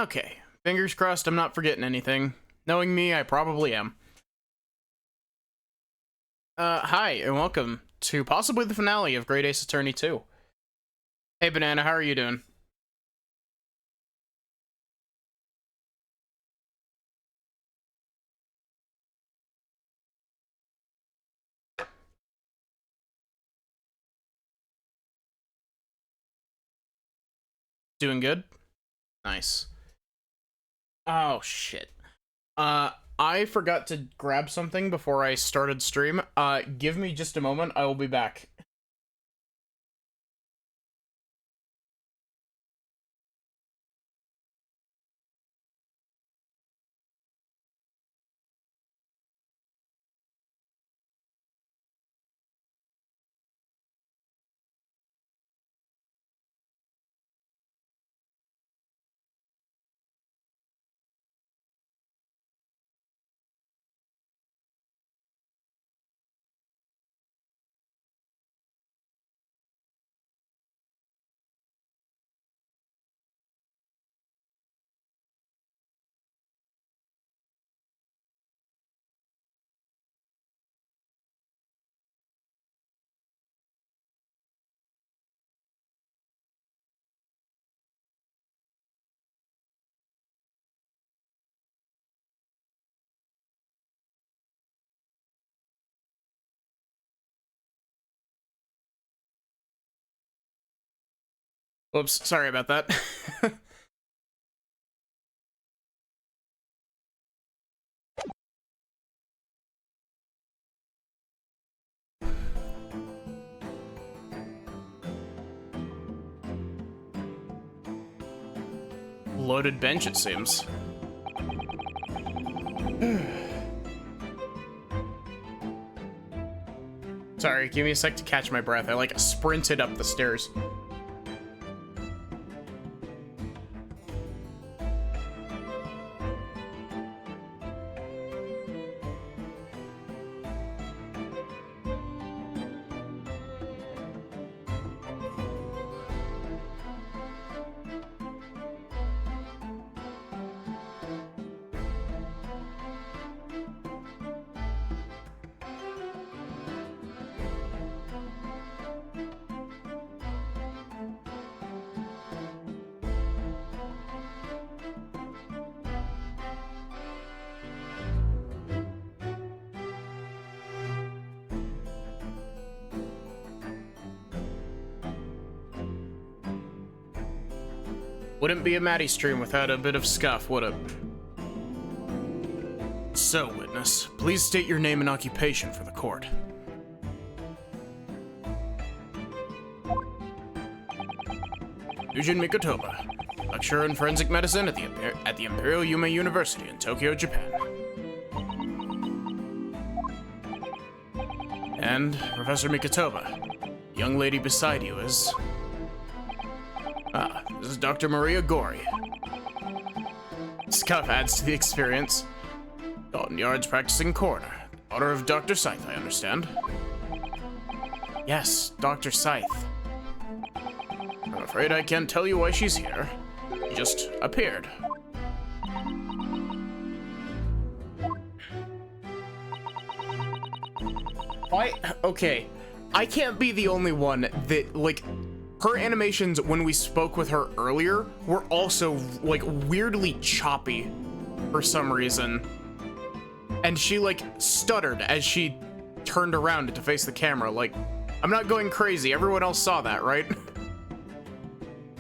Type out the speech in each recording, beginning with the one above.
Okay, fingers crossed I'm not forgetting anything. Knowing me, I probably am. Hi, and welcome to possibly the finale of Great Ace Attorney 2. Hey, Banana, how are you doing? Doing good? Nice. Oh, shit. I forgot to grab something before I started stream. Give me just a moment, I will be back. Whoops, sorry about that. Loaded bench, it seems. Sorry, give me a sec to catch my breath. I, like, sprinted up the stairs. Wouldn't be a Maddie stream without a bit of scuff, would it? So, witness, please state your name and occupation for the court. Yujin Mikotoba, lecturer in forensic medicine at the Imperial Yume University in Tokyo, Japan. And Professor Mikotoba, the young lady beside you is... this is Dr. Maria Gori. Scuff adds to the experience. Dalton Yard's practicing coroner. Daughter of Dr. Scythe, I understand. Yes, Dr. Scythe. I'm afraid I can't tell you why she's here. She just appeared. Why? Okay. I can't be the only one that, like... Her animations, when we spoke with her earlier, were also, like, weirdly choppy for some reason. And she, like, stuttered as she turned around to face the camera. Like, I'm not going crazy. Everyone else saw that, right?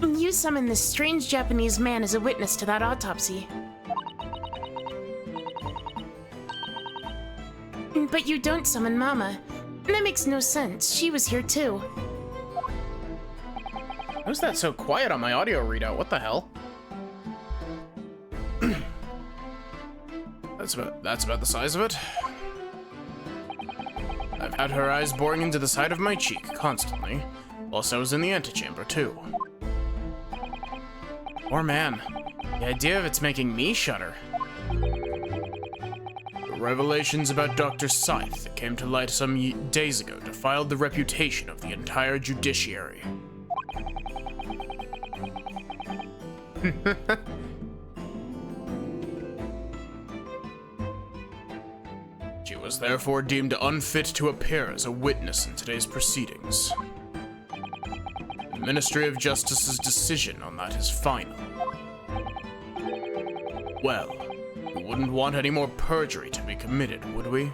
You summoned this strange Japanese man as a witness to that autopsy. But you don't summon Mama. That makes no sense. She was here too. Why is that so quiet on my audio readout? What the hell? That's about the size of it. I've had her eyes boring into the side of my cheek constantly, whilst I was in the antechamber too. Poor man. The idea of it's making me shudder. The revelations about Dr. Scythe that came to light some days ago defiled the reputation of the entire judiciary. She was therefore deemed unfit to appear as a witness in today's proceedings. The Ministry of Justice's decision on that is final. Well, we wouldn't want any more perjury to be committed, would we?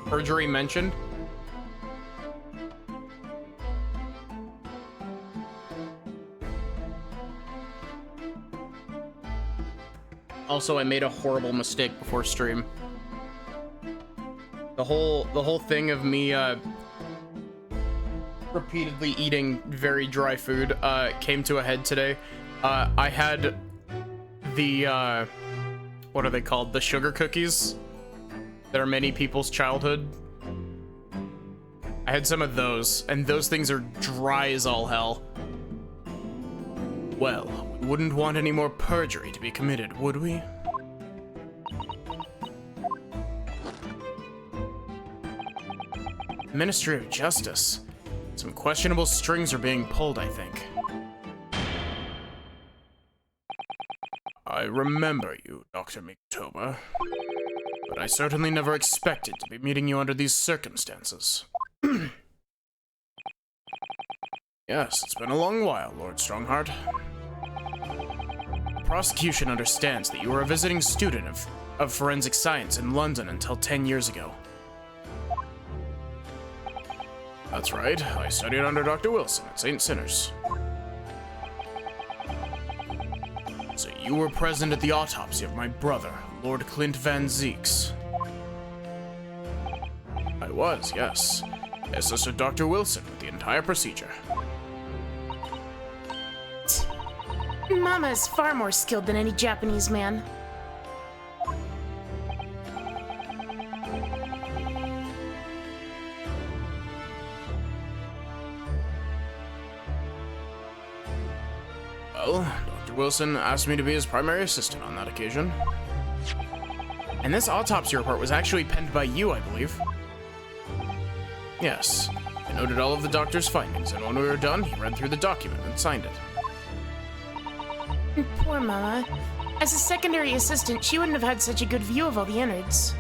Perjury mentioned? Also, I made a horrible mistake before stream. The whole thing of me repeatedly eating very dry food came to a head today. I had the what are they called? The sugar cookies that are many people's childhood. I had some of those, and those things are dry as all hell. Well, we wouldn't want any more perjury to be committed, would we? Ministry of Justice. Some questionable strings are being pulled, I think. I remember you, Dr. Mikotoba, but I certainly never expected to be meeting you under these circumstances. Yes, it's been a long while, Lord Strongheart. The prosecution understands that you were a visiting student of forensic science in London until 10 years ago. That's right, I studied under Dr. Wilson at St. Sinners. So you were present at the autopsy of my brother, Lord Clint Van Zeeks. I was, yes. I assisted Dr. Wilson with the entire procedure. Mama is far more skilled than any Japanese man. Well, Dr. Wilson asked me to be his primary assistant on that occasion. And this autopsy report was actually penned by you, I believe. Yes, I noted all of the doctor's findings, and when we were done, he read through the document and signed it. Poor Mama. As a secondary assistant, she wouldn't have had such a good view of all the innards.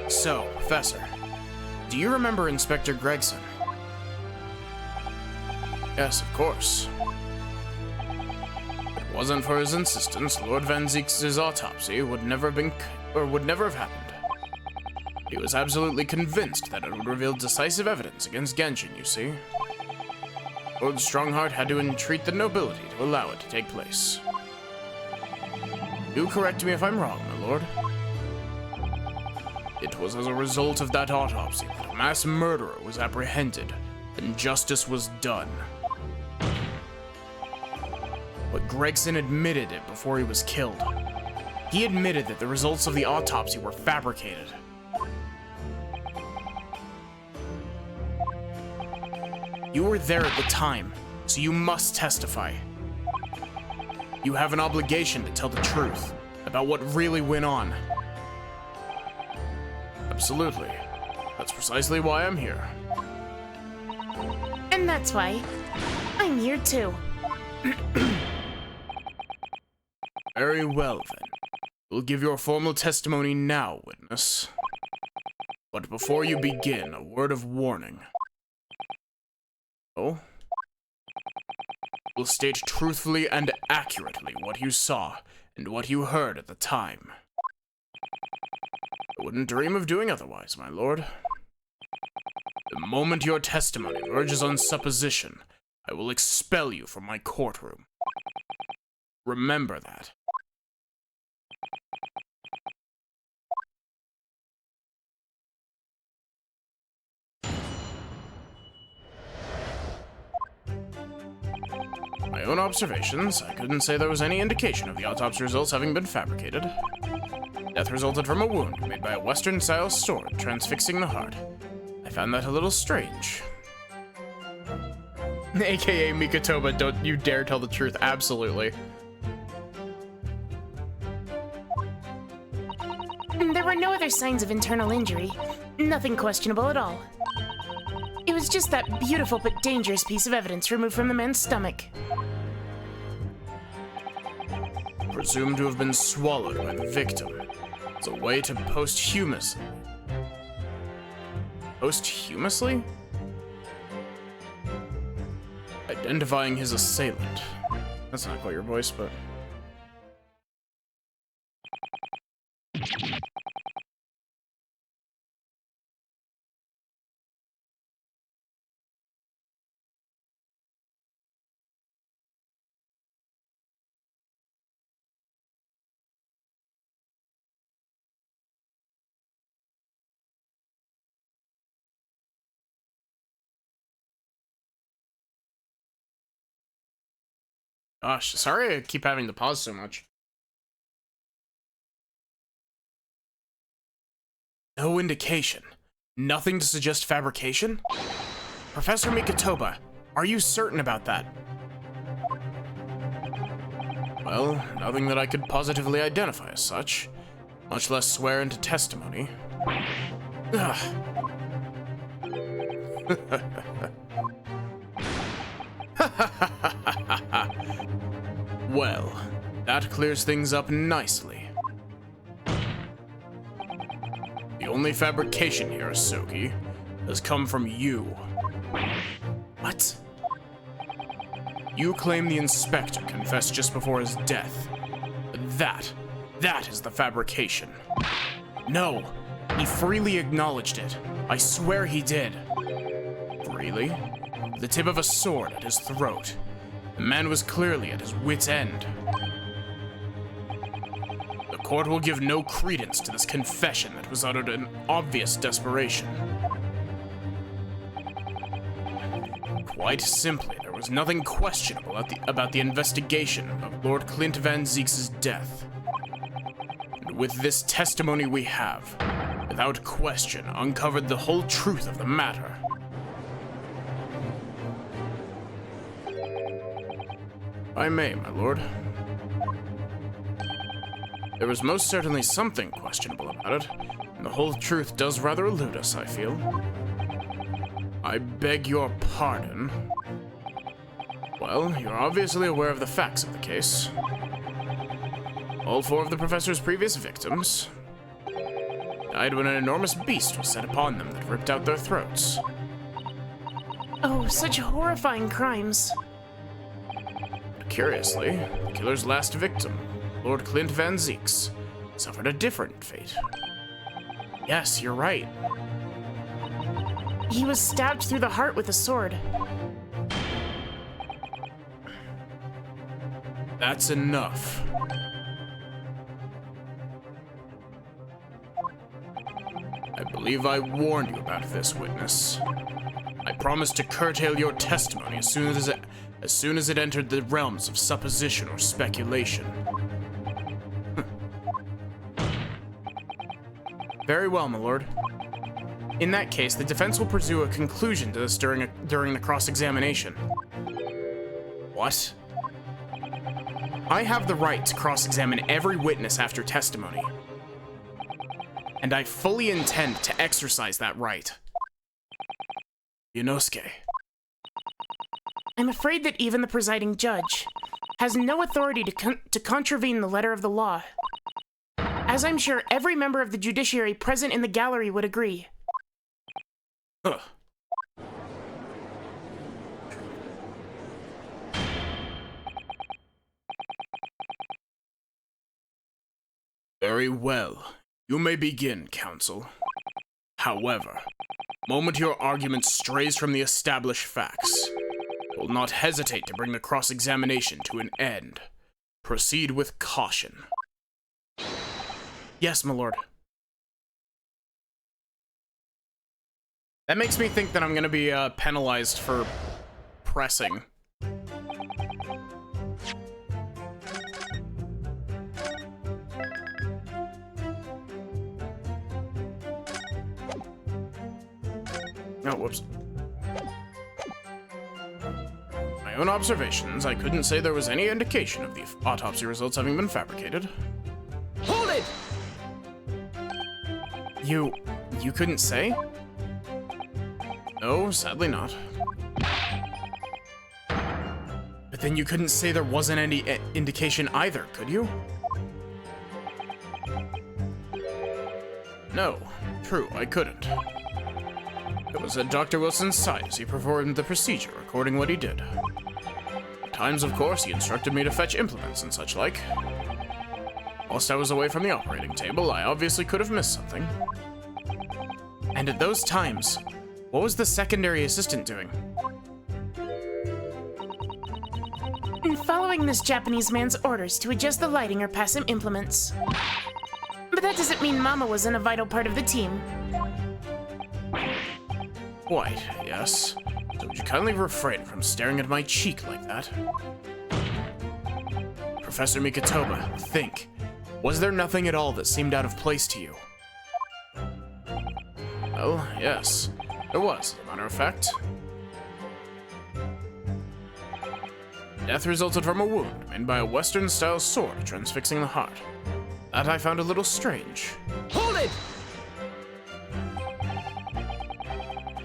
So, Professor, do you remember Inspector Gregson? Yes, of course. If it wasn't for his insistence, Lord Van Zeeks' autopsy would never have happened. He was absolutely convinced that it would reveal decisive evidence against Genshin, you see. Lord Strongheart had to entreat the nobility to allow it to take place. Do correct me if I'm wrong, my lord. It was as a result of that autopsy that a mass murderer was apprehended and justice was done. But Gregson admitted it before he was killed. He admitted that the results of the autopsy were fabricated. You were there at the time, so you must testify. You have an obligation to tell the truth about what really went on. Absolutely. That's precisely why I'm here. And that's why I'm here too. Very well, then. You'll give your formal testimony now, witness. But before you begin, a word of warning. Oh? Will state truthfully and accurately what you saw and what you heard at the time. I wouldn't dream of doing otherwise, my lord. The moment your testimony verges on supposition, I will expel you from my courtroom. Remember that. My own observations, I couldn't say there was any indication of the autopsy results having been fabricated. Death resulted from a wound made by a Western-style sword transfixing the heart. I found that a little strange. AKA Mikotoba, don't you dare tell the truth, absolutely. There were no other signs of internal injury. Nothing questionable at all. It was just that beautiful but dangerous piece of evidence removed from the man's stomach. presumed to have been swallowed by the victim. It's a way to posthumously. Posthumously? Identifying his assailant. That's not quite your voice, but... Gosh, sorry I keep having to pause so much. No indication. Nothing to suggest fabrication? Professor Mikotoba, are you certain about that? Well, nothing that I could positively identify as such, much less swear into testimony. Ugh. Well, that clears things up nicely. The only fabrication here, Asoki, has come from you. What? You claim the inspector confessed just before his death. But that is the fabrication. No, he freely acknowledged it. I swear he did. Freely? The tip of a sword at his throat. The man was clearly at his wit's end. The court will give no credence to this confession that was uttered in obvious desperation. Quite simply, there was nothing questionable about the investigation of Lord Clint Van Zeek's death. And with this testimony we have, without question, uncovered the whole truth of the matter. I may, my lord. There was most certainly something questionable about it, and the whole truth does rather elude us, I feel. I beg your pardon. Well, you're obviously aware of the facts of the case. All four of the professor's previous victims died when an enormous beast was set upon them that ripped out their throats. Oh, such horrifying crimes. Curiously, the killer's last victim, Lord Clint Van Zeeks, suffered a different fate. Yes, you're right. He was stabbed through the heart with a sword. That's enough. I believe I warned you about this, witness. I promised to curtail your testimony as soon as it entered the realms of supposition or speculation. Very well, my lord. In that case, the defense will pursue a conclusion to this during the cross-examination. What? I have the right to cross-examine every witness after testimony. And I fully intend to exercise that right. Yunosuke. I'm afraid that even the presiding judge has no authority to contravene the letter of the law. As I'm sure every member of the judiciary present in the gallery would agree. Huh. Very well. You may begin, counsel. However, the moment your argument strays from the established facts, I will not hesitate to bring the cross-examination to an end. Proceed with caution. Yes, my lord. That makes me think that I'm gonna be penalized for pressing. Oh, whoops. My own observations, I couldn't say there was any indication of the autopsy results having been fabricated. Hold it! You couldn't say? No, sadly not. But then you couldn't say there wasn't any indication either, could you? No, true, I couldn't. It was at Dr. Wilson's side as he performed the procedure, recording what he did. At times, of course, he instructed me to fetch implements and such like. Whilst I was away from the operating table, I obviously could have missed something. And at those times, what was the secondary assistant doing? Following this Japanese man's orders to adjust the lighting or pass him implements. But that doesn't mean Mama wasn't a vital part of the team. Quite, yes. So would you kindly refrain from staring at my cheek like that? Professor Mikotoba, think. Was there nothing at all that seemed out of place to you? Well, yes. There was, as a matter of fact. Death resulted from a wound made by a Western-style sword transfixing the heart. That I found a little strange. Hold it!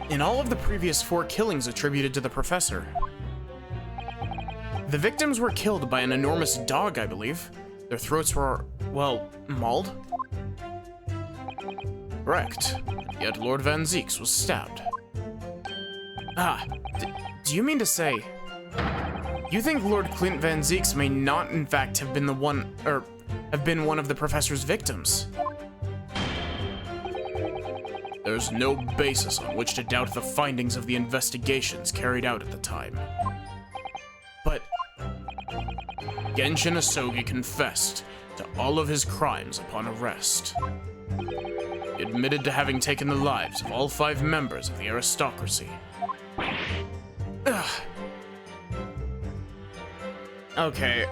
In all of the previous 4 killings attributed to the professor, the victims were killed by an enormous dog, I believe. Their throats were, well, mauled. Correct. Yet Lord Van Zeeks was stabbed. Ah, do you mean to say you think Lord Clint Van Zeeks may not, in fact, have been one of the professor's victims? There's no basis on which to doubt the findings of the investigations carried out at the time. But Genshin Asogi confessed to all of his crimes upon arrest. He admitted to having taken the lives of all 5 members of the aristocracy. Ugh. Okay.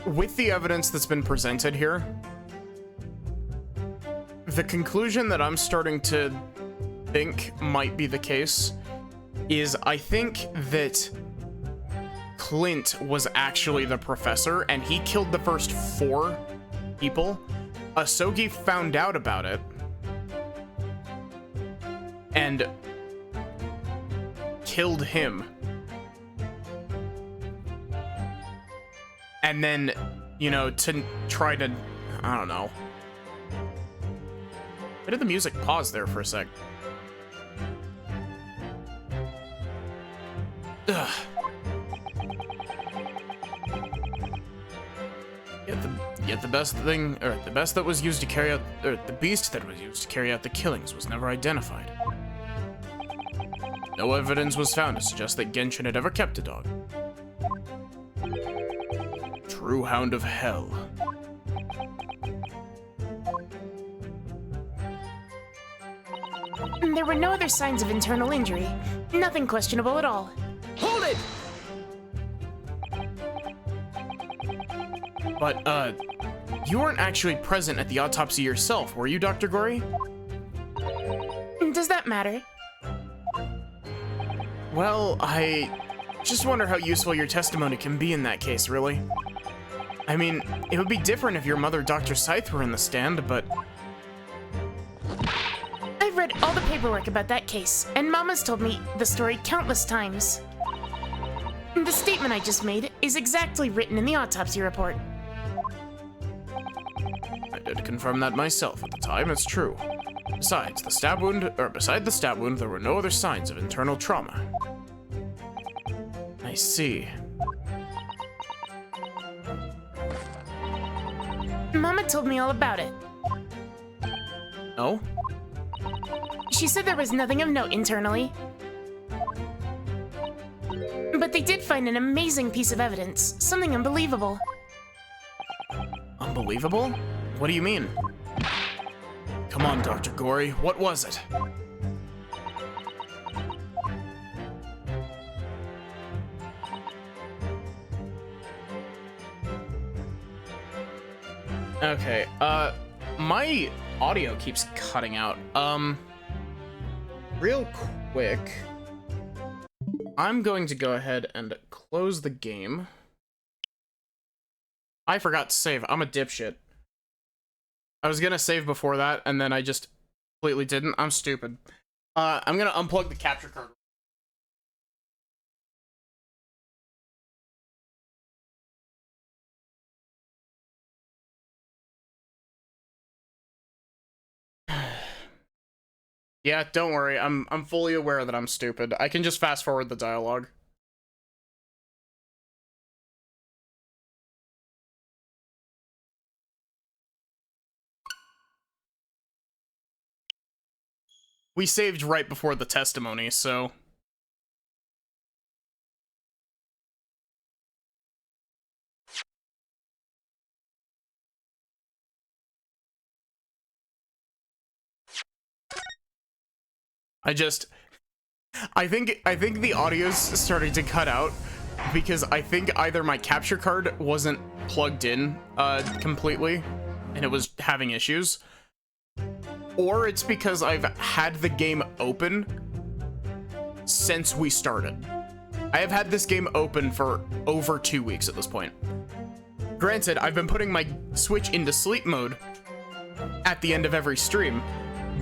With the evidence that's been presented here, the conclusion that I'm starting to think might be the case is I think that Clint was actually the professor and he killed the first 4 people. Asogi found out about it and killed him. And then, you know, to try to, I don't know. Why did the music pause there for a sec? Ugh. Yet the best thing, or the best that was used to carry out, or the beast that was used to carry out the killings was never identified. No evidence was found to suggest that Genshin had ever kept a dog. True hound of hell. There were no other signs of internal injury. Nothing questionable at all. Hold it! But, you weren't actually present at the autopsy yourself, were you, Dr. Gory? Does that matter? Well, I just wonder how useful your testimony can be in that case, really. I mean, it would be different if your mother, Dr. Scythe, were in the stand, but... I've read all the paperwork about that case, and Mama's told me the story countless times. The statement I just made is exactly written in the autopsy report. I did confirm that myself at the time, it's true. Beside the stab wound, there were no other signs of internal trauma. I see. Mama told me all about it. Oh? She said there was nothing of note internally. But they did find an amazing piece of evidence, something unbelievable. Unbelievable? What do you mean? Come on, Dr. Gory, what was it? Okay, my audio keeps cutting out. Real quick, I'm going to go ahead and close the game. I forgot to save. I'm a dipshit. I was gonna save before that, and then I just Completely didn't. I'm stupid. I'm gonna unplug the capture card. Yeah, don't worry. I'm fully aware that I'm stupid. I can just fast forward the dialogue. We saved right before the testimony, so... I think the audio's starting to cut out because I think either my capture card wasn't plugged in completely and it was having issues, or it's because I've had the game open since we started. I have had this game open for over 2 weeks at this point. Granted, I've been putting my Switch into sleep mode at the end of every stream,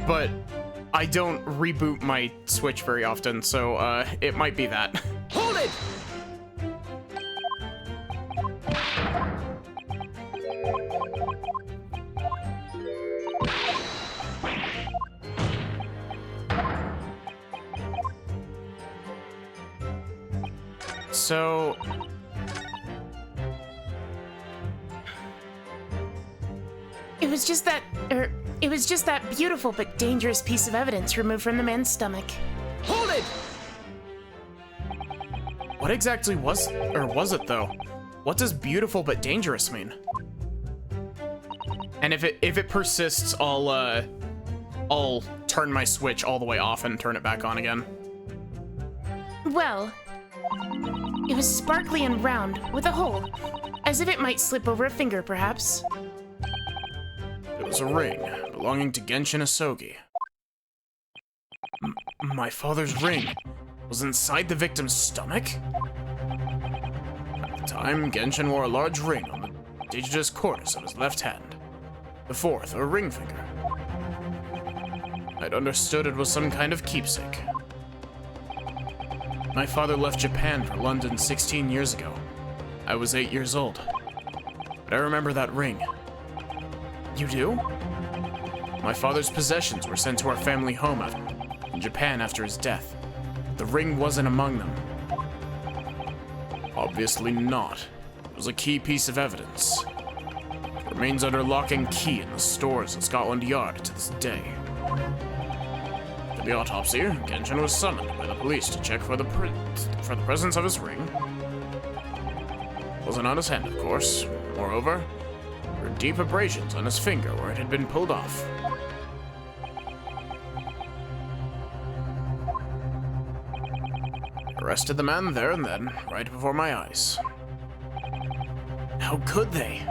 but I don't reboot my Switch very often, so it might be that. Hold it! So... It was just that beautiful but dangerous piece of evidence removed from the man's stomach. Hold it! What exactly was it though? What does beautiful but dangerous mean? And if it persists, I'll turn my Switch all the way off and turn it back on again. Well, it was sparkly and round, with a hole, as if it might slip over a finger, perhaps. It was a ring belonging to Genshin Asogi. My father's ring was inside the victim's stomach? At the time, Genshin wore a large ring on the digitalis cordis of his left hand. The fourth, a ring finger. I'd understood it was some kind of keepsake. My father left Japan for London 16 years ago. I was 8 years old. But I remember that ring. You do? My father's possessions were sent to our family home in Japan after his death. The ring wasn't among them. Obviously not. It was a key piece of evidence. It remains under lock and key in the stores at Scotland Yard to this day. For the autopsy, Genshin was summoned by the police to check for the presence of his ring. It wasn't on his hand, of course. Moreover, there were deep abrasions on his finger where it had been pulled off. Arrested the man there and then, right before my eyes. How could they?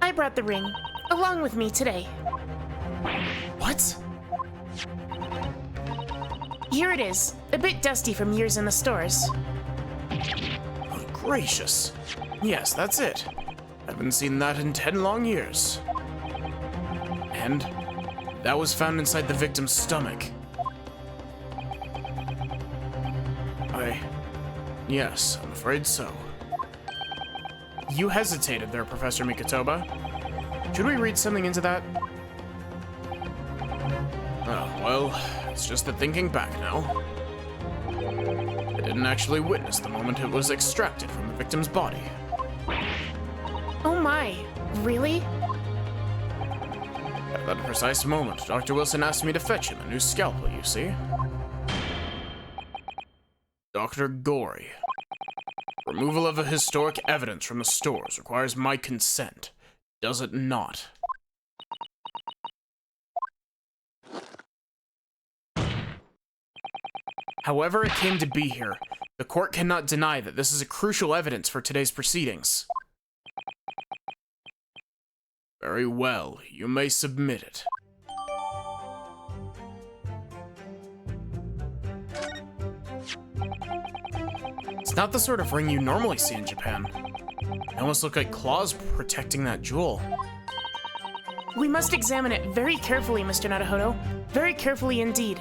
I brought the ring, along with me today. What? Here it is, a bit dusty from years in the stores. Good gracious. Yes, that's it. I haven't seen that in 10 long years. And that was found inside the victim's stomach. Yes, I'm afraid so. You hesitated there, Professor Mikotoba. Should we read something into that? Oh, well, it's just that thinking back now. I didn't actually witness the moment it was extracted from the victim's body. Oh my, really? At that precise moment, Dr. Wilson asked me to fetch him a new scalpel, you see. Dr. Gory. Removal of a historic evidence from the stores requires my consent. Does it not? However it came to be here, the court cannot deny that this is a crucial evidence for today's proceedings. Very well, you may submit it. It's not the sort of ring you normally see in Japan. They almost look like claws protecting that jewel. We must examine it very carefully, Mr. Naruhodo. Very carefully indeed.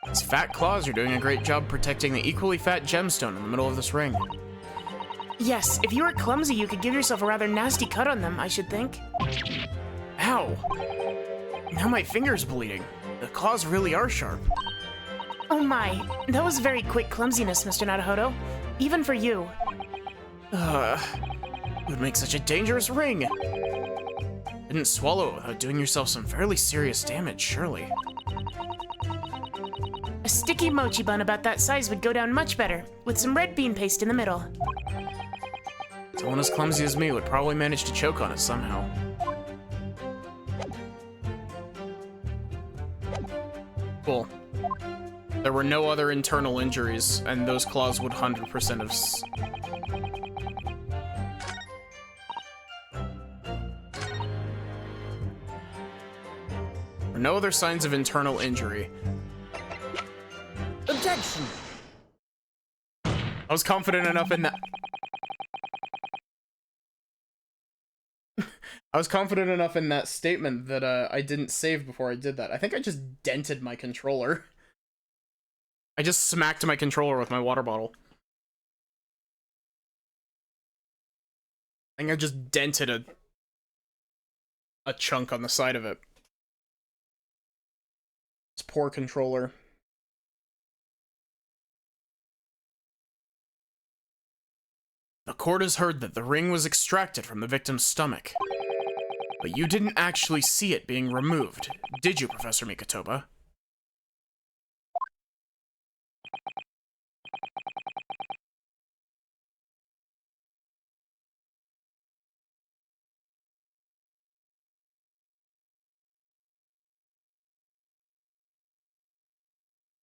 These fat claws are doing a great job protecting the equally fat gemstone in the middle of this ring. Yes, if you were clumsy, you could give yourself a rather nasty cut on them, I should think. Ow! Now my finger's bleeding. The claws really are sharp. Oh my, that was very quick clumsiness, Mr. Naruhodo. Even for you. It would make such a dangerous ring. Didn't swallow it without doing yourself some fairly serious damage, surely. A sticky mochi bun about that size would go down much better, with some red bean paste in the middle. Someone as clumsy as me would probably manage to choke on it somehow. Cool. There were no other internal injuries, and those claws would 100% have There were no other signs of internal injury. Objection! I was confident enough in that. I was confident enough in that statement that I didn't save before I did that. I think I just dented my controller. I just smacked my controller with my water bottle. I think I just dented a chunk on the side of it. It's poor controller. The court has heard that the ring was extracted from the victim's stomach. But you didn't actually see it being removed, did you, Professor Mikotoba?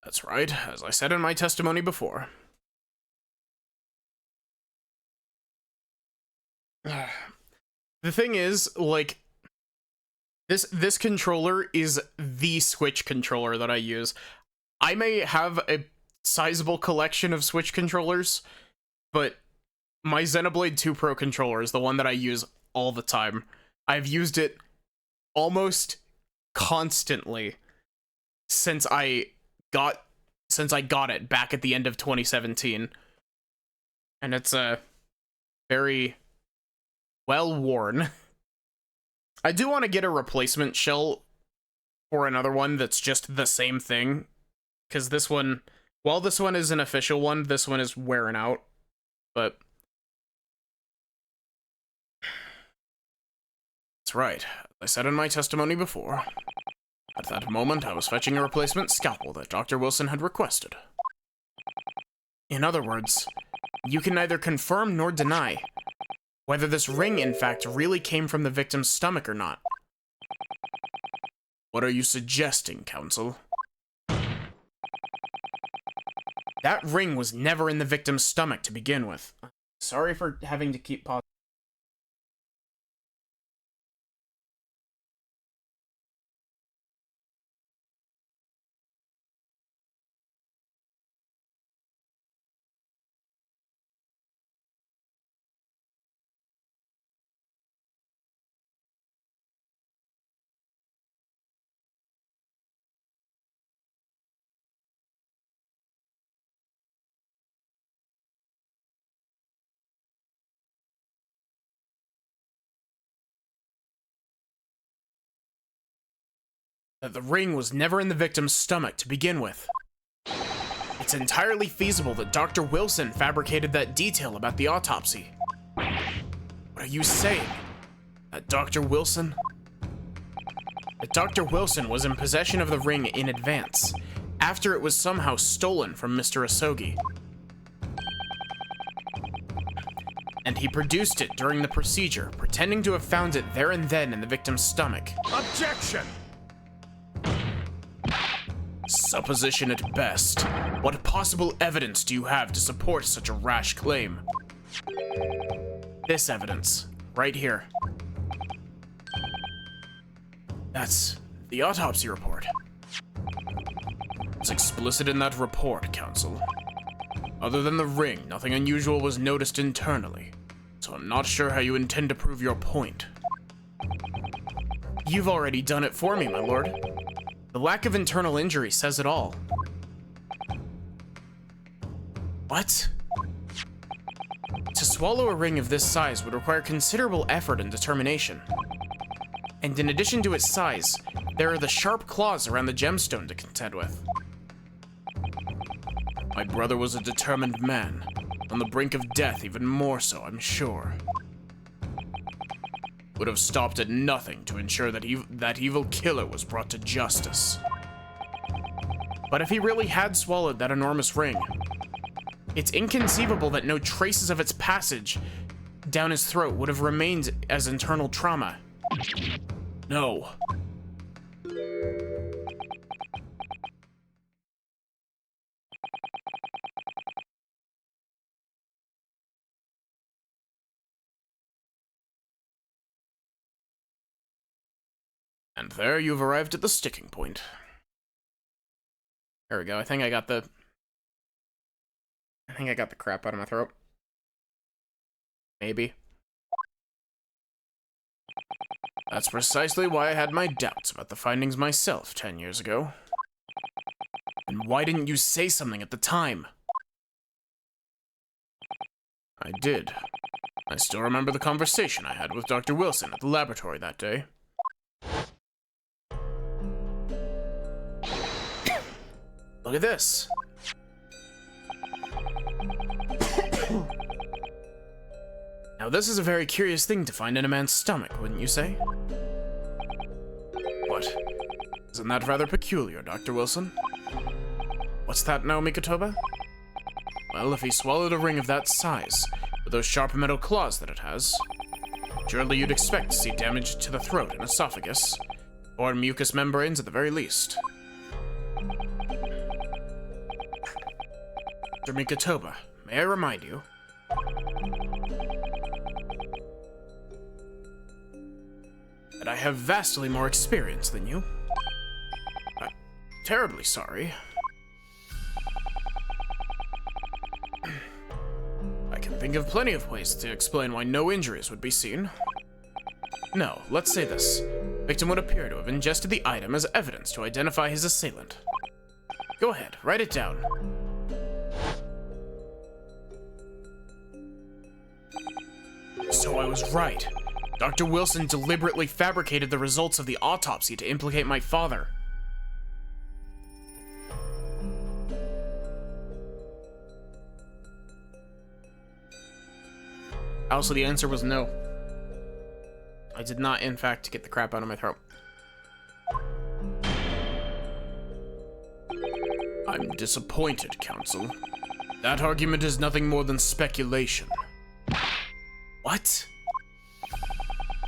That's right, as I said in my testimony before. The thing is, like, this controller is the Switch controller that I use. I may have a sizable collection of Switch controllers, but my Xenoblade 2 Pro controller is the one that I use all the time. I've used it almost constantly since I got it back at the end of 2017. And it's a very well worn. I do want to get a replacement shell for another one that's just the same thing, because this one, while this one is an official one, this one is wearing out, but that's right. I said in my testimony before. At that moment, I was fetching a replacement scalpel that Dr. Wilson had requested. In other words, you can neither confirm nor deny whether this ring, in fact, really came from the victim's stomach or not. What are you suggesting, counsel? That ring was never in the victim's stomach to begin with. Sorry for having to keep pausing. That the ring was never in the victim's stomach to begin with. It's entirely feasible that Dr. Wilson fabricated that detail about the autopsy. What are you saying? That Dr. Wilson? That Dr. Wilson was in possession of the ring in advance, after it was somehow stolen from Mr. Asogi. And he produced it during the procedure, pretending to have found it there and then in the victim's stomach. Objection! Supposition at best. What possible evidence do you have to support such a rash claim? This evidence, right here. That's the autopsy report. It's explicit in that report, Counsel. Other than the ring, nothing unusual was noticed internally, so I'm not sure how you intend to prove your point. You've already done it for me, my lord. The lack of internal injury says it all. What? To swallow a ring of this size would require considerable effort and determination. And in addition to its size, there are the sharp claws around the gemstone to contend with. My brother was a determined man, on the brink of death even more so, I'm sure. Would have stopped at nothing to ensure that that evil killer was brought to justice. But if he really had swallowed that enormous ring, it's inconceivable that no traces of its passage down his throat would have remained as internal trauma. No. And there you've arrived at the sticking point. There we go. I think I got the crap out of my throat. Maybe. That's precisely why I had my doubts about the findings myself 10 years ago. And why didn't you say something at the time? I did. I still remember the conversation I had with Dr. Wilson at the laboratory that day. Look at this. Now this is a very curious thing to find in a man's stomach, wouldn't you say? What? Isn't that rather peculiar, Dr. Wilson? What's that now, Mikotoba? Well, if he swallowed a ring of that size, with those sharp metal claws that it has, surely you'd expect to see damage to the throat and esophagus, or mucous membranes at the very least. Dr. Mikotoba, may I remind you that I have vastly more experience than you. I'm terribly sorry. I can think of plenty of ways to explain why no injuries would be seen. No, let's say this. Victim would appear to have ingested the item as evidence to identify his assailant. Go ahead, write it down. So I was right. Dr. Wilson deliberately fabricated the results of the autopsy to implicate my father. Also, the answer was no. I did not, in fact, get the crap out of my throat. I'm disappointed, Counsel. That argument is nothing more than speculation. What?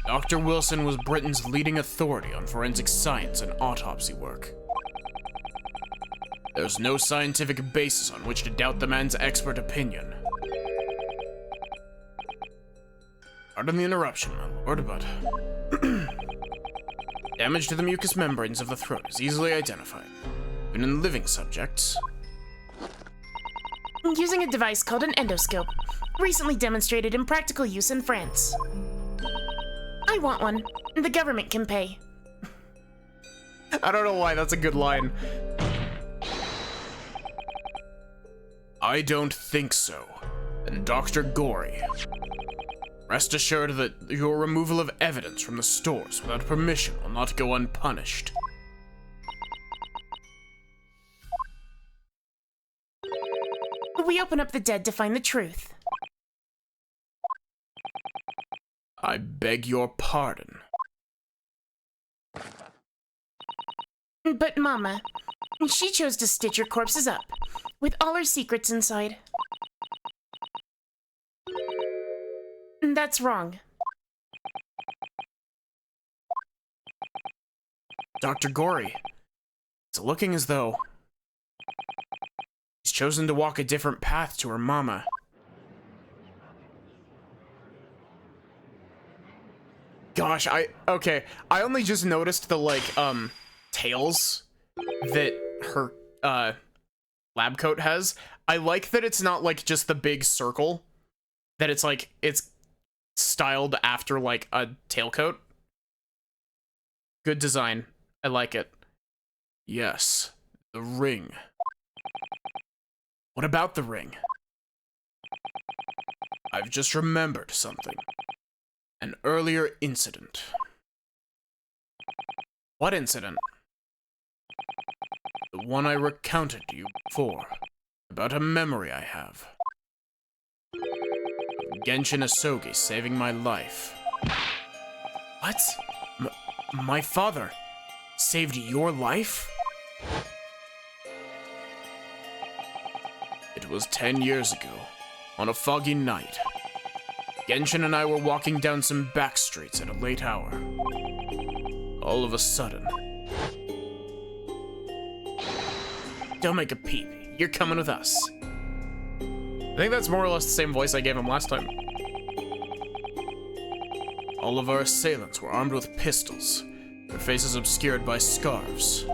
Dr. Wilson was Britain's leading authority on forensic science and autopsy work. There's no scientific basis on which to doubt the man's expert opinion. Pardon the interruption, my lord, but damage to the mucous membranes of the throat is easily identified, even in living subjects. Using a device called an endoscope, recently demonstrated in practical use in France. I want one. The government can pay. I don't know why, that's a good line. I don't think so. And Dr. Gory, rest assured that your removal of evidence from the stores without permission will not go unpunished. We open up the dead to find the truth. I beg your pardon. But Mama, she chose to stitch your corpses up, with all her secrets inside. That's wrong. Dr. Gory, it's looking as though she's chosen to walk a different path to her mama. Gosh, I only just noticed the, tails that her lab coat has. I like that it's not like just the big circle, that it's like it's styled after like a tailcoat. Good design. I like it. Yes, the ring. What about the ring? I've just remembered something. An earlier incident. What incident? The one I recounted to you before, about a memory I have. Genshin Asogi saving my life. What? My father saved your life? It was 10 years ago, on a foggy night. Genshin and I were walking down some back streets at a late hour. All of a sudden... Don't make a peep. You're coming with us. I think that's more or less the same voice I gave him last time. All of our assailants were armed with pistols, their faces obscured by scarves.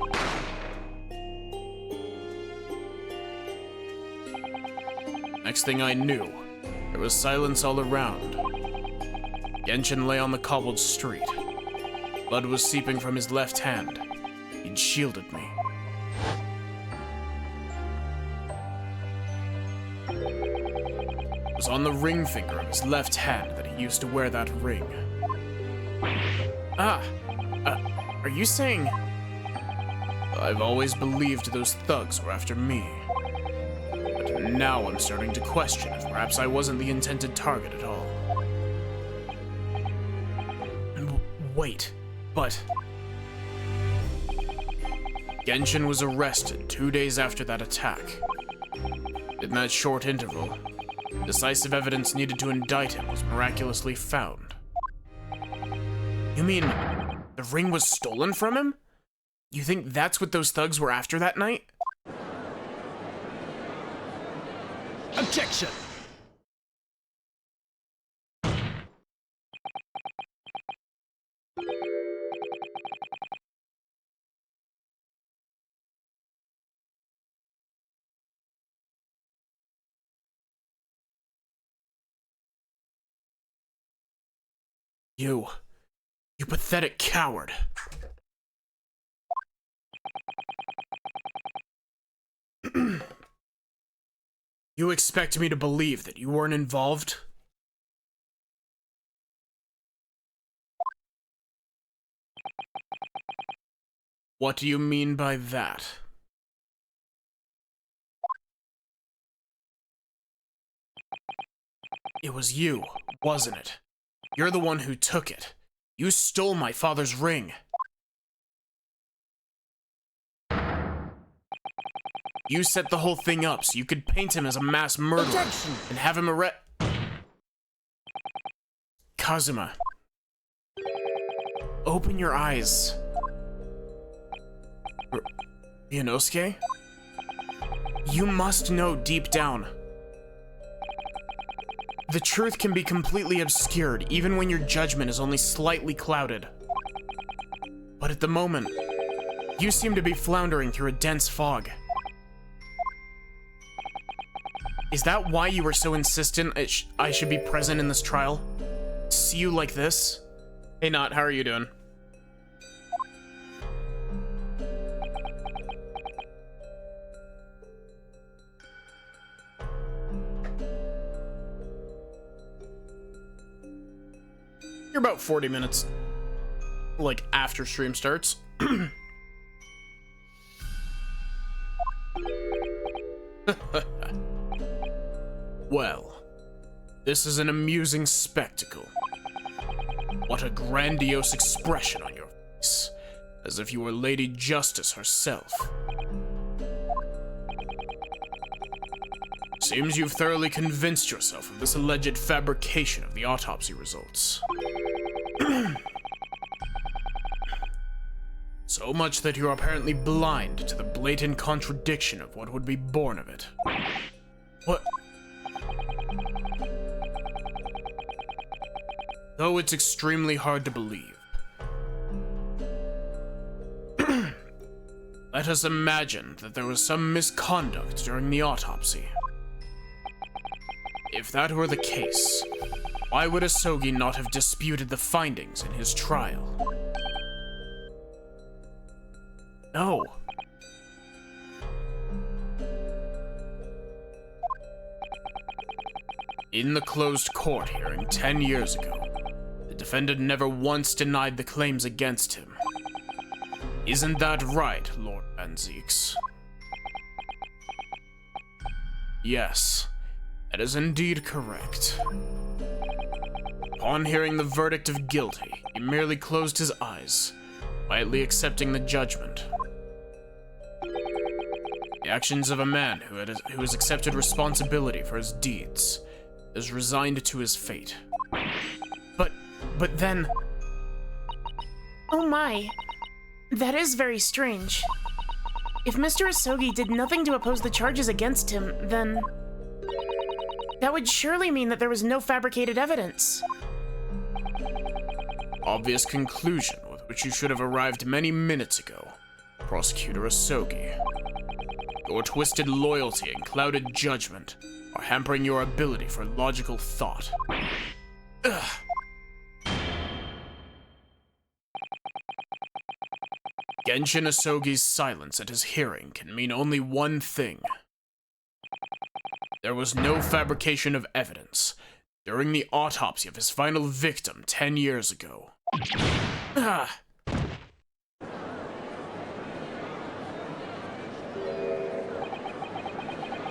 Next thing I knew, there was silence all around. Genshin lay on the cobbled street. Blood was seeping from his left hand. He'd shielded me. It was on the ring finger of his left hand that he used to wear that ring. Are you saying... I've always believed those thugs were after me. But now I'm starting to question if perhaps I wasn't the intended target at all. Wait, but... Genshin was arrested 2 days after that attack. In that short interval, decisive evidence needed to indict him was miraculously found. You mean, the ring was stolen from him? You think that's what those thugs were after that night? Objection! You pathetic coward. You expect me to believe that you weren't involved? What do you mean by that? It was you, wasn't it? You're the one who took it. You stole my father's ring. You set the whole thing up so you could paint him as a mass murderer Objection! and have him Kazuma. Open your eyes. Inosuke? You must know deep down. The truth can be completely obscured, even when your judgment is only slightly clouded. But at the moment, you seem to be floundering through a dense fog. Is that why you were so insistent I should be present in this trial? To see you like this? Hey, Not, how are you doing? You're about 40 minutes, like, after stream starts. Well, this is an amusing spectacle. What a grandiose expression on your face, as if you were Lady Justice herself. Seems you've thoroughly convinced yourself of this alleged fabrication of the autopsy results. So much that you're apparently blind to the blatant contradiction of what would be born of it. What? Though it's extremely hard to believe. Let Let us imagine that there was some misconduct during the autopsy. If that were the case, why would Asogi not have disputed the findings in his trial? No. In the closed court hearing 10 years ago, the defendant never once denied the claims against him. Isn't that right, Lord Van Zieks? Yes, that is indeed correct. Upon hearing the verdict of guilty, he merely closed his eyes, quietly accepting the judgment. The actions of a man who has accepted responsibility for his deeds is resigned to his fate. But then... Oh my. That is very strange. If Mr. Asogi did nothing to oppose the charges against him, then... that would surely mean that there was no fabricated evidence. Obvious conclusion with which you should have arrived many minutes ago, Prosecutor Asogi. Your twisted loyalty and clouded judgment are hampering your ability for logical thought. Ugh. Genshin Asogi's silence at his hearing can mean only one thing. There was no fabrication of evidence during the autopsy of his final victim 10 years ago. But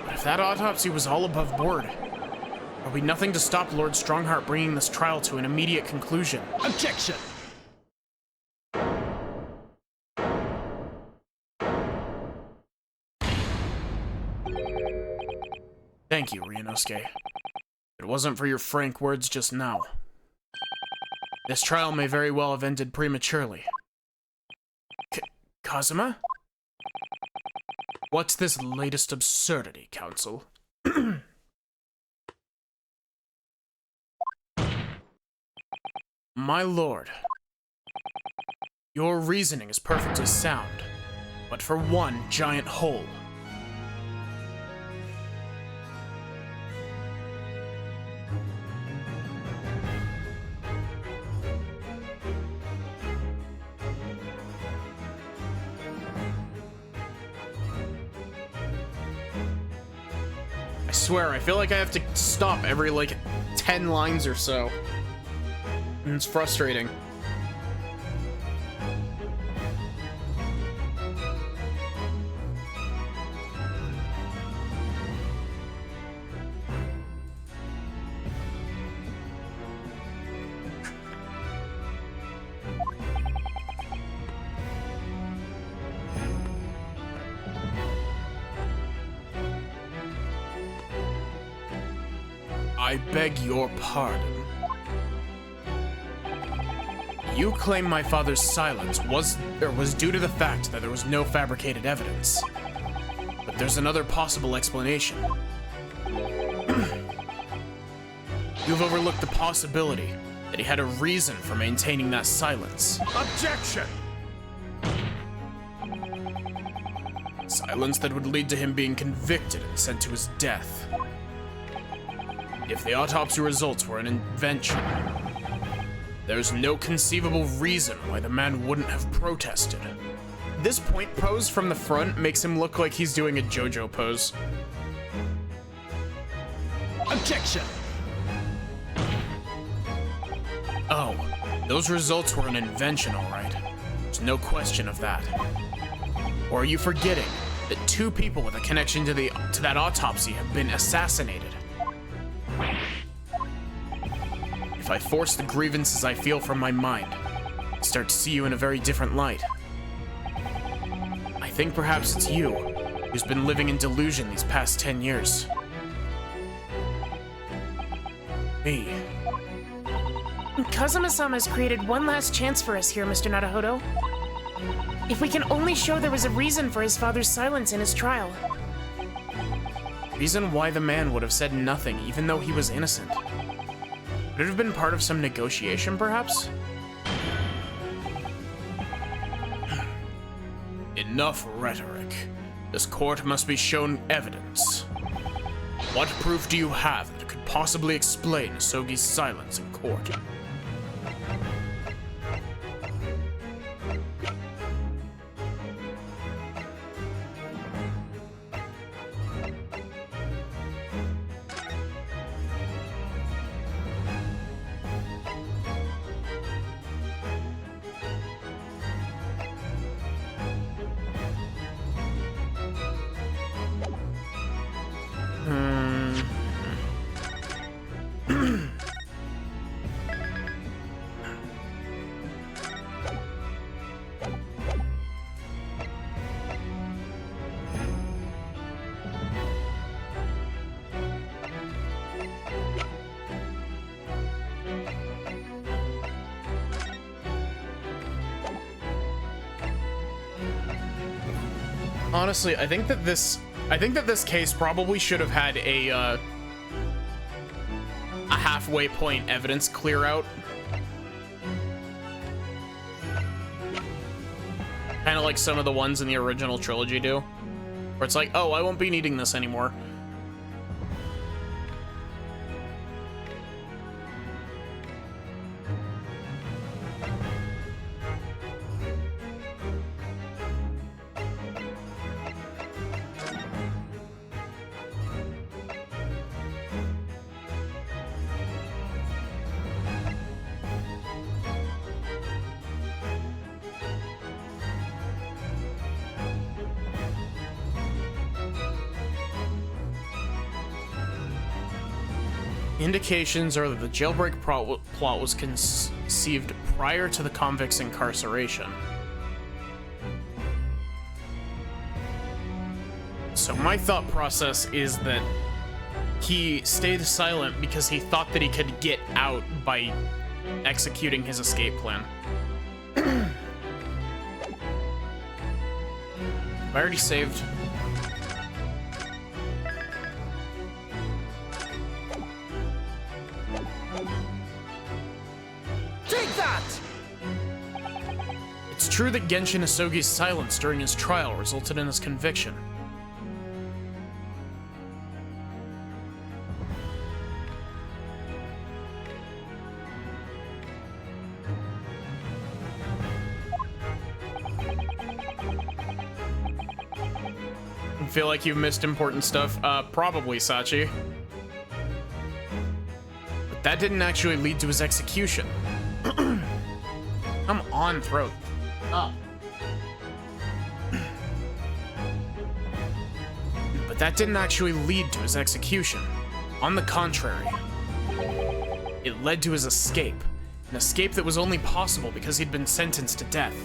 if that autopsy was all above board, there'll be nothing to stop Lord Strongheart bringing this trial to an immediate conclusion. Objection! Thank you, Ryunosuke. If it wasn't for your frank words just now, this trial may very well have ended prematurely. Kazuma? What's this latest absurdity, Counsel? My lord, your reasoning is perfectly sound, but for one giant hole. I swear, I feel like I have to stop every, 10 lines or so. And it's frustrating. I beg your pardon. You claim my father's silence was due to the fact that there was no fabricated evidence. But there's another possible explanation. You've overlooked the possibility that he had a reason for maintaining that silence. Objection! Silence that would lead to him being convicted and sent to his death. If the autopsy results were an invention, there's no conceivable reason why the man wouldn't have protested. This point pose from the front makes him look like he's doing a JoJo pose. Objection! Oh, those results were an invention, all right. There's no question of that. Or are you forgetting that 2 people with a connection to that autopsy have been assassinated? If I force the grievances I feel from my mind, I start to see you in a very different light. I think perhaps it's you who's been living in delusion these past 10 years. Me. Kazuma-sama has created one last chance for us here, Mr. Naruhodo. If we can only show there was a reason for his father's silence in his trial. Reason why the man would have said nothing even though he was innocent. Could it have been part of some negotiation, perhaps? In Enough rhetoric. This court must be shown evidence. What proof do you have that could possibly explain Sogi's silence in court? Honestly, I think that this case probably should have had a halfway point evidence clear out. Kind of like some of the ones in the original trilogy do. Where it's like, oh, I won't be needing this anymore. Indications are that the jailbreak plot was conceived prior to the convict's incarceration. So my thought process is that he stayed silent because he thought that he could get out by executing his escape plan. I already saved. It's true that Genshin Isogi's silence during his trial resulted in his conviction. I feel like you've missed important stuff. Probably, Sachi. But that didn't actually lead to his execution. Come on, throat. Up. But that didn't actually lead to his execution. On the contrary, it led to his escape. An escape that was only possible because he'd been sentenced to death.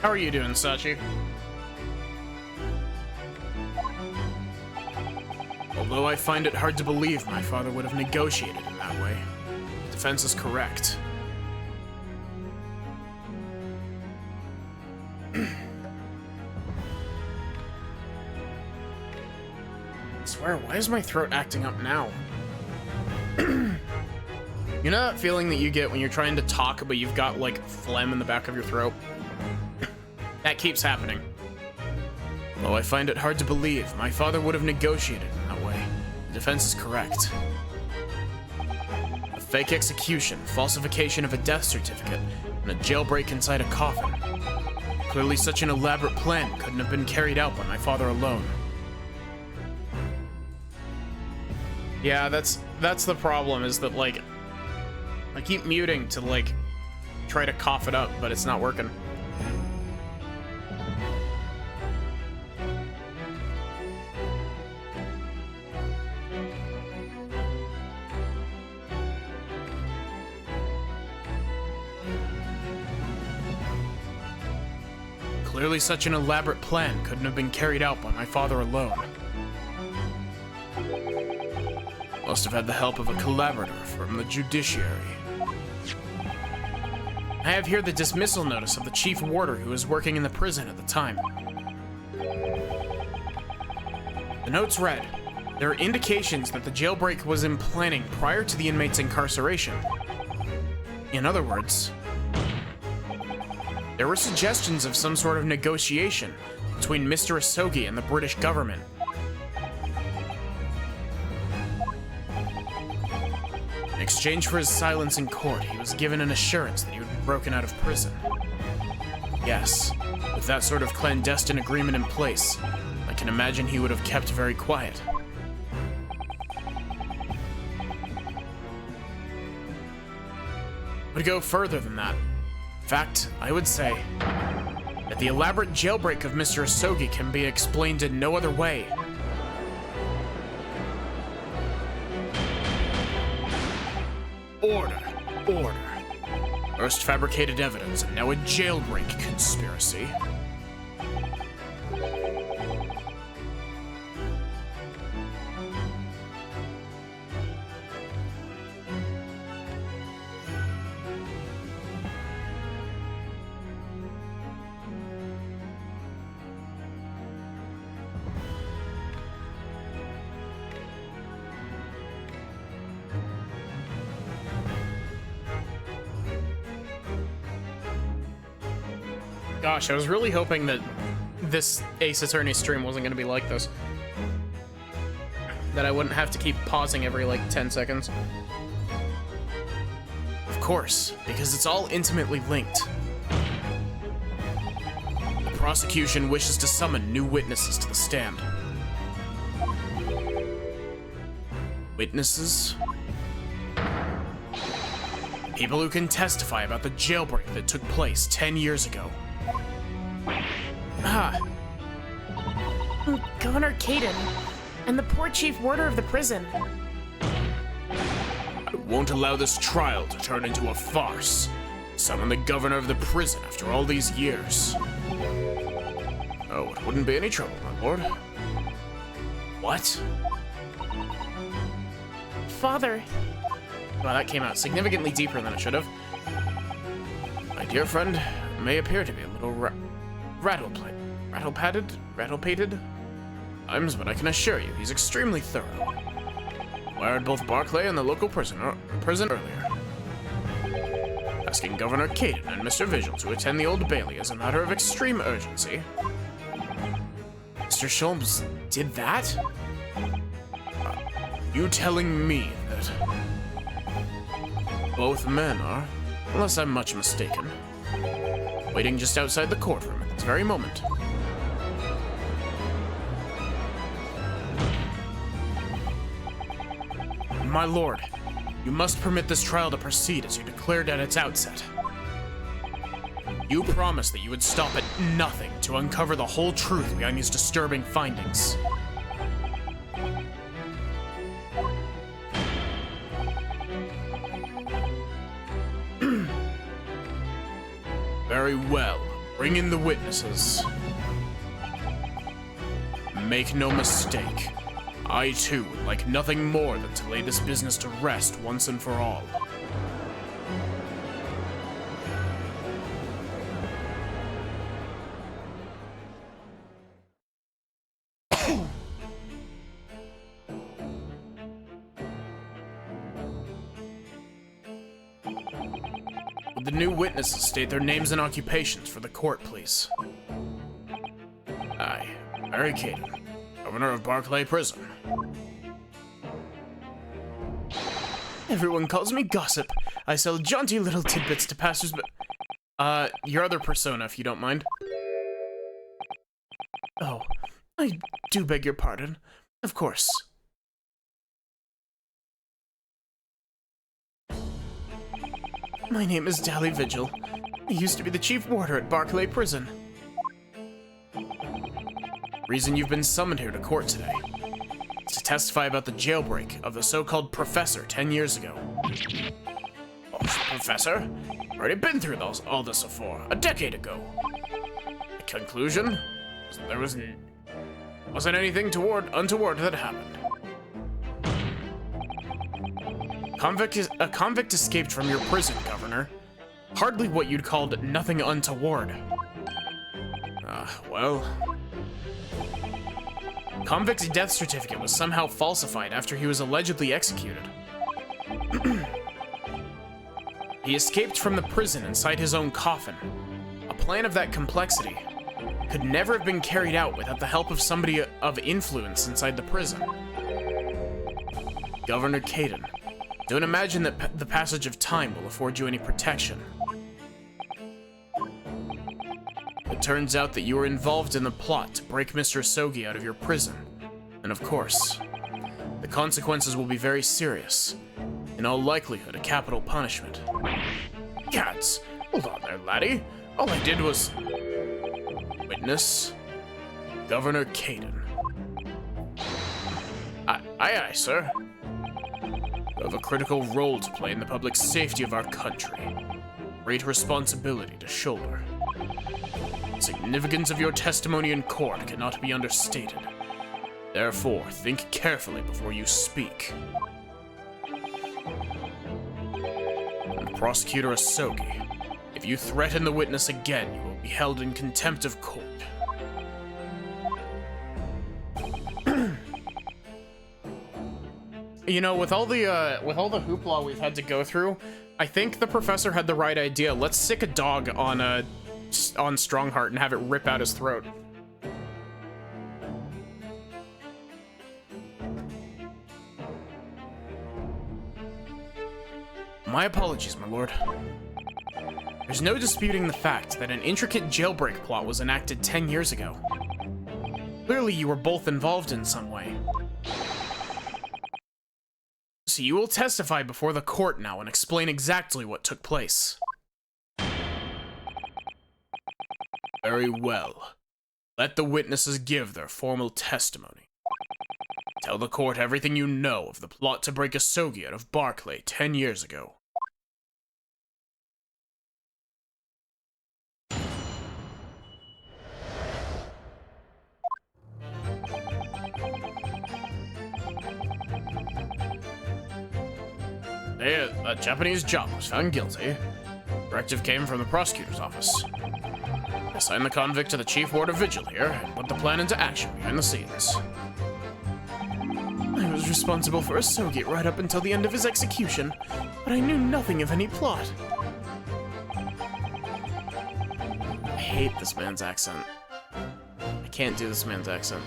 How are you doing, Sachi? Although I find it hard to believe my father would have negotiated in that way, the defense is correct. I swear, why is my throat acting up now? You know that feeling that you get when you're trying to talk, but you've got, like, phlegm in the back of your throat? That keeps happening. Though I find it hard to believe my father would have negotiated in that way, the defense is correct. A fake execution, falsification of a death certificate, and a jailbreak inside a coffin. Clearly such an elaborate plan couldn't have been carried out by my father alone. Yeah, that's the problem, is that, like, I keep muting to, like, try to cough it up, but it's not working. Clearly such an elaborate plan couldn't have been carried out by my father alone. Must have had the help of a collaborator from the judiciary. I have here the dismissal notice of the chief warder who was working in the prison at the time. The notes read, there are indications that the jailbreak was in planning prior to the inmate's incarceration. In other words, there were suggestions of some sort of negotiation between Mr. Asogi and the British government. In exchange for his silence in court, he was given an assurance that he would be broken out of prison. Yes, with that sort of clandestine agreement in place, I can imagine he would have kept very quiet. Would go further than that. In fact, I would say that the elaborate jailbreak of Mr. Asogi can be explained in no other way. Order. Order. First fabricated evidence, and now a jailbreak conspiracy. Gosh, I was really hoping that this Ace Attorney stream wasn't going to be like this. That I wouldn't have to keep pausing every, like, 10 seconds. Of course, because it's all intimately linked. The prosecution wishes to summon new witnesses to the stand. Witnesses? People who can testify about the jailbreak that took place 10 years ago. Ah. Governor Caden, and the poor chief warder of the prison. I won't allow this trial to turn into a farce. Summon the governor of the prison after all these years. Oh, it wouldn't be any trouble, my lord. What? Father. Well, that came out significantly deeper than it should have. My dear friend may appear to be a little rattle-pated. Times, but I can assure you he's extremely thorough. Wired both Barclay and the local prison earlier. Asking Governor Caden and Mr. Vigil to attend the Old Bailey is a matter of extreme urgency. Mr. Sholmes did that? You telling me that both men are, unless I'm much mistaken, waiting just outside the courtroom at this very moment. My lord, you must permit this trial to proceed as you declared at its outset. You promised that you would stop at nothing to uncover the whole truth behind these disturbing findings. Very well. Bring in the witnesses. Make no mistake. I, too, would like nothing more than to lay this business to rest once and for all. Would the new witnesses state their names and occupations for the court, please? Aye, Barry Caden, Governor of Barclay Prison. Everyone calls me Gossip. I sell jaunty little tidbits to passers-by. Your other persona, if you don't mind. Oh, I do beg your pardon. Of course. My name is Dally Vigil. I used to be the chief warder at Barclay Prison. Reason you've been summoned here to court today is to testify about the jailbreak of the so-called professor 10 years ago. Oh, professor? Already been through all this before, a decade ago. The conclusion was that there wasn't anything untoward that happened. A convict escaped from your prison, Governor. hardly what you'd called nothing untoward. Well... Convict's death certificate was somehow falsified after he was allegedly executed. He escaped from the prison inside his own coffin. A plan of that complexity could never have been carried out without the help of somebody of influence inside the prison. Governor Caden, don't imagine that the passage of time will afford you any protection. It turns out that you were involved in the plot to break Mr. Asogi out of your prison. And of course, the consequences will be very serious. In all likelihood, a capital punishment. Cats, hold on there, laddie. All I did was... Witness, Governor Caden. Aye, sir. You have a critical role to play in the public safety of our country. Great responsibility to shoulder. The significance of your testimony in court cannot be understated. Therefore, think carefully before you speak. And Prosecutor Asogi, if you threaten the witness again, you will be held in contempt of court. You know, with all the hoopla we've had to go through, I think the professor had the right idea. Let's sick a dog on Strongheart and have it rip out his throat. My apologies, my lord. There's no disputing the fact that an intricate jailbreak plot was enacted 10 years ago. Clearly, you were both involved in some way. So you will testify before the court now and explain exactly what took place. Very well. Let the witnesses give their formal testimony. Tell the court everything you know of the plot to break Asogi out of Barclay 10 years ago. A Japanese job was found guilty. Directive came from the prosecutor's office. I signed the convict to the chief ward of vigil here and put the plan into action behind the scenes. I was responsible for Asogi right up until the end of his execution, but I knew nothing of any plot. I hate this man's accent. I can't do this man's accent.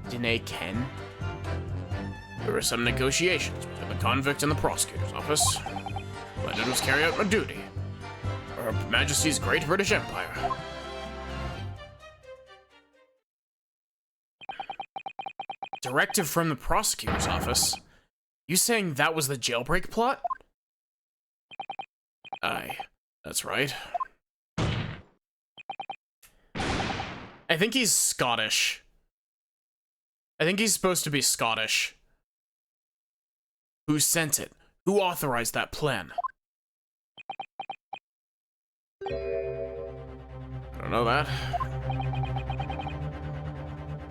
Danae Ken? There were some negotiations between the convict and the prosecutor's office. All I did was carry out my duty for Her Majesty's Great British Empire. Directive from the prosecutor's office? You saying that was the jailbreak plot? Aye, that's right. I think he's Scottish. I think he's supposed to be Scottish. Who sent it? Who authorized that plan? I don't know that.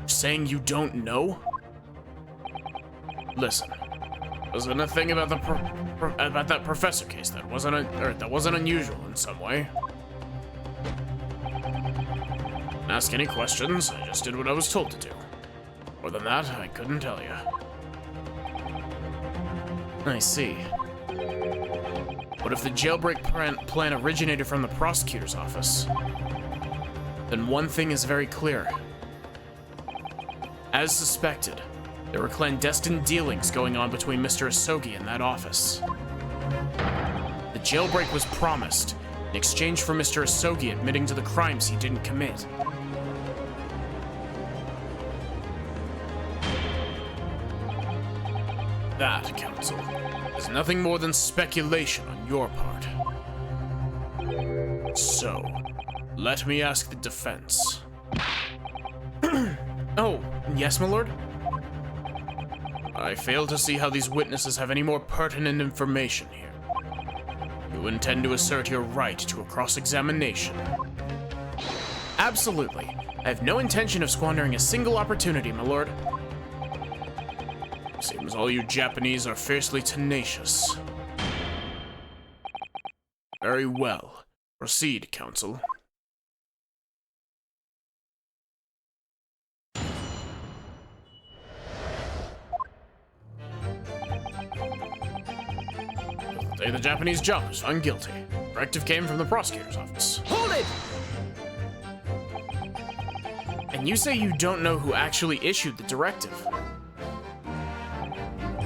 Saying you don't know? Listen, wasn't a thing about that professor case that wasn't unusual in some way. Didn't ask any questions. I just did what I was told to do. More than that, I couldn't tell you. I see. What if the jailbreak plan originated from the prosecutor's office? Then one thing is very clear. As suspected, there were clandestine dealings going on between Mr. Asogi and that office. The jailbreak was promised in exchange for Mr. Asogi admitting to the crimes he didn't commit. That, Counsel, is nothing more than speculation on your part. So, let me ask the defense. Oh, yes, my lord? I fail to see how these witnesses have any more pertinent information here. You intend to assert your right to a cross-examination? Absolutely. I have no intention of squandering a single opportunity, my lord. Seems all you Japanese are fiercely tenacious. Very well. Proceed, counsel. The Japanese job was found guilty. Directive came from the prosecutor's office. Hold it! And you say you don't know who actually issued the directive?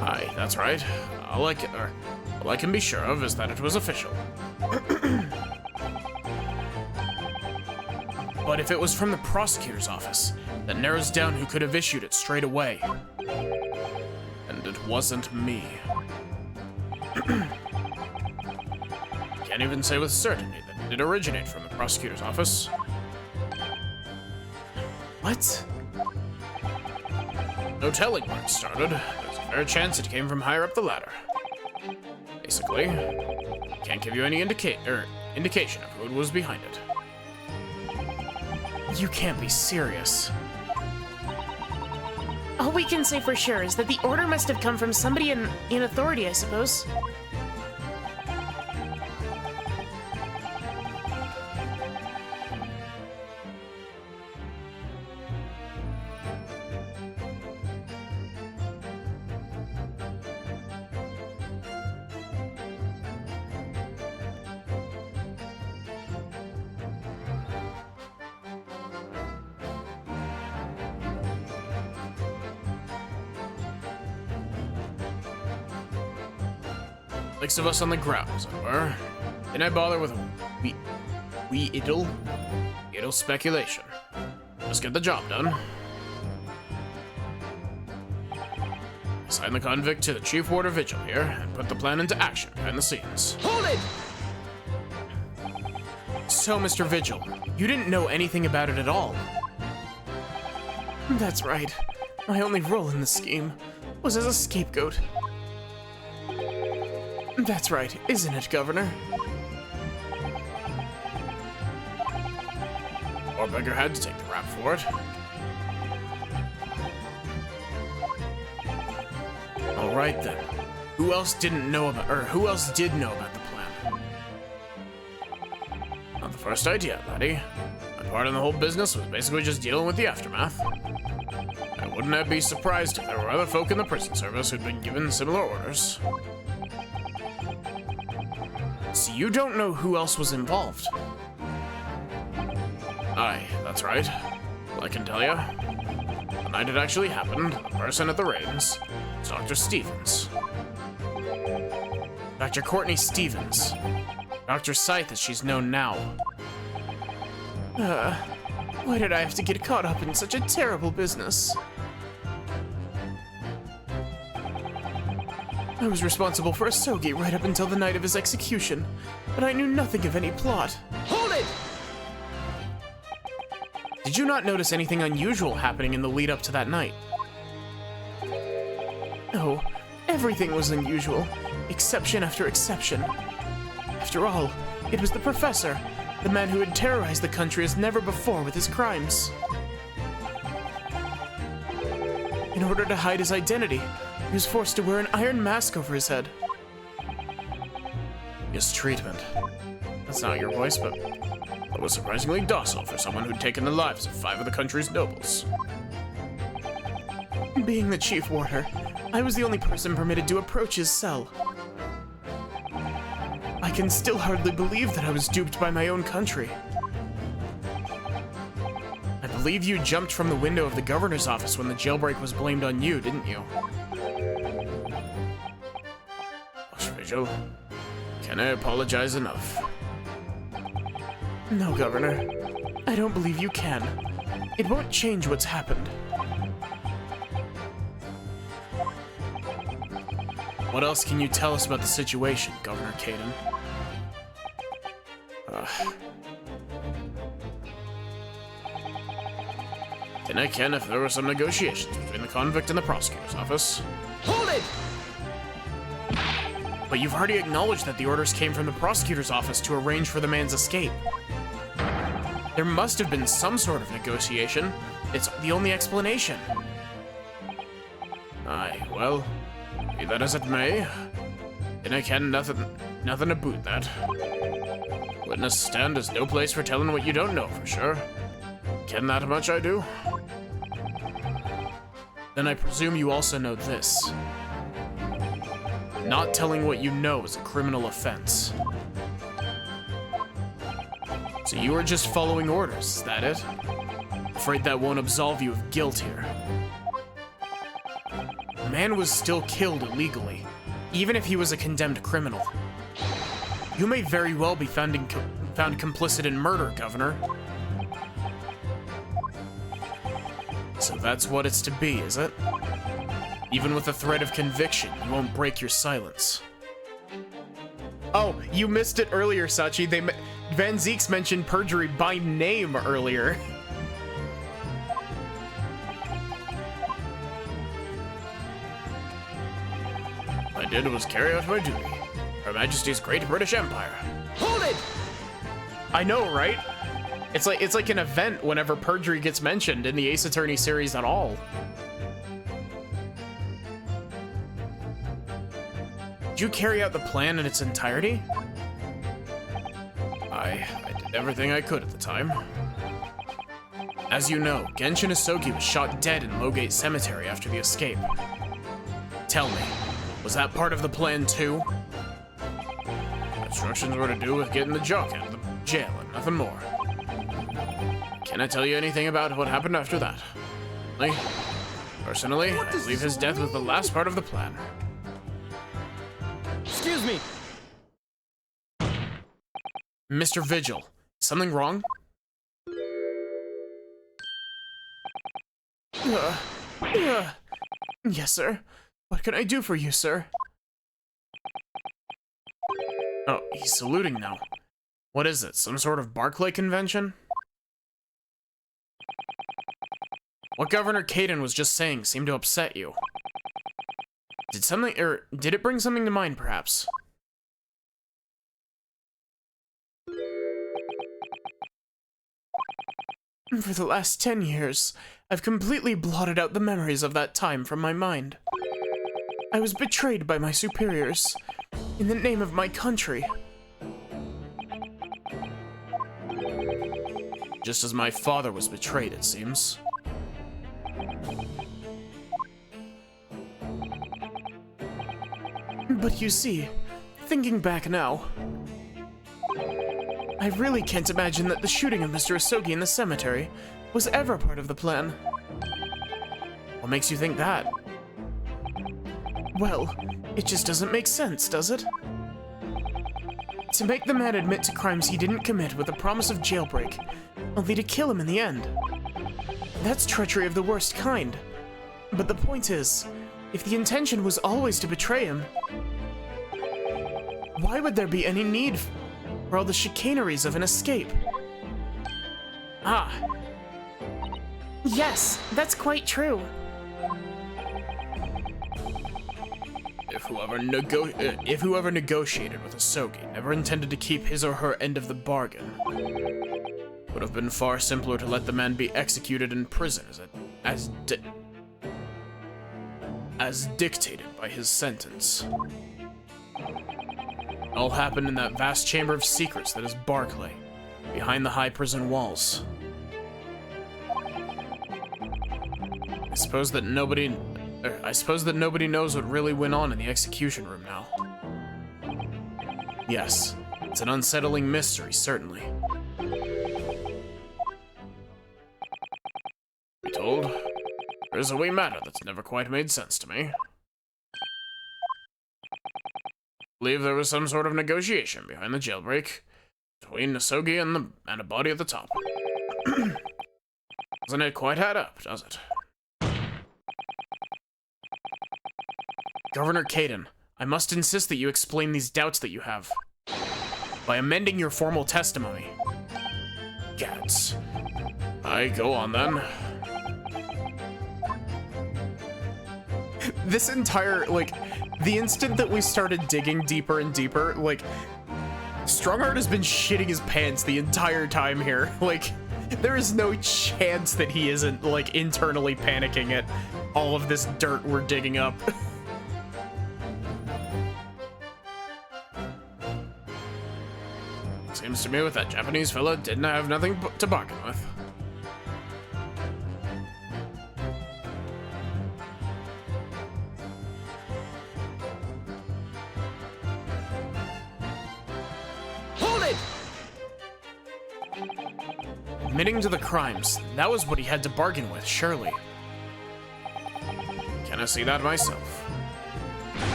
Aye, that's right. All I can be sure of is that it was official. But if it was from the prosecutor's office, that narrows down who could have issued it straight away. And it wasn't me. Can't even say with certainty that it did originate from the prosecutor's office. What? No telling where it started. There's a fair chance it came from higher up the ladder. Basically, can't give you any indication of who was behind it. You can't be serious. All we can say for sure is that the order must have come from somebody in authority, I suppose. Six of us on the ground, as it were. Didn't I bother with idle speculation? Just get the job done. Assign the convict to the chief warder vigil here, and put the plan into action behind the scenes. Hold it! So, Mr. Vigil, you didn't know anything about it at all. That's right. My only role in the scheme was as a scapegoat. That's right, isn't it, Governor? Poor beggar had to take the rap for it. All right then. Who else did know about the plan? Not the first idea, laddie. My part in the whole business was basically just dealing with the aftermath. I wouldn't be surprised if there were other folk in the prison service who'd been given similar orders. So you don't know who else was involved? Aye, that's right. Well, I can tell you. The night it actually happened, the person at the reins was Dr. Stevens. Dr. Courtney Stevens. Dr. Scythe as she's known now. Why did I have to get caught up in such a terrible business? I was responsible for Asogi right up until the night of his execution, but I knew nothing of any plot. Hold it! Did you not notice anything unusual happening in the lead up to that night? No, everything was unusual, exception after exception. After all, it was the professor, the man who had terrorized the country as never before with his crimes. In order to hide his identity, he was forced to wear an iron mask over his head. His treatment. That's not your voice, but it was surprisingly docile for someone who'd taken the lives of 5 of the country's nobles. Being the chief warder, I was the only person permitted to approach his cell. I can still hardly believe that I was duped by my own country. I believe you jumped from the window of the governor's office when the jailbreak was blamed on you, didn't you? Vigil, can I apologize enough? No, Governor. I don't believe you can. It won't change what's happened. What else can you tell us about the situation, Governor Caden? Then I can if there were some negotiations between the convict and the prosecutor's office. Hold it! But you've already acknowledged that the orders came from the prosecutor's office to arrange for the man's escape. There must have been some sort of negotiation. It's the only explanation. Aye, well, be that as it may, then I can nothing about that. Witness stand is no place for telling what you don't know for sure. Ken that much I do. Then I presume you also know this. Not telling what you know is a criminal offense. So you are just following orders, is that it? Afraid that won't absolve you of guilt here. The man was still killed illegally, even if he was a condemned criminal. You may very well be found complicit in murder, Governor. So that's what it's to be, is it? Even with the threat of conviction, you won't break your silence. Oh, you missed it earlier, Sachi. Van Zeeks mentioned perjury by name earlier. What I did was carry out my duty. Her Majesty's Great British Empire. Hold it! I know, right? It's like an event whenever perjury gets mentioned in the Ace Attorney series at all. Did you carry out the plan in its entirety? I did everything I could at the time. As you know, Genshin Isogi was shot dead in Lowgate Cemetery after the escape. Tell me, was that part of the plan too? Instructions were to do with getting the jock out of the jail and nothing more. Can I tell you anything about what happened after that? Personally, I believe his death was the last part of the plan. Excuse me. Mr. Vigil, something wrong? Yes, sir. What can I do for you, sir? Oh, he's saluting now. What is it, some sort of Barclay convention? What Governor Caden was just saying seemed to upset you. Did it bring something to mind, perhaps? For the last 10 years, I've completely blotted out the memories of that time from my mind. I was betrayed by my superiors, in the name of my country. Just as my father was betrayed, it seems. But you see, thinking back now, I really can't imagine that the shooting of Mr. Isogi in the cemetery was ever part of the plan. What makes you think that? Well, it just doesn't make sense, does it? To make the man admit to crimes he didn't commit with the promise of jailbreak, only to kill him in the end. That's treachery of the worst kind. But the point is, if the intention was always to betray him, why would there be any need for all the chicaneries of an escape? Ah. Yes, that's quite true. If whoever negotiated with Isogi never intended to keep his or her end of the bargain, it would have been far simpler to let the man be executed in prison as dictated by his sentence. It all happened in that vast chamber of secrets that is Barclay, behind the high prison walls. I suppose that nobody knows what really went on in the execution room now. Yes, it's an unsettling mystery, certainly. Be told, there is a wee matter that's never quite made sense to me. I believe there was some sort of negotiation behind the jailbreak between Isogi and a body at the top. Doesn't it quite add up, does it? Governor Caden, I must insist that you explain these doubts that you have by amending your formal testimony. Gads. I go on then. This entire, the instant that we started digging deeper and deeper, Strongheart has been shitting his pants the entire time here. There is no chance that he isn't, internally panicking at all of this dirt we're digging up. Seems to me with that Japanese fella didn't have nothing to bargain with. Hold it! Admitting to the crimes, that was what he had to bargain with, surely. Can I see that myself?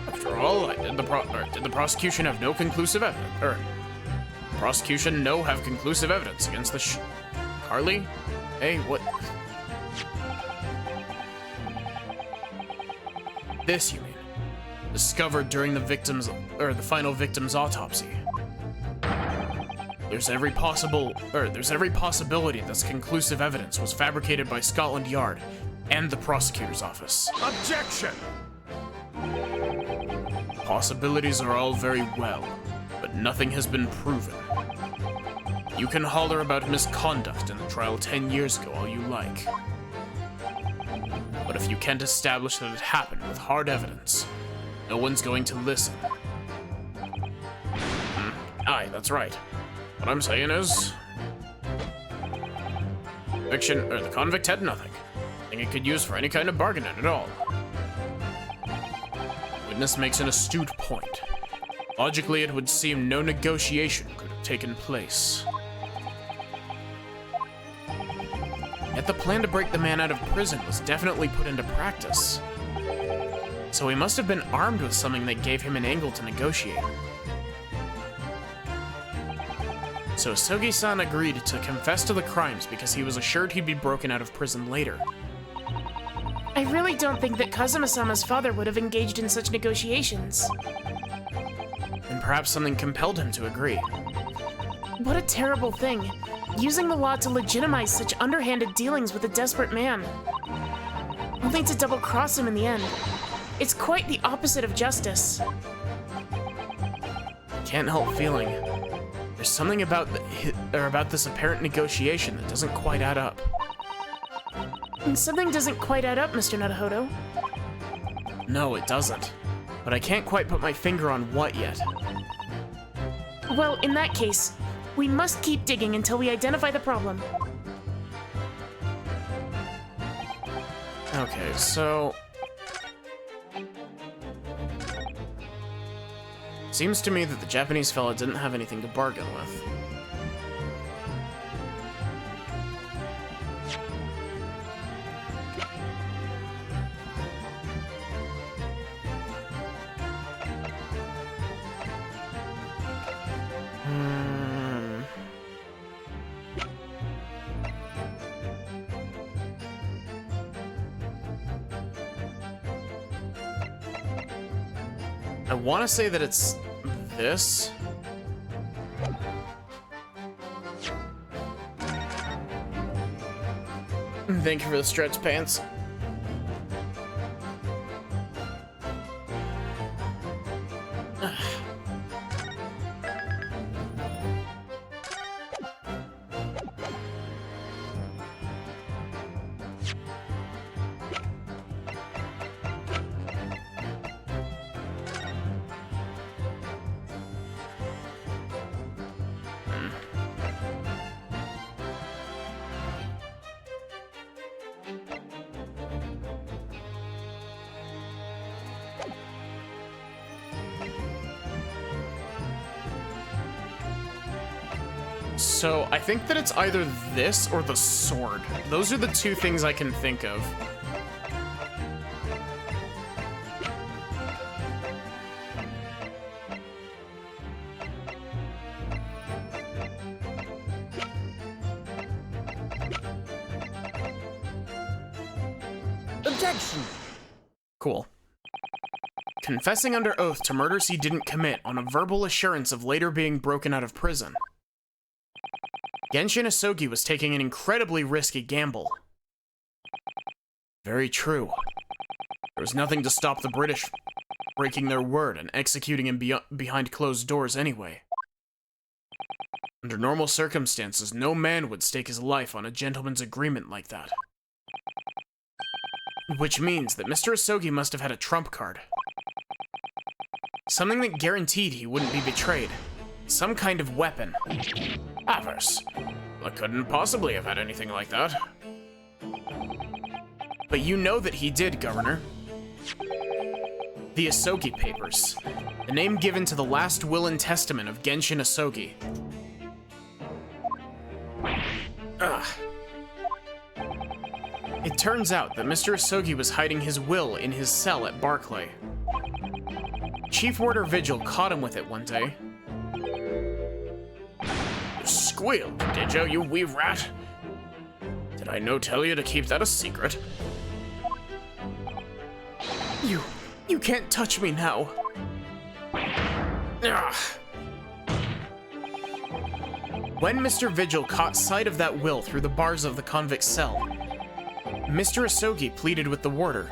After all, did the prosecution have no conclusive evidence? Prosecution have conclusive evidence against the Carly? Hey, what? This, you mean? Discovered during the final victim's autopsy. There's every possibility this conclusive evidence was fabricated by Scotland Yard and the prosecutor's office. Objection! Possibilities are all very well, but nothing has been proven. You can holler about misconduct in the trial 10 years ago all you like. But if you can't establish that it happened with hard evidence, no one's going to listen. Aye, that's right. What I'm saying is... the convict had nothing. Nothing he could use for any kind of bargaining at all. Witness makes an astute point. Logically, it would seem no negotiation could have taken place. Yet the plan to break the man out of prison was definitely put into practice. So he must have been armed with something that gave him an angle to negotiate. So Sogi-san agreed to confess to the crimes because he was assured he'd be broken out of prison later. I really don't think that Kazuma-sama's father would have engaged in such negotiations. And perhaps something compelled him to agree. What a terrible thing, using the law to legitimize such underhanded dealings with a desperate man. Only to double-cross him in the end. It's quite the opposite of justice. Can't help feeling there's something about this apparent negotiation that doesn't quite add up. And something doesn't quite add up, Mr. Naruhodo. No, it doesn't. But I can't quite put my finger on what yet. Well, in that case, we must keep digging until we identify the problem. Okay, so... Seems to me that the Japanese fella didn't have anything to bargain with. I want to say that it's this. Thank you for the stretch pants. So, I think that it's either this or the sword. Those are the two things I can think of. Objection! Cool. Confessing under oath to murders he didn't commit on a verbal assurance of later being broken out of prison. Genshin Asogi was taking an incredibly risky gamble. Very true. There was nothing to stop the British breaking their word and executing him behind closed doors anyway. Under normal circumstances, no man would stake his life on a gentleman's agreement like that. Which means that Mr. Asogi must have had a trump card. Something that guaranteed he wouldn't be betrayed. some kind of weapon. Avars. I couldn't possibly have had anything like that. But you know that he did, Governor. The Asogi Papers, the name given to the last will and testament of Genshin Asogi. Ugh. It turns out that Mr. Asogi was hiding his will in his cell at Barclay. Chief Warder Vigil caught him with it one day. You squealed, did you, you wee rat? Did I no tell you to keep that a secret? You can't touch me now. Ugh. When Mr. Vigil caught sight of that will through the bars of the convict cell, Mr. Asogi pleaded with the warder.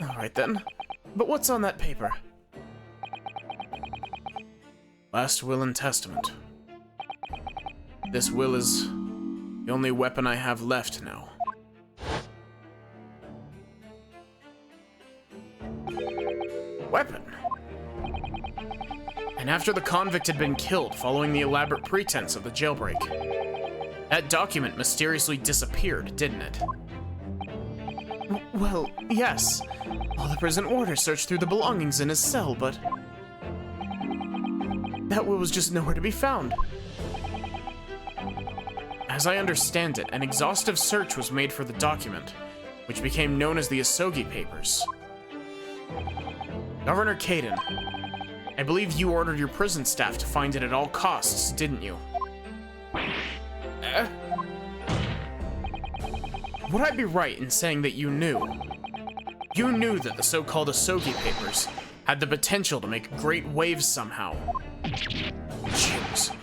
Alright then, but what's on that paper? Last will and testament. This will is the only weapon I have left now. Weapon? And after the convict had been killed following the elaborate pretense of the jailbreak, that document mysteriously disappeared, didn't it? Well, yes. All the prison warder searched through the belongings in his cell, but that will was just nowhere to be found. As I understand it, an exhaustive search was made for the document, which became known as the Asogi Papers. Governor Caden, I believe you ordered your prison staff to find it at all costs, didn't you? Would I be right in saying that you knew? You knew that the so-called Asogi Papers had the potential to make great waves somehow. Jeez.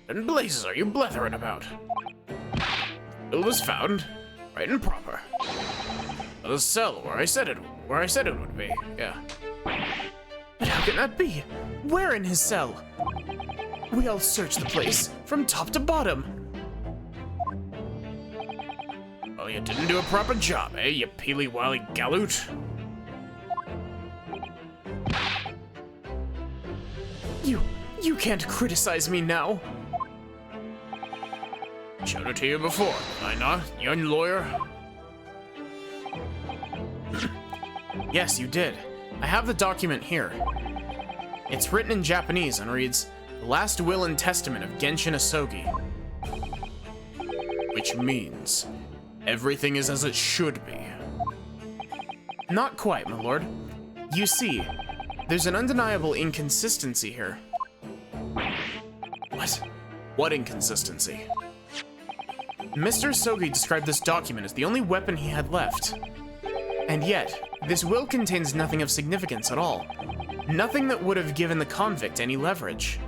What in blazes are you blethering about? The will was found, right and proper. The cell where I said it would be, yeah. But how can that be? Where in his cell? We all searched the place, from top to bottom. Well, you didn't do a proper job, eh, you peely-wily galoot? You can't criticize me now. Showed it to you before, did I not, young lawyer? Yes, you did. I have the document here. It's written in Japanese and reads, "The Last Will and Testament of Genshin Asogi." Which means, everything is as it should be. Not quite, my lord. You see, there's an undeniable inconsistency here. What? What inconsistency? Mr. Asogi described this document as the only weapon he had left. And yet, this will contains nothing of significance at all. Nothing that would have given the convict any leverage.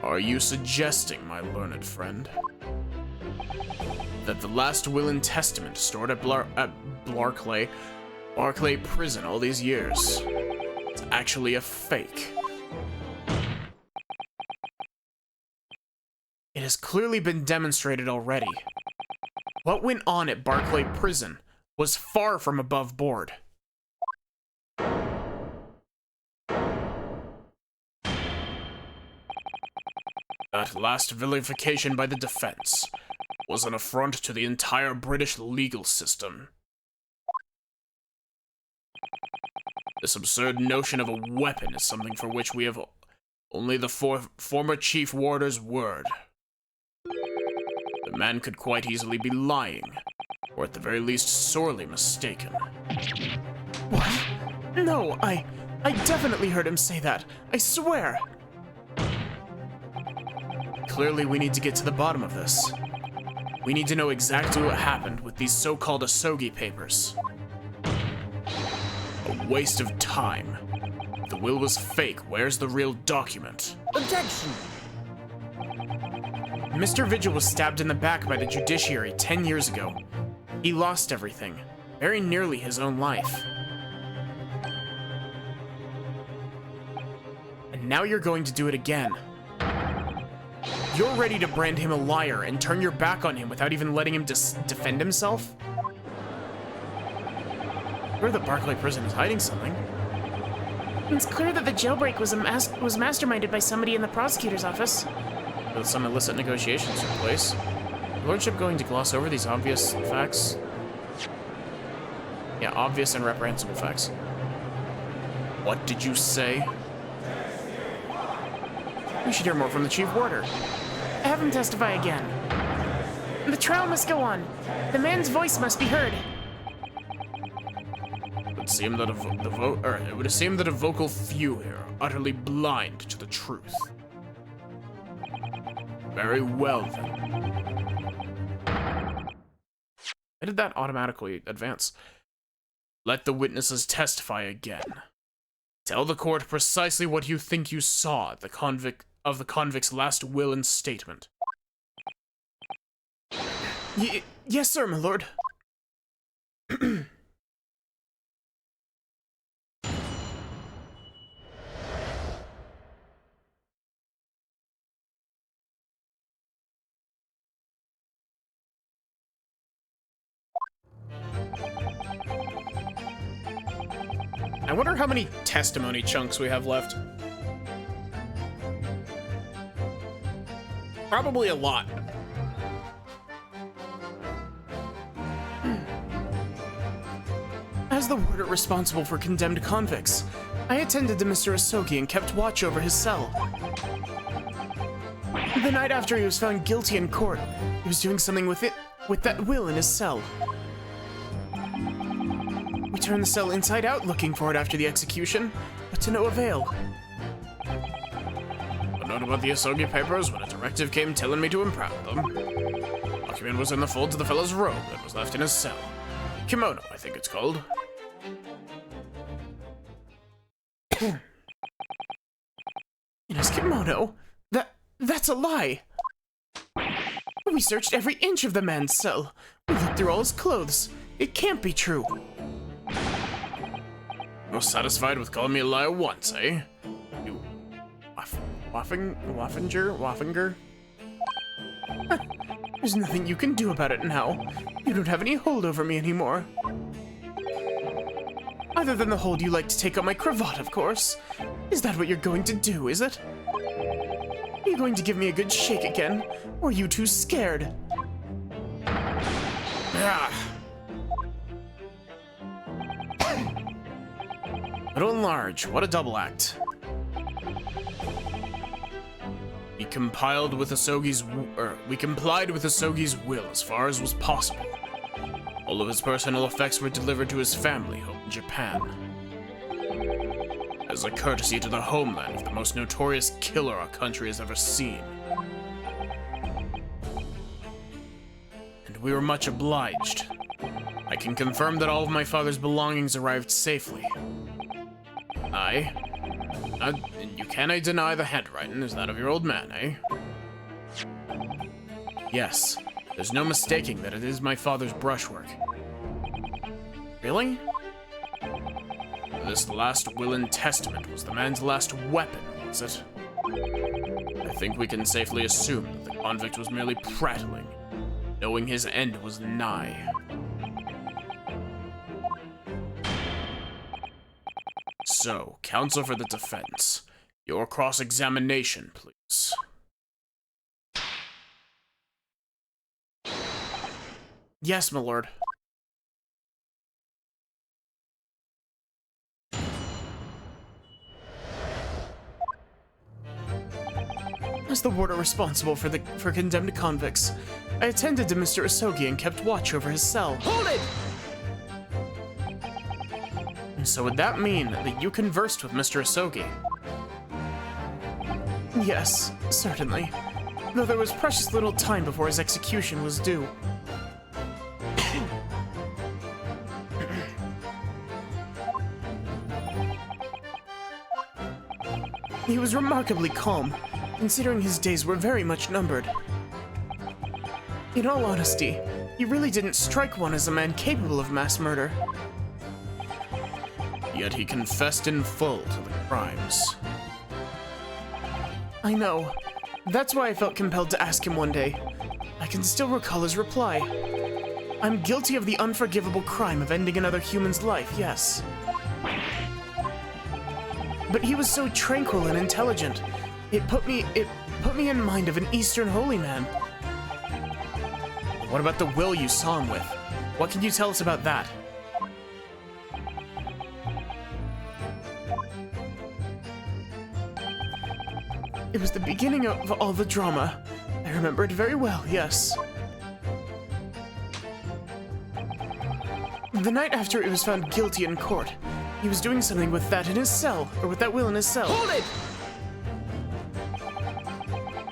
Are you suggesting, my learned friend, that the last will and testament stored at Barclay prison all these years is actually a fake? It has clearly been demonstrated already. What went on at Barclay prison was far from above board. That last vilification by the defense was an affront to the entire British legal system. This absurd notion of a weapon is something for which we have only the former Chief Warder's word. The man could quite easily be lying, or at the very least sorely mistaken. What? No, I definitely heard him say that. I swear. Clearly, we need to get to the bottom of this. We need to know exactly what happened with these so-called Asogi Papers. A waste of time. If the will was fake, where's the real document? Objection! Mr. Vigil was stabbed in the back by the judiciary 10 years ago. He lost everything, very nearly his own life. And now you're going to do it again. you're ready to brand him a liar and turn your back on him without even letting him defend himself? Sure that Barclay Prison is hiding something. It's clear that the jailbreak was masterminded by somebody in the prosecutor's office. With some illicit negotiations took place. Your Lordship going to gloss over these obvious facts? Yeah, obvious and reprehensible facts. What did you say? We should hear more from the Chief Warder. Have him testify again. The trial must go on. The man's voice must be heard. It would seem that a vocal few here are utterly blind to the truth. Very well, then. Why did that automatically advance? Let the witnesses testify again. Tell the court precisely what you think you saw at the convict's last will and statement. Yes, sir, my lord. I wonder how many testimony chunks we have left. Probably a lot. As the warder responsible for condemned convicts, I attended to Mr. Asogi and kept watch over his cell. The night after he was found guilty in court, he was doing something with that will in his cell. We turned the cell inside out looking for it after the execution, but to no avail. A note about the Asogi papers when a directive came telling me to impound them. Document was in the folds of the fellow's robe that was left in his cell. Kimono, I think it's called. In his kimono? That's a lie! We searched every inch of the man's cell. We looked through all his clothes. It can't be true. You're satisfied with calling me a liar once, eh? You... Waffinger? There's nothing you can do about it now. You don't have any hold over me anymore. Other than the hold you like to take on my cravat, of course. Is that what you're going to do, is it? Are you going to give me a good shake again? Or are you too scared? Ah. Little and large, what a double act. We complied with Asogi's will as far as was possible. All of his personal effects were delivered to his family home in Japan. As a courtesy to the homeland of the most notorious killer our country has ever seen. And we were much obliged. I can confirm that all of my father's belongings arrived safely. You cannot deny the handwriting is that of your old man, eh? Yes, there's no mistaking that it is my father's brushwork. Really? This last will and testament was the man's last weapon, was it? I think we can safely assume that the convict was merely prattling, knowing his end was nigh. So, counsel for the defense. Your cross-examination, please. Yes, my lord. As the warder responsible for condemned convicts, I attended to Mr. Asogi and kept watch over his cell. Hold it! So would that mean that you conversed with Mr. Asogi? Yes, certainly. Though there was precious little time before his execution was due. He was remarkably calm, considering his days were very much numbered. In all honesty, he really didn't strike one as a man capable of mass murder. Yet he confessed in full to the crimes. I know, That's why I felt compelled to ask him one day. I can still recall his reply. I'm guilty of the unforgivable crime of ending another human's life, yes. But he was so tranquil and intelligent. It put me in mind of an Eastern holy man. What about the will you saw him with? What can you tell us about that? It was the beginning of all the drama. I remember it very well, yes. The night after he was found guilty in court, he was doing something with that in his cell, or with that will in his cell. Hold it!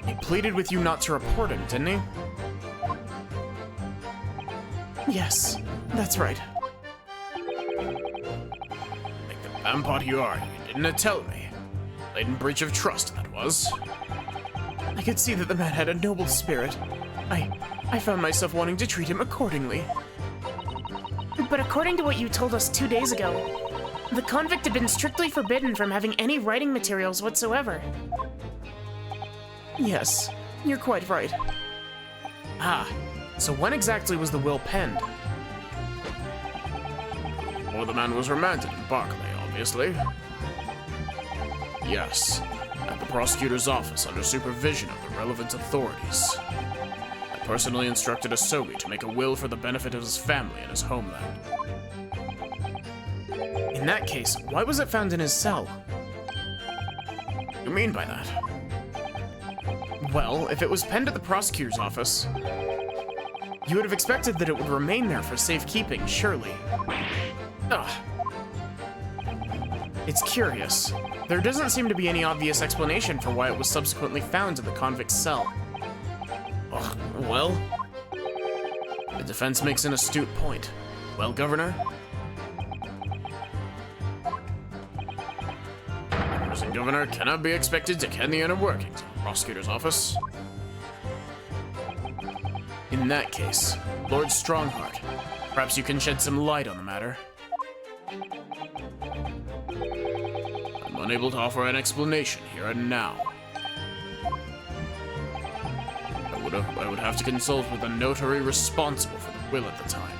He pleaded with you not to report him, didn't he? Yes, that's right. Like the vampot you are, you didn't tell me. Blatant breach of trust, that was. I could see that the man had a noble spirit. I found myself wanting to treat him accordingly. But according to what you told us 2 days ago, the convict had been strictly forbidden from having any writing materials whatsoever. Yes, you're quite right. Ah, so when exactly was the will penned? Before the man was remanded in Barclay, obviously. Yes, at the prosecutor's office under supervision of the relevant authorities. I personally instructed Asogi to make a will for the benefit of his family and his homeland. In that case, why was it found in his cell? What do you mean by that? Well, if it was penned at the prosecutor's office, you would have expected that it would remain there for safekeeping, surely. Ugh. It's curious. There doesn't seem to be any obvious explanation for why it was subsequently found in the convict's cell. Ugh, well, The defense makes an astute point. Well, Governor? the prison governor cannot be expected to ken the inner workings of the prosecutor's office. In that case, Lord Strongheart, perhaps you can shed some light on the matter. I'm unable to offer an explanation here and now. I would have to consult with the notary responsible for the will at the time.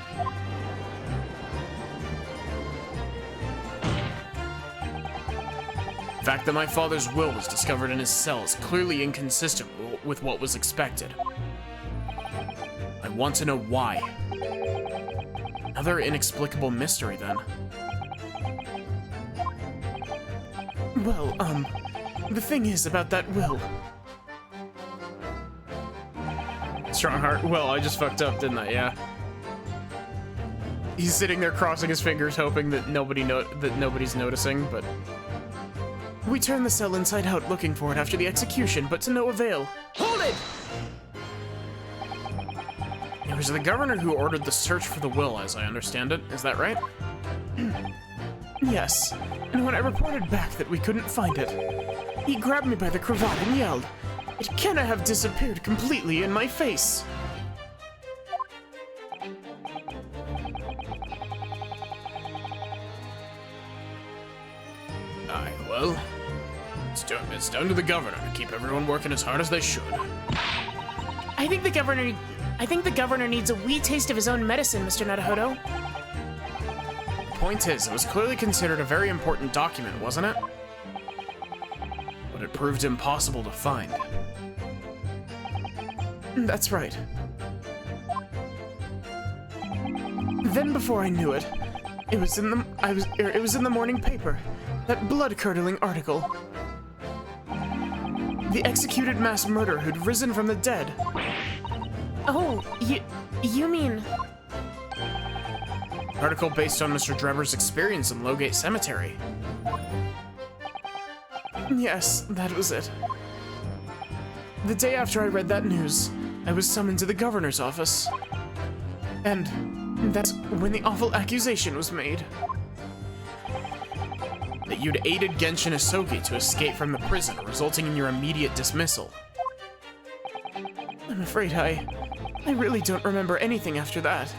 The fact that my father's will was discovered in his cell is clearly inconsistent with what was expected. I want to know why. Another inexplicable mystery, then. Well, the thing is about that will. Strongheart, well, I just fucked up, didn't I? Yeah. He's sitting there crossing his fingers, hoping that nobody's noticing, but... We turned the cell inside out looking for it after the execution, but to no avail. Hold it! It was the governor who ordered the search for the will, as I understand it. Is that right? Yes, and when I reported back that we couldn't find it, he grabbed me by the cravat and yelled, "It cannot have disappeared completely in my face." Aye, well, it's down to the governor to keep everyone working as hard as they should. I think the governor needs a wee taste of his own medicine, Mr. Naruhodo. The point is, it was clearly considered a very important document, wasn't it? But it proved impossible to find. That's right. Then before I knew it, it was in the morning paper, that blood-curdling article. The executed mass murderer who'd risen from the dead. Oh, you mean... Article based on Mr. Drebber's experience in Lowgate Cemetery. Yes, that was it. The day after I read that news, I was summoned to the governor's office. And that's when the awful accusation was made. That you'd aided Genshin Asogi to escape from the prison, resulting in your immediate dismissal. I'm afraid I really don't remember anything after that.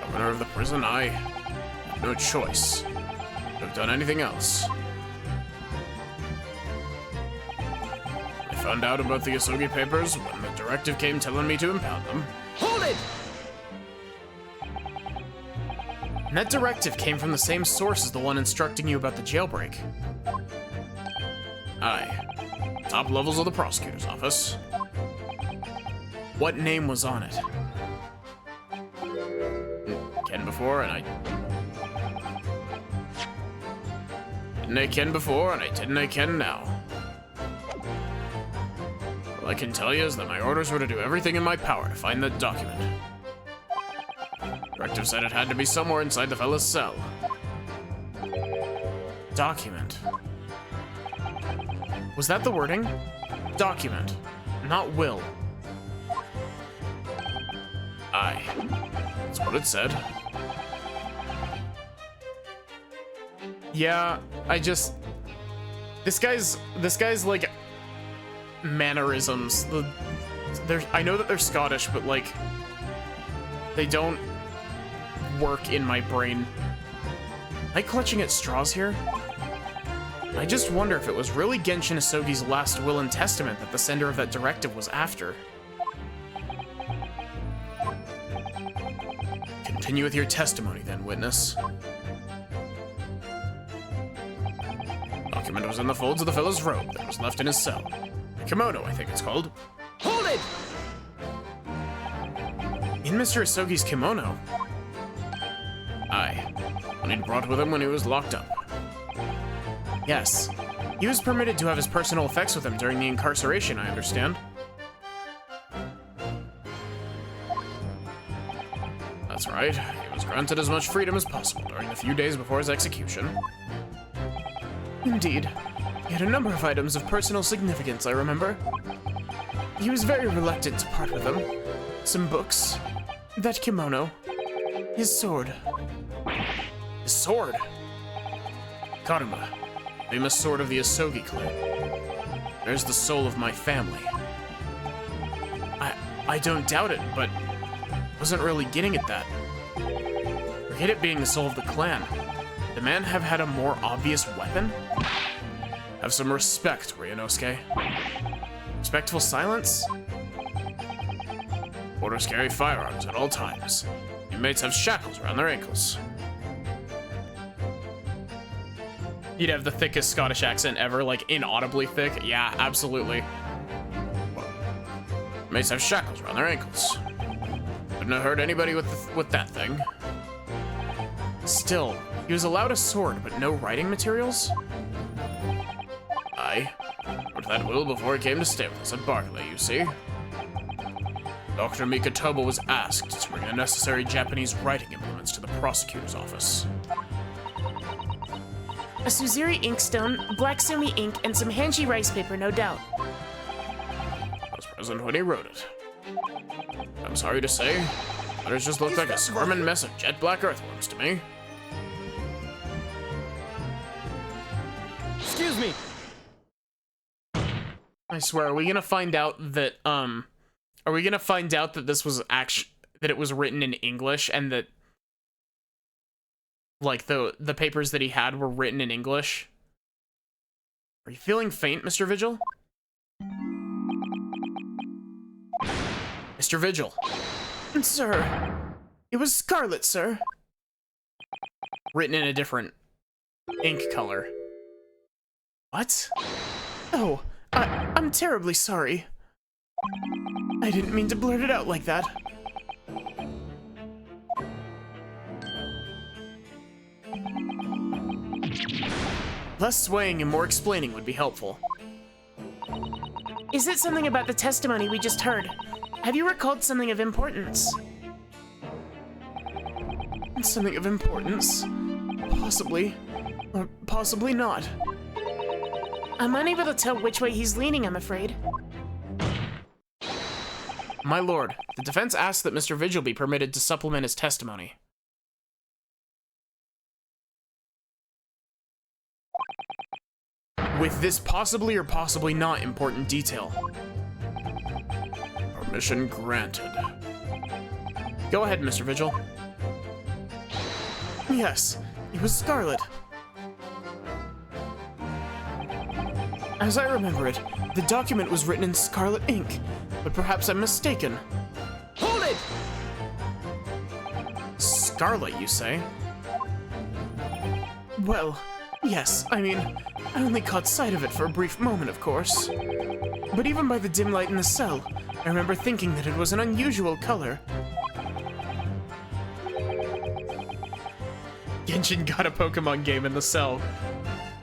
Governor of the prison, I had no choice. Could have done anything else. found out about the Asogi papers when the directive came telling me to impound them. Hold it! And that directive came from the same source as the one instructing you about the jailbreak. Aye. Top levels of the prosecutor's office. What name was on it? Ken before, and I... Didn't I ken before, and I didn't I ken now. All I can tell you is that my orders were to do everything in my power to find that document. Directive said it had to be somewhere inside the fella's cell. Document. Was that the wording? Document, not will. Aye. That's what it said. Yeah, this guy's like mannerisms. I know that they're Scottish, but like they don't work in my brain. Am I clutching at straws here? I just wonder if it was really Genshin Asogi's last will and testament that the sender of that directive was after. Continue with your testimony then, witness. Document was in the folds of the fellow's robe that was left in his cell. A kimono, I think it's called. Hold it! In Mr. Asogi's kimono? Aye. One he'd brought with him when he was locked up. Yes. He was permitted to have his personal effects with him during the incarceration, I understand. That's right. He was granted as much freedom as possible during the few days before his execution. Indeed. He had a number of items of personal significance, I remember. He was very reluctant to part with them. Some books, that kimono, his sword. His sword? Karuma, famous sword of the Asogi clan. There's the soul of my family. I don't doubt it, but wasn't really getting at that. Forget it being the soul of the clan. Could the man have had a more obvious weapon? Have some respect, Ryunosuke. Respectful silence? Orders carry firearms at all times. Inmates have shackles around their ankles. You'd have the thickest Scottish accent ever, like inaudibly thick. Yeah, absolutely. Inmates have shackles around their ankles. Couldn't have hurt anybody with that thing. Still, he was allowed a sword, but no writing materials? Aye. Wrote that will before he came to stay with us at Barclay, you see. Dr. Mikatoba was asked to bring the necessary Japanese writing implements to the prosecutor's office. A Suziri inkstone, black sumi ink, and some Hanshi rice paper, no doubt. I was present when he wrote it. I'm sorry to say, letters just look like a squirming mess of jet black earthworms to me. Excuse me. I swear, are we gonna find out that this was that it was written in English and that like the papers that he had were written in English? Are you feeling faint, Mr. Vigil? Mr. Vigil. Sir. It was scarlet, sir. Written in a different ink color. What? Oh, I'm terribly sorry. I didn't mean to blurt it out like that. Less swaying and more explaining would be helpful. Is it something about the testimony we just heard? Have you recalled something of importance? Something of importance? Possibly. Or possibly not. I'm unable to tell which way he's leaning, I'm afraid. My lord, the defense asks that Mr. Vigil be permitted to supplement his testimony. With this possibly or possibly not important detail. Permission granted. Go ahead, Mr. Vigil. Yes, it was scarlet. As I remember it, the document was written in scarlet ink, but perhaps I'm mistaken. Hold it! Scarlet, you say? Well, yes, I mean, I only caught sight of it for a brief moment, of course. But even by the dim light in the cell, I remember thinking that it was an unusual color. Genshin got a Pokemon game in the cell.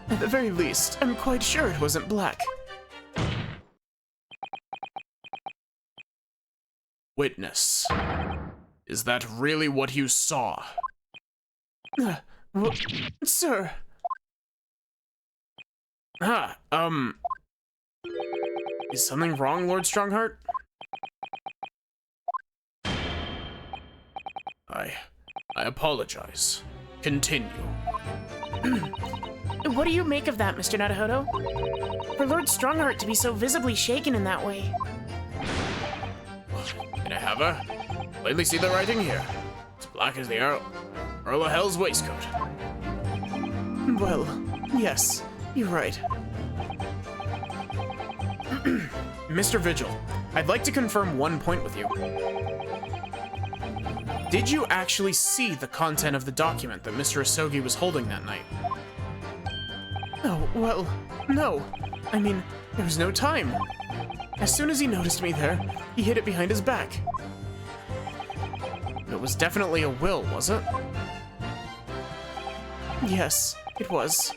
At the very least, I'm quite sure it wasn't black. Witness. Is that really what you saw? Well, sir. Is something wrong, Lord Strongheart? I apologize. Continue. What do you make of that, Mr. Naruhodo? For Lord Strongheart to be so visibly shaken in that way. Can I have her? Plainly see the writing here. It's black as the Earl of Hell's waistcoat. Well, yes, you're right. Mr. Vigil, I'd like to confirm one point with you. Did you actually see the content of the document that Mr. Asogi was holding that night? Oh, well, no. I mean, there was no time. As soon as he noticed me there, he hid it behind his back. It was definitely a will, was it? Yes, it was.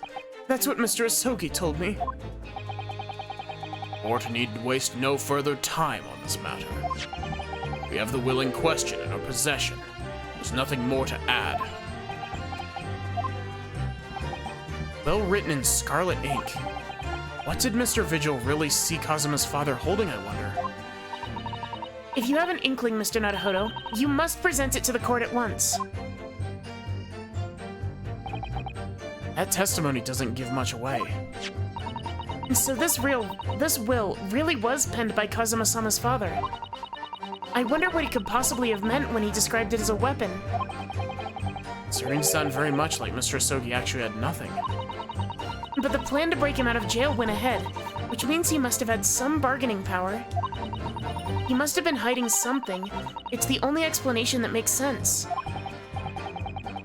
That's what Mr. Asogi told me. Court need waste no further time on this matter. We have the will in question in our possession. There's nothing more to add. Well written in scarlet ink. What did Mr. Vigil really see Kazuma's father holding, I wonder? If you have an inkling, Mr. Naruhodo, you must present it to the court at once. That testimony doesn't give much away. So this will really was penned by Kazuma-sama's father. I wonder what he could possibly have meant when he described it as a weapon. It's starting to sound very much like Mr. Asogi actually had nothing. But the plan to break him out of jail went ahead, which means he must have had some bargaining power. He must have been hiding something. It's the only explanation that makes sense.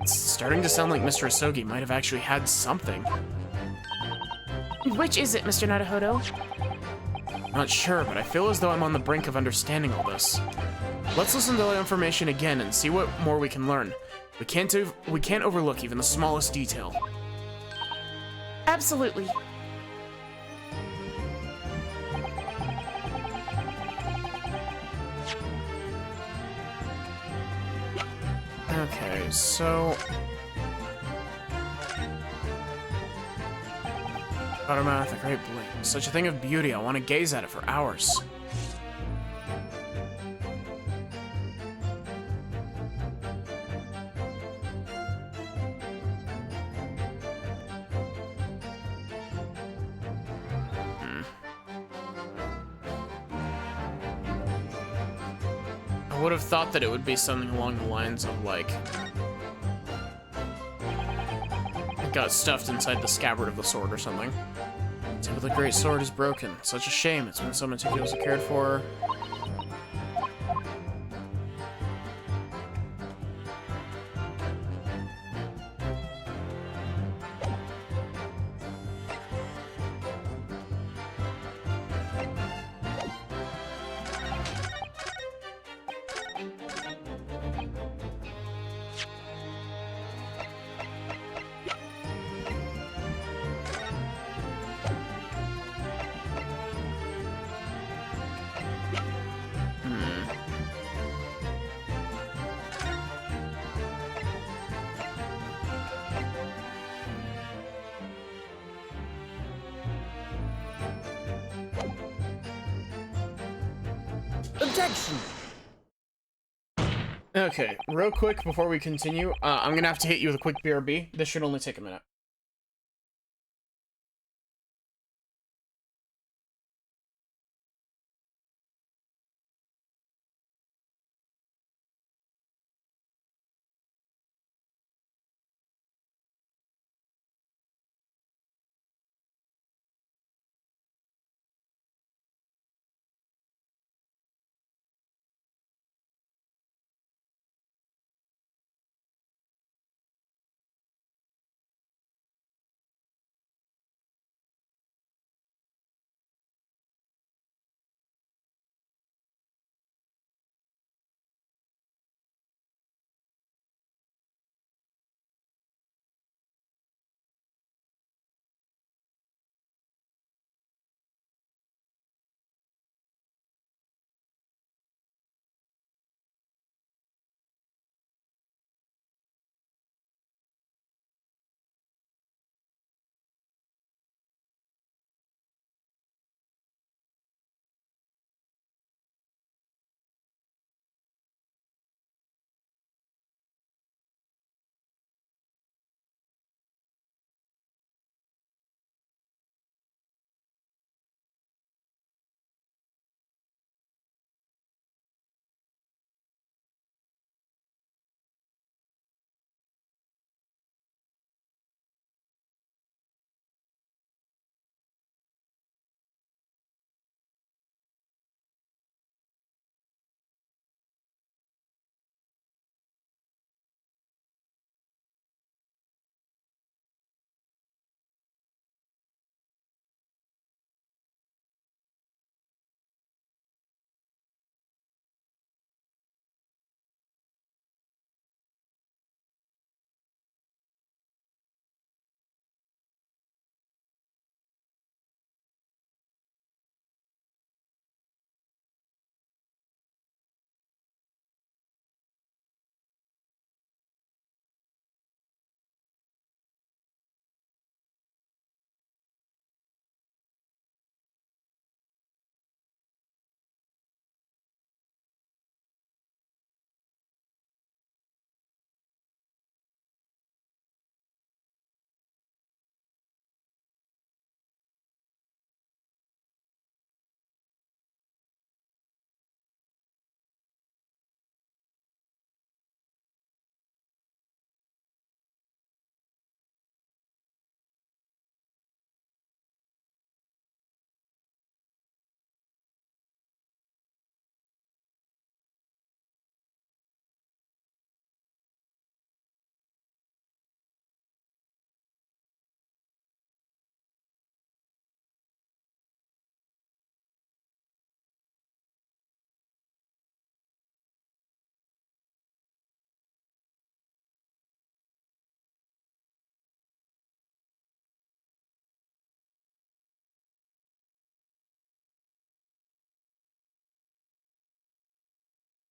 It's starting to sound like Mr. Asogi might have actually had something. Which is it, Mr. Naruhodo? Not sure, but I feel as though I'm on the brink of understanding all this. Let's listen to the information again and see what more we can learn. We can't overlook even the smallest detail. Absolutely. Okay, so... Automath, a great blade. Such a thing of beauty, I want to gaze at it for hours. I would have thought that it would be something along the lines of, like, it got stuffed inside the scabbard of the sword or something. The tip of the great sword is broken. Such a shame. It's been so meticulously cared for. Objection! Okay, real quick before we continue, I'm gonna have to hit you with a quick BRB. This should only take a minute.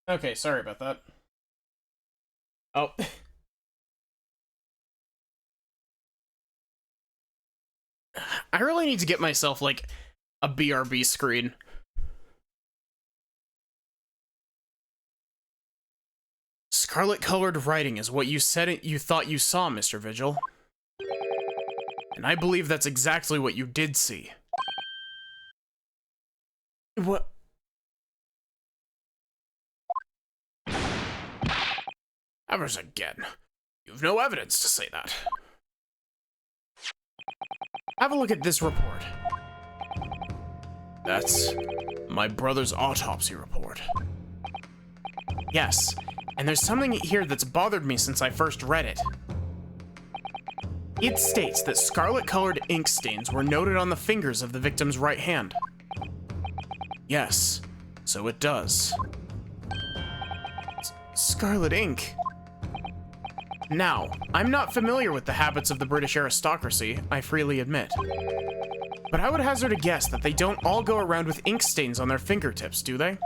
Okay, sorry about that. Oh. I really need to get myself, like, a BRB screen. Scarlet-colored writing is what you said you thought you saw, Mr. Vigil. And I believe that's exactly what you did see. What? Evers again. You've no evidence to say that. Have a look at this report. That's my brother's autopsy report. Yes, and there's something here that's bothered me since I first read it. It states that scarlet-colored ink stains were noted on the fingers of the victim's right hand. Yes, so it does. Scarlet ink. Now, I'm not familiar with the habits of the British aristocracy, I freely admit. But I would hazard a guess that they don't all go around with ink stains on their fingertips, do they?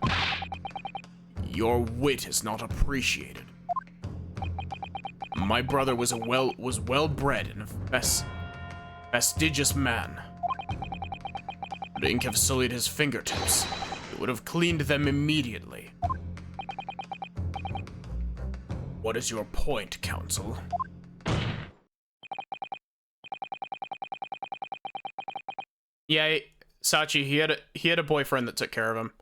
Your wit is not appreciated. My brother was well-bred and a fastidious man. Would ink have sullied his fingertips, it would have cleaned them immediately. What is your point, Counsel? Yeah, Sachi, he had a boyfriend that took care of him.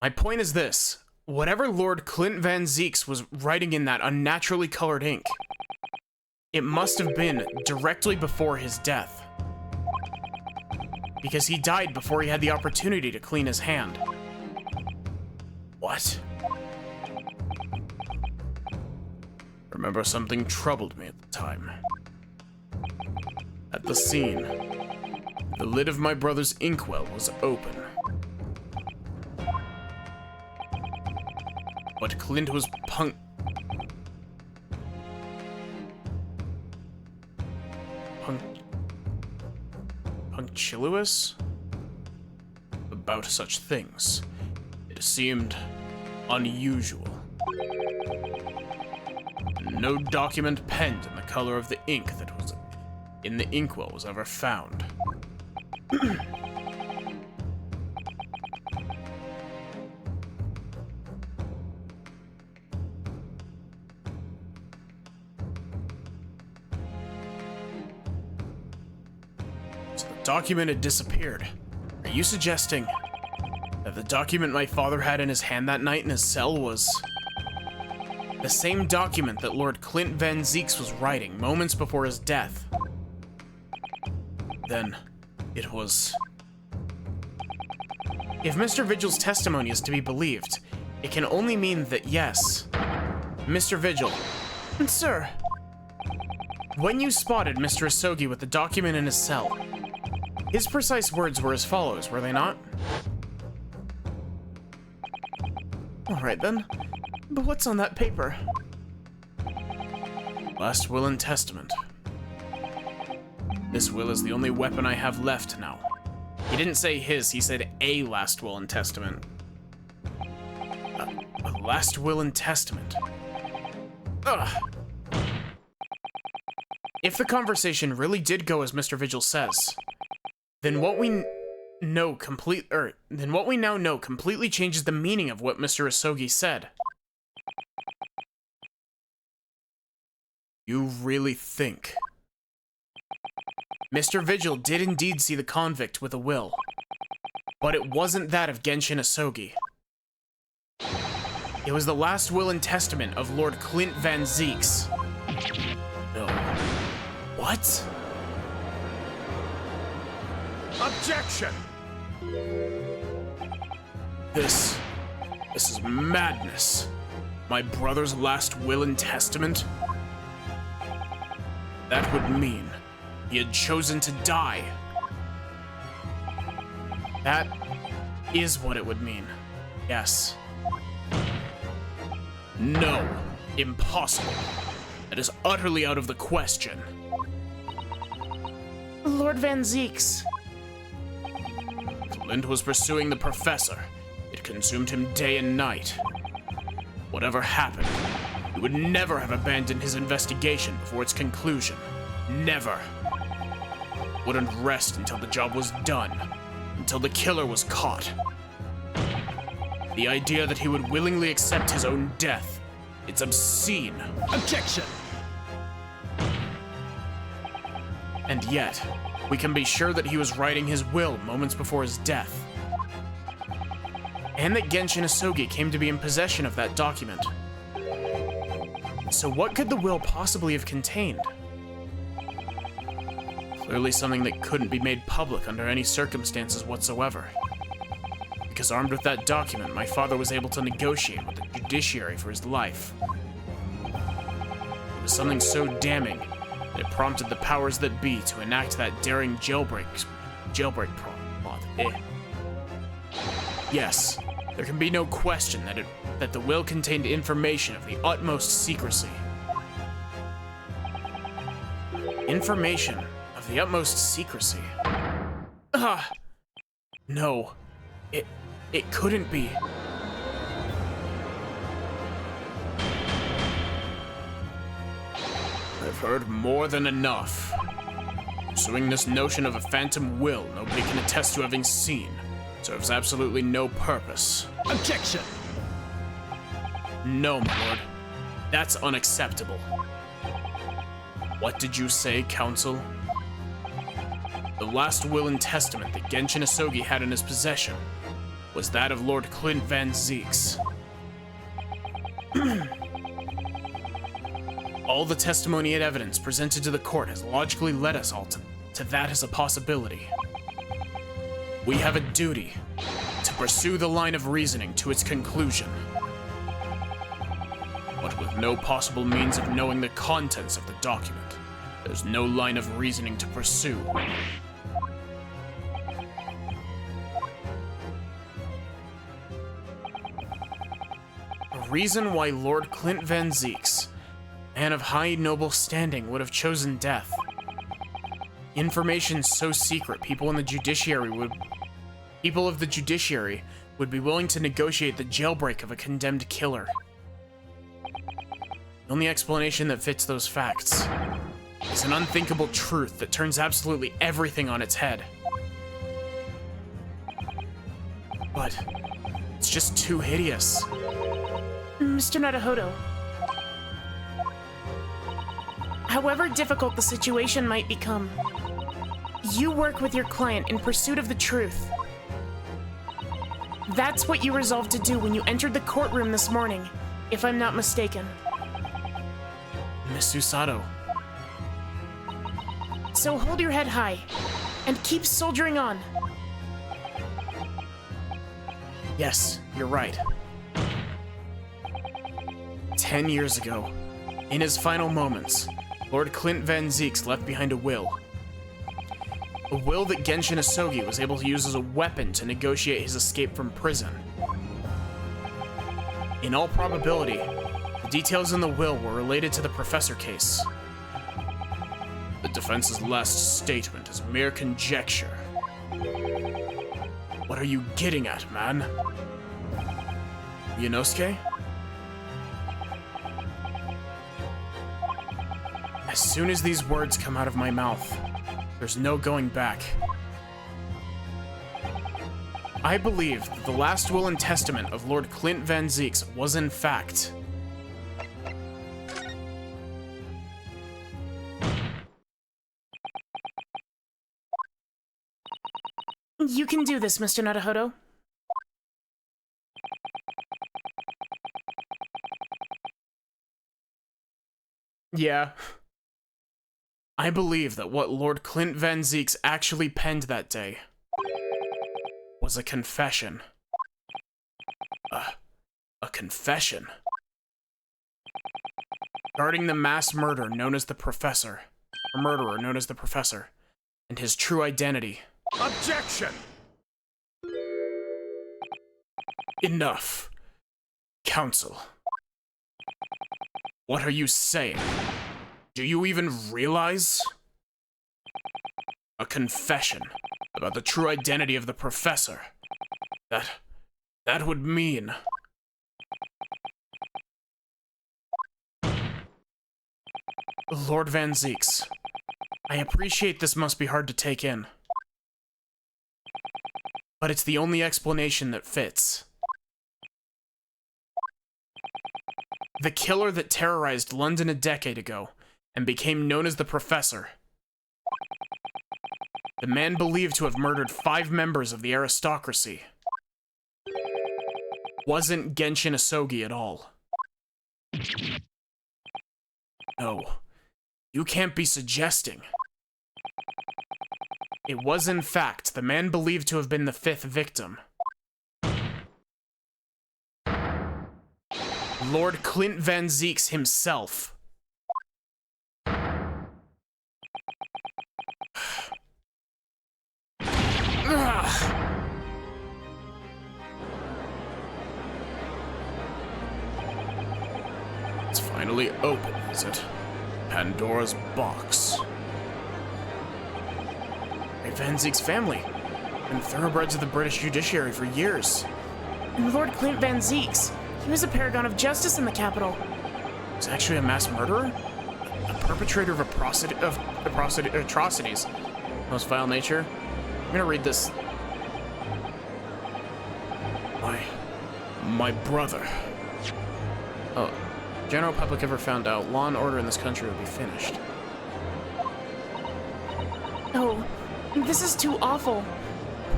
My point is this. Whatever Lord Clint Van Zeeks was writing in that unnaturally colored ink, it must have been directly before his death. Because he died before he had the opportunity to clean his hand. What? Remember, something troubled me at the time. At the scene, the lid of my brother's inkwell was open. But Clint was punctilious about such things. It seemed unusual. No document penned in the color of the ink that was in the inkwell was ever found. So the document had disappeared. Are you suggesting that the document my father had in his hand that night in his cell was the same document that Lord Clint Van Zeeks was writing moments before his death? Then, it was... If Mr. Vigil's testimony is to be believed, it can only mean that yes. Mr. Vigil. Sir. When you spotted Mr. Asogi with the document in his cell, his precise words were as follows, were they not? Alright then. But what's on that paper? Last will and testament. This will is the only weapon I have left now. He didn't say his, he said a last will and testament. A last will and testament. Ugh. If the conversation really did go as Mr. Vigil says, then what we now know completely changes the meaning of what Mr. Asogi said. You really think? Mr. Vigil did indeed see the convict with a will, but it wasn't that of Genshin Asogi. It was the last will and testament of Lord Clint Van Zeeks. No. What? Objection! This is madness. My brother's last will and testament? That would mean he had chosen to die. That is what it would mean. Yes. No. Impossible. That is utterly out of the question. Lord Van Zeeks. Clint was pursuing the professor. It consumed him day and night. Whatever happened, he would never have abandoned his investigation before its conclusion. Never. Wouldn't rest until the job was done, until the killer was caught. The idea that he would willingly accept his own death, it's obscene. Objection! And yet, we can be sure that he was writing his will moments before his death. And that Genshin Asogi came to be in possession of that document. So what could the will possibly have contained? Clearly something that couldn't be made public under any circumstances whatsoever. Because armed with that document, my father was able to negotiate with the judiciary for his life. It was something so damning that it prompted the powers that be to enact that daring jailbreak plot. Yes, there can be no question that the will contained information of the utmost secrecy. Information of the utmost secrecy. No. It couldn't be. I've heard more than enough. Pursuing this notion of a phantom will nobody can attest to having seen serves absolutely no purpose. Objection! No, my lord. That's unacceptable. What did you say, counsel? The last will and testament that Genshin Asogi had in his possession was that of Lord Clint Van Zieks. All the testimony and evidence presented to the court has logically led us all to that as a possibility. We have a duty to pursue the line of reasoning to its conclusion. But with no possible means of knowing the contents of the document, there's no line of reasoning to pursue. A reason why Lord Clint Van Zieks, man of high noble standing, would have chosen death. Information so secret, people of the judiciary would be willing to negotiate the jailbreak of a condemned killer. The only explanation that fits those facts is an unthinkable truth that turns absolutely everything on its head. But it's just too hideous. Mr. Naruhodo, however difficult the situation might become, you work with your client in pursuit of the truth. That's what you resolved to do when you entered the courtroom this morning, if I'm not mistaken. Miss Susato. So hold your head high, and keep soldiering on. Yes, you're right. 10 years ago, in his final moments, Lord Clint Van Zieks left behind a will. A will that Genshin Asogi was able to use as a weapon to negotiate his escape from prison. In all probability, the details in the will were related to the Professor case. The defense's last statement is mere conjecture. What are you getting at, man? Yunosuke? As soon as these words come out of my mouth, there's no going back. I believe that the last will and testament of Lord Clint Van Zieks was in fact... You can do this, Mr. Naruhodo. Yeah. I believe that what Lord Clint Van Zieks actually penned that day was a confession. A confession. Regarding the mass murder known as the Professor, or murderer known as the Professor, and his true identity. Objection! Enough. Counsel. What are you saying? Do you even realize? A confession about the true identity of the Professor. That would mean... Lord Van Zieks, I appreciate this must be hard to take in, but it's the only explanation that fits. The killer that terrorized London a decade ago and became known as the Professor. The man believed to have murdered 5 members of the aristocracy. Wasn't Genshin Asogi at all. No, you can't be suggesting. It was in fact the man believed to have been the 5th victim. Lord Clint Van Zieks himself. It's finally open, is it? Pandora's box. Van Zieks' family, and thoroughbreds of the British judiciary for years. And Lord Clint Van Zieks, he was a paragon of justice in the capital. He's actually a mass murderer? A perpetrator of atrocities. Most vile nature. I'm gonna read this. My brother. Oh, general public ever found out, law and order in this country would be finished. Oh, this is too awful.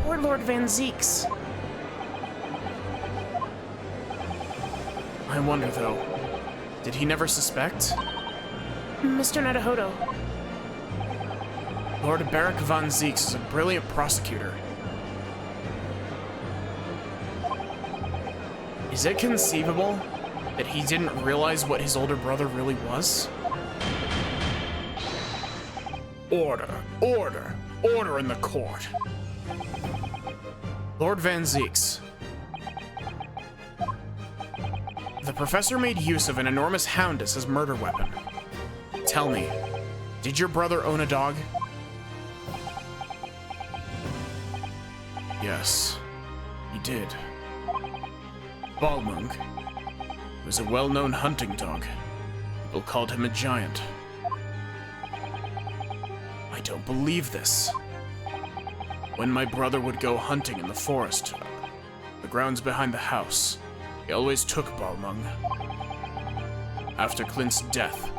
Poor Lord Van Zieks. I wonder, though, did he never suspect? Mr. Nadahodo. Lord Barak Van Zieks is a brilliant prosecutor. Is it conceivable that he didn't realize what his older brother really was? Order, order, order in the court. Lord Van Zieks. The professor made use of an enormous hound as his murder weapon. Tell me, did your brother own a dog? Yes, he did. Balmung. He was a well-known hunting dog. People called him a giant. I don't believe this. When my brother would go hunting in the forest, the grounds behind the house, he always took Balmung. After Clint's death,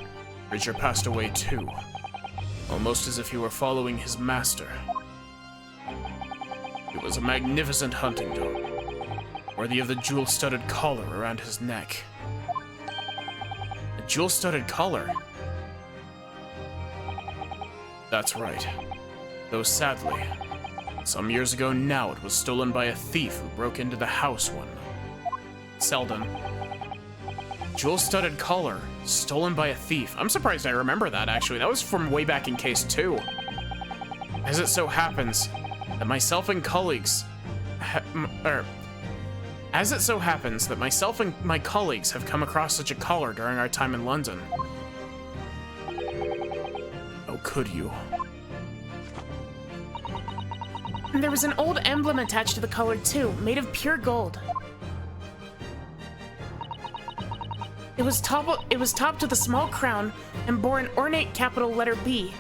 Richard passed away too, almost as if he were following his master. He was a magnificent hunting dog, worthy of the jewel-studded collar around his neck. A jewel-studded collar? That's right. Though sadly, some years ago now it was stolen by a thief who broke into the house one. Seldom. Jewel-studded collar, stolen by a thief. I'm surprised I remember that, actually. That was from way back in Case 2. As it so happens that myself and colleagues... As it so happens that myself and my colleagues have come across such a collar during our time in London. How could you? There was an old emblem attached to the collar too, made of pure gold. It was topped with a small crown and bore an ornate capital letter B.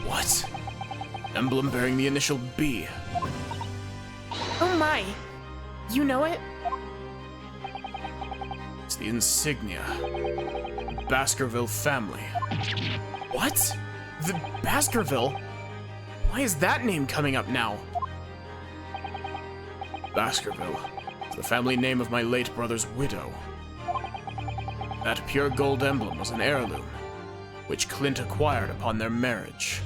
What? Emblem bearing the initial B. Oh my! You know it? It's the insignia. The Baskerville family. What? The Baskerville? Why is that name coming up now? Baskerville is the family name of my late brother's widow. That pure gold emblem was an heirloom, which Clint acquired upon their marriage.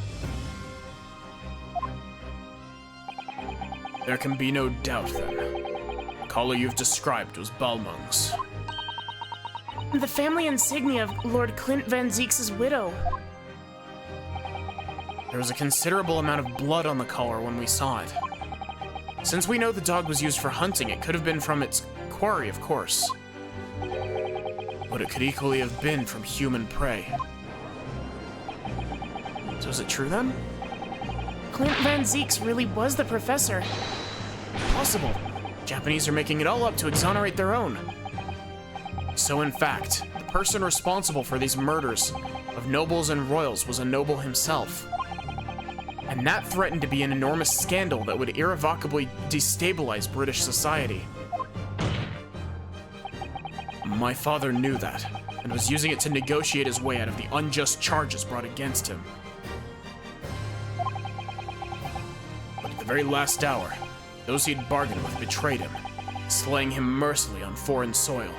There can be no doubt, then. The collar you've described was Balmung's. The family insignia of Lord Clint Van Zieks' widow. There was a considerable amount of blood on the collar when we saw it. Since we know the dog was used for hunting, it could have been from its quarry, of course. But it could equally have been from human prey. So is it true then? Clint Van Zieks really was the professor. Possible. Japanese are making it all up to exonerate their own. So in fact, the person responsible for these murders of nobles and royals was a noble himself. And that threatened to be an enormous scandal that would irrevocably destabilize British society. My father knew that, and was using it to negotiate his way out of the unjust charges brought against him. But at the very last hour, those he had bargained with betrayed him, slaying him mercilessly on foreign soil.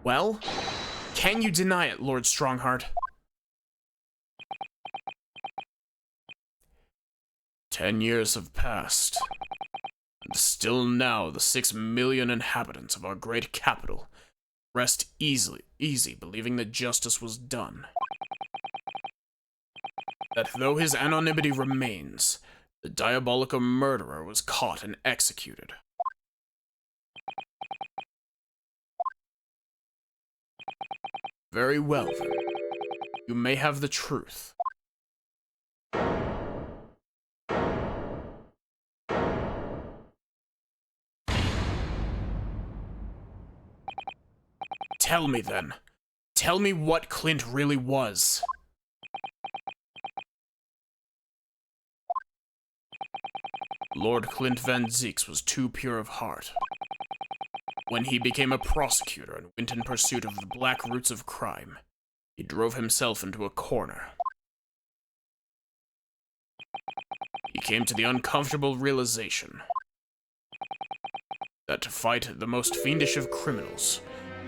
Well, can you deny it, Lord Strongheart? 10 years have passed, and still now the 6 million inhabitants of our great capital rest easy believing that justice was done. That though his anonymity remains, the diabolical murderer was caught and executed. Very well, then. You may have the truth. Tell me, then. Tell me what Clint really was. Lord Clint Van Zieks was too pure of heart. When he became a prosecutor and went in pursuit of the black roots of crime, he drove himself into a corner. He came to the uncomfortable realization that to fight the most fiendish of criminals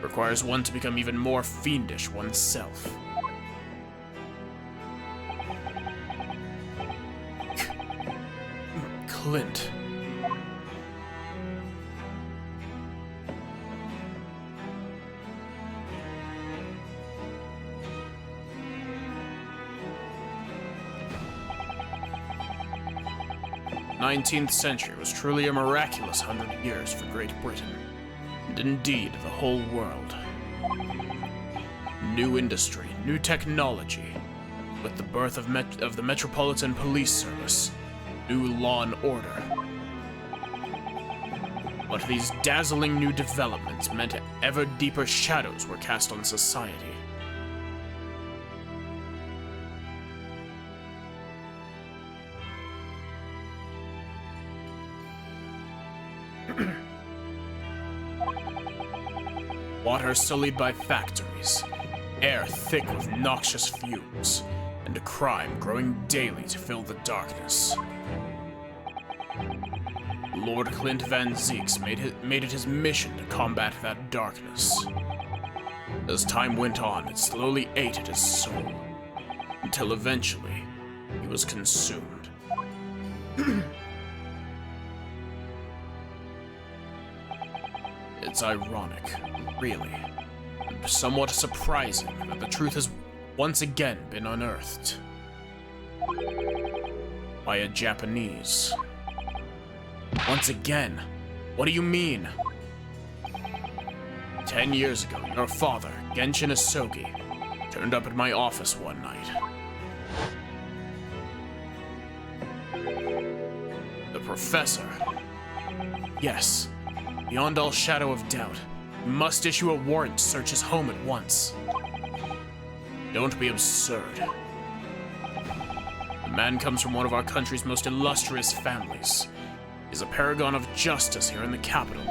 requires one to become even more fiendish oneself. Clint. The 19th century was truly a miraculous 100 years for Great Britain, and indeed the whole world. New industry, new technology, with the birth of the Metropolitan Police Service, new law and order. But these dazzling new developments meant ever deeper shadows were cast on society. Water sullied by factories, air thick with noxious fumes, and crime growing daily to fill the darkness. Lord Clint Van Zieks made it his mission to combat that darkness. As time went on, it slowly ate at his soul, until eventually he was consumed. It's ironic, really, and somewhat surprising that the truth has once again been unearthed by a Japanese. Once again? What do you mean? 10 years ago, your father, Genshin Isogi, turned up at my office one night. The professor. Yes. Beyond all shadow of doubt, you must issue a warrant to search his home at once. Don't be absurd. The man comes from one of our country's most illustrious families. He's a paragon of justice here in the capital.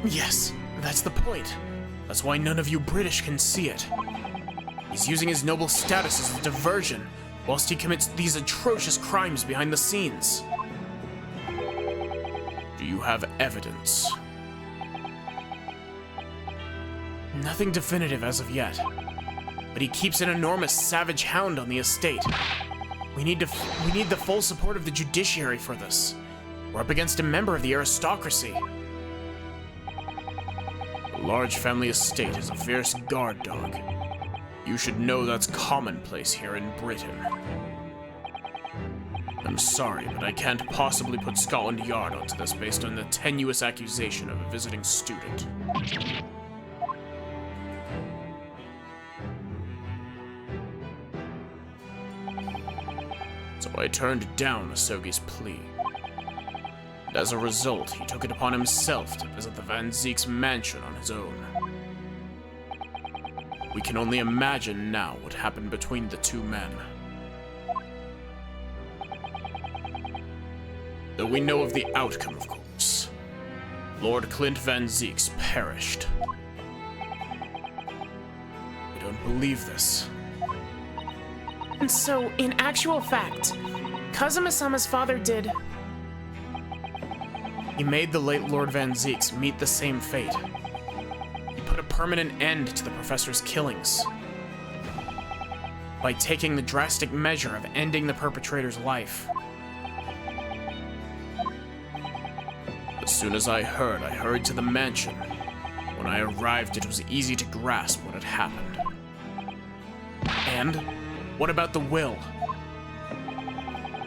Yes, that's the point. That's why none of you British can see it. He's using his noble status as a diversion, whilst he commits these atrocious crimes behind the scenes. Do you have evidence? Nothing definitive as of yet. But he keeps an enormous savage hound on the estate. We need the full support of the judiciary for this. We're up against a member of the aristocracy. A large family estate is a fierce guard dog. You should know that's commonplace here in Britain. I'm sorry, but I can't possibly put Scotland Yard onto this based on the tenuous accusation of a visiting student. I turned down Asogi's plea. And as a result, he took it upon himself to visit the Van Zeek's mansion on his own. We can only imagine now what happened between the two men. Though we know of the outcome, of course. Lord Clint Van Zeeks perished. I don't believe this. And so, in actual fact, Kazuma-sama's father did... He made the late Lord Van Zeeks meet the same fate. He put a permanent end to the professor's killings by taking the drastic measure of ending the perpetrator's life. As soon as I hurried to the mansion. When I arrived, it was easy to grasp what had happened. And what about the will?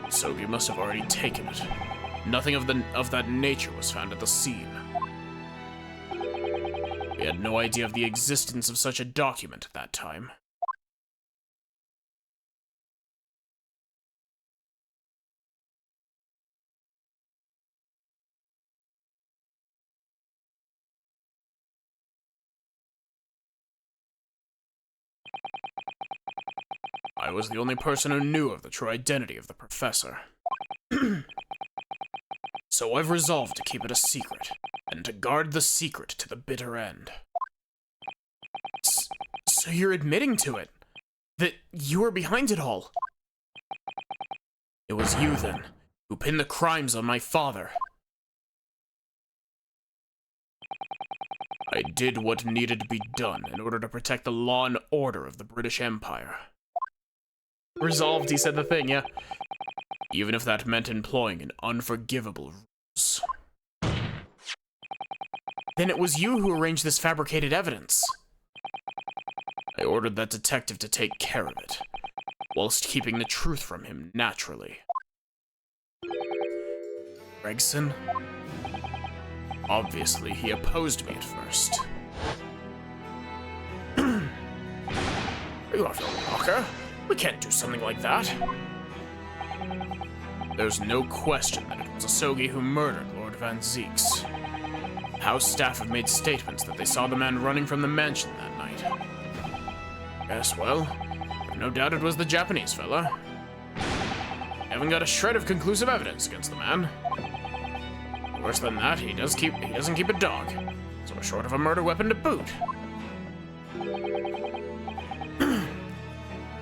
Sogi must have already taken it. Nothing of that nature was found at the scene. We had no idea of the existence of such a document at that time. I was the only person who knew of the true identity of the professor. So I've resolved to keep it a secret, and to guard the secret to the bitter end. So you're admitting to it? That you were behind it all? It was you, then, who pinned the crimes on my father. I did what needed to be done in order to protect the law and order of the British Empire. Resolved, he said the thing, yeah. Even if that meant employing an unforgivable ruse. Then it was you who arranged this fabricated evidence. I ordered that detective to take care of it, whilst keeping the truth from him naturally. Gregson? Obviously, he opposed me at first. You are a walker. We can't do something like that. There's no question that it was Asogi who murdered Lord Van Zeeks. House staff have made statements that they saw the man running from the mansion that night. Yes, well, I've no doubt it was the Japanese fella. Haven't got a shred of conclusive evidence against the man. Worse than that, he doesn't keep a dog, so we're short of a murder weapon to boot.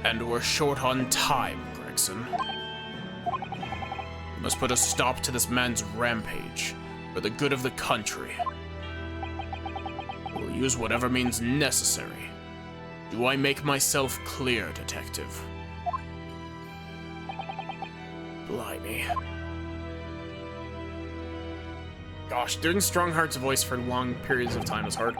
And we're short on time, Gregson. We must put a stop to this man's rampage, for the good of the country. We'll use whatever means necessary. Do I make myself clear, Detective? Blimey. Gosh, doing Strongheart's voice for long periods of time is hard.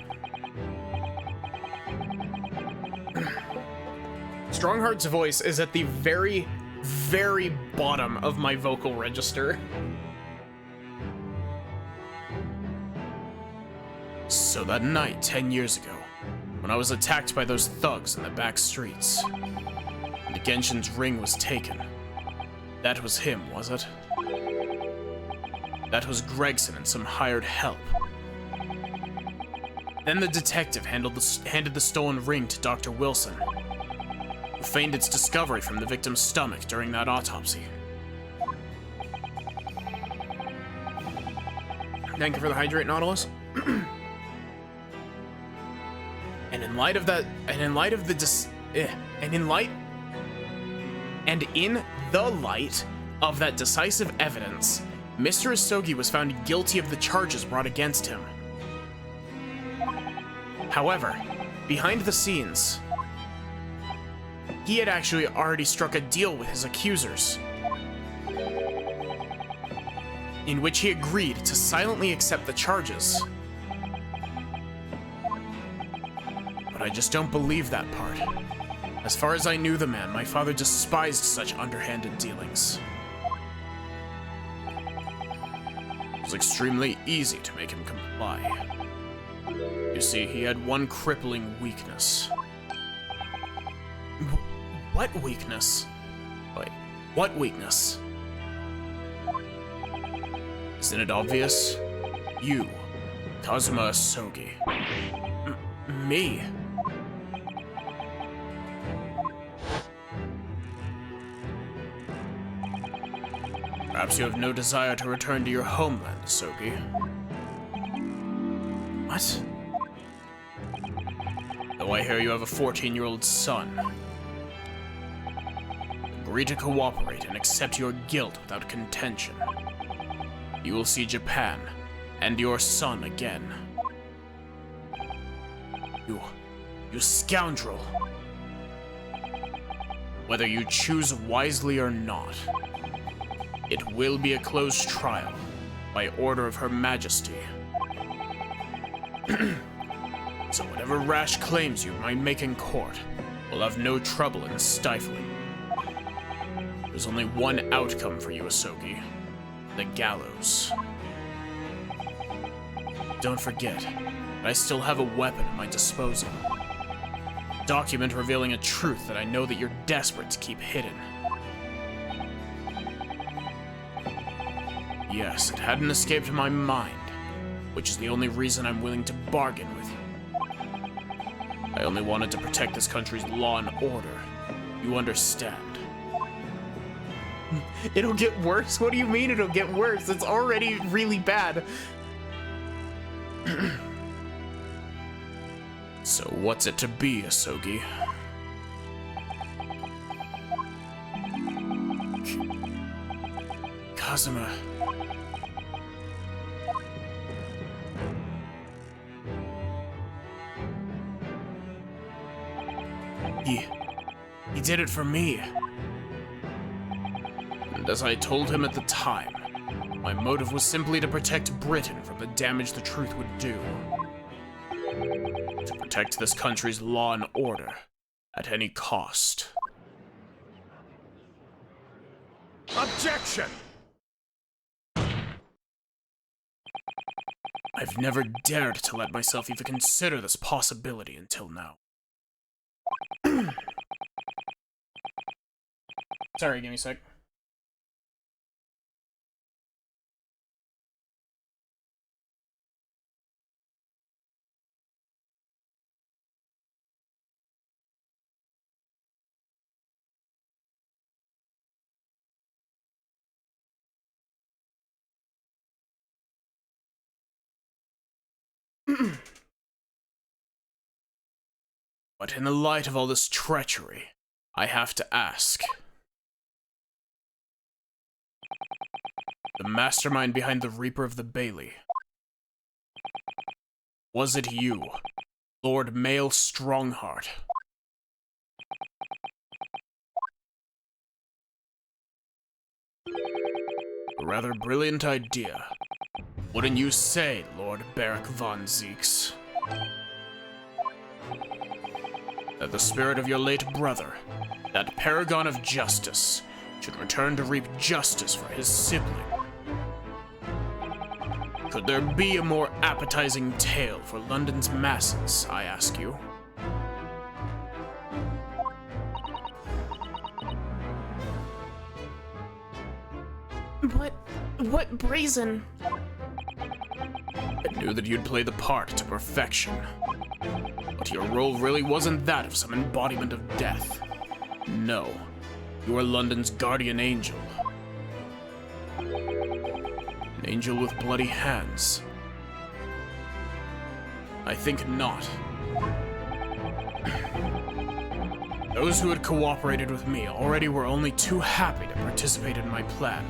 Strongheart's voice is at the very, very bottom of my vocal register. So that night, 10 years ago, when I was attacked by those thugs in the back streets, and Genshin's ring was taken, that was him, was it? That was Gregson and some hired help. Then the detective handed the stolen ring to Dr. Wilson, who feigned its discovery from the victim's stomach during that autopsy. Thank you for the hydrate, Nautilus. And in light of the light of that decisive evidence, Mr. Asogi was found guilty of the charges brought against him. However, behind the scenes, he had actually already struck a deal with his accusers, in which he agreed to silently accept the charges. But I just don't believe that part. As far as I knew the man, my father despised such underhanded dealings. It was extremely easy to make him comply. You see, he had one crippling weakness. What weakness? Wait, What weakness? Isn't it obvious? You, Kazuma Asogi. Me? Perhaps you have no desire to return to your homeland, Asogi. What? Though I hear you have a 14-year-old son. Agree to cooperate and accept your guilt without contention. You will see Japan and your son again. You scoundrel. Whether you choose wisely or not, it will be a closed trial by order of Her Majesty. So whatever rash claims you might make in court will have no trouble in stifling. There's only one outcome for you, Asogi. The gallows. Don't forget, I still have a weapon at my disposal. A document revealing a truth that I know that you're desperate to keep hidden. Yes, it hadn't escaped my mind, which is the only reason I'm willing to bargain with you. I only wanted to protect this country's law and order. You understand? It'll get worse? What do you mean it'll get worse? It's already really bad. So what's it to be, Asogi? Kazuma. He did it for me. And as I told him at the time, my motive was simply to protect Britain from the damage the truth would do. To protect this country's law and order at any cost. Objection! I've never dared to let myself even consider this possibility until now. Sorry, give me a sec. But in the light of all this treachery, I have to ask. The mastermind behind the Reaper of the Bailey. Was it you, Lord Mael Strongheart? A rather brilliant idea. Wouldn't you say, Lord Beric von Zeeks? That the spirit of your late brother, that paragon of justice, should return to reap justice for his sibling. Could there be a more appetizing tale for London's masses, I ask you? What brazen? I knew that you'd play the part to perfection. But your role really wasn't that of some embodiment of death. No, you are London's guardian angel. An angel with bloody hands. I think not. Those who had cooperated with me already were only too happy to participate in my plan.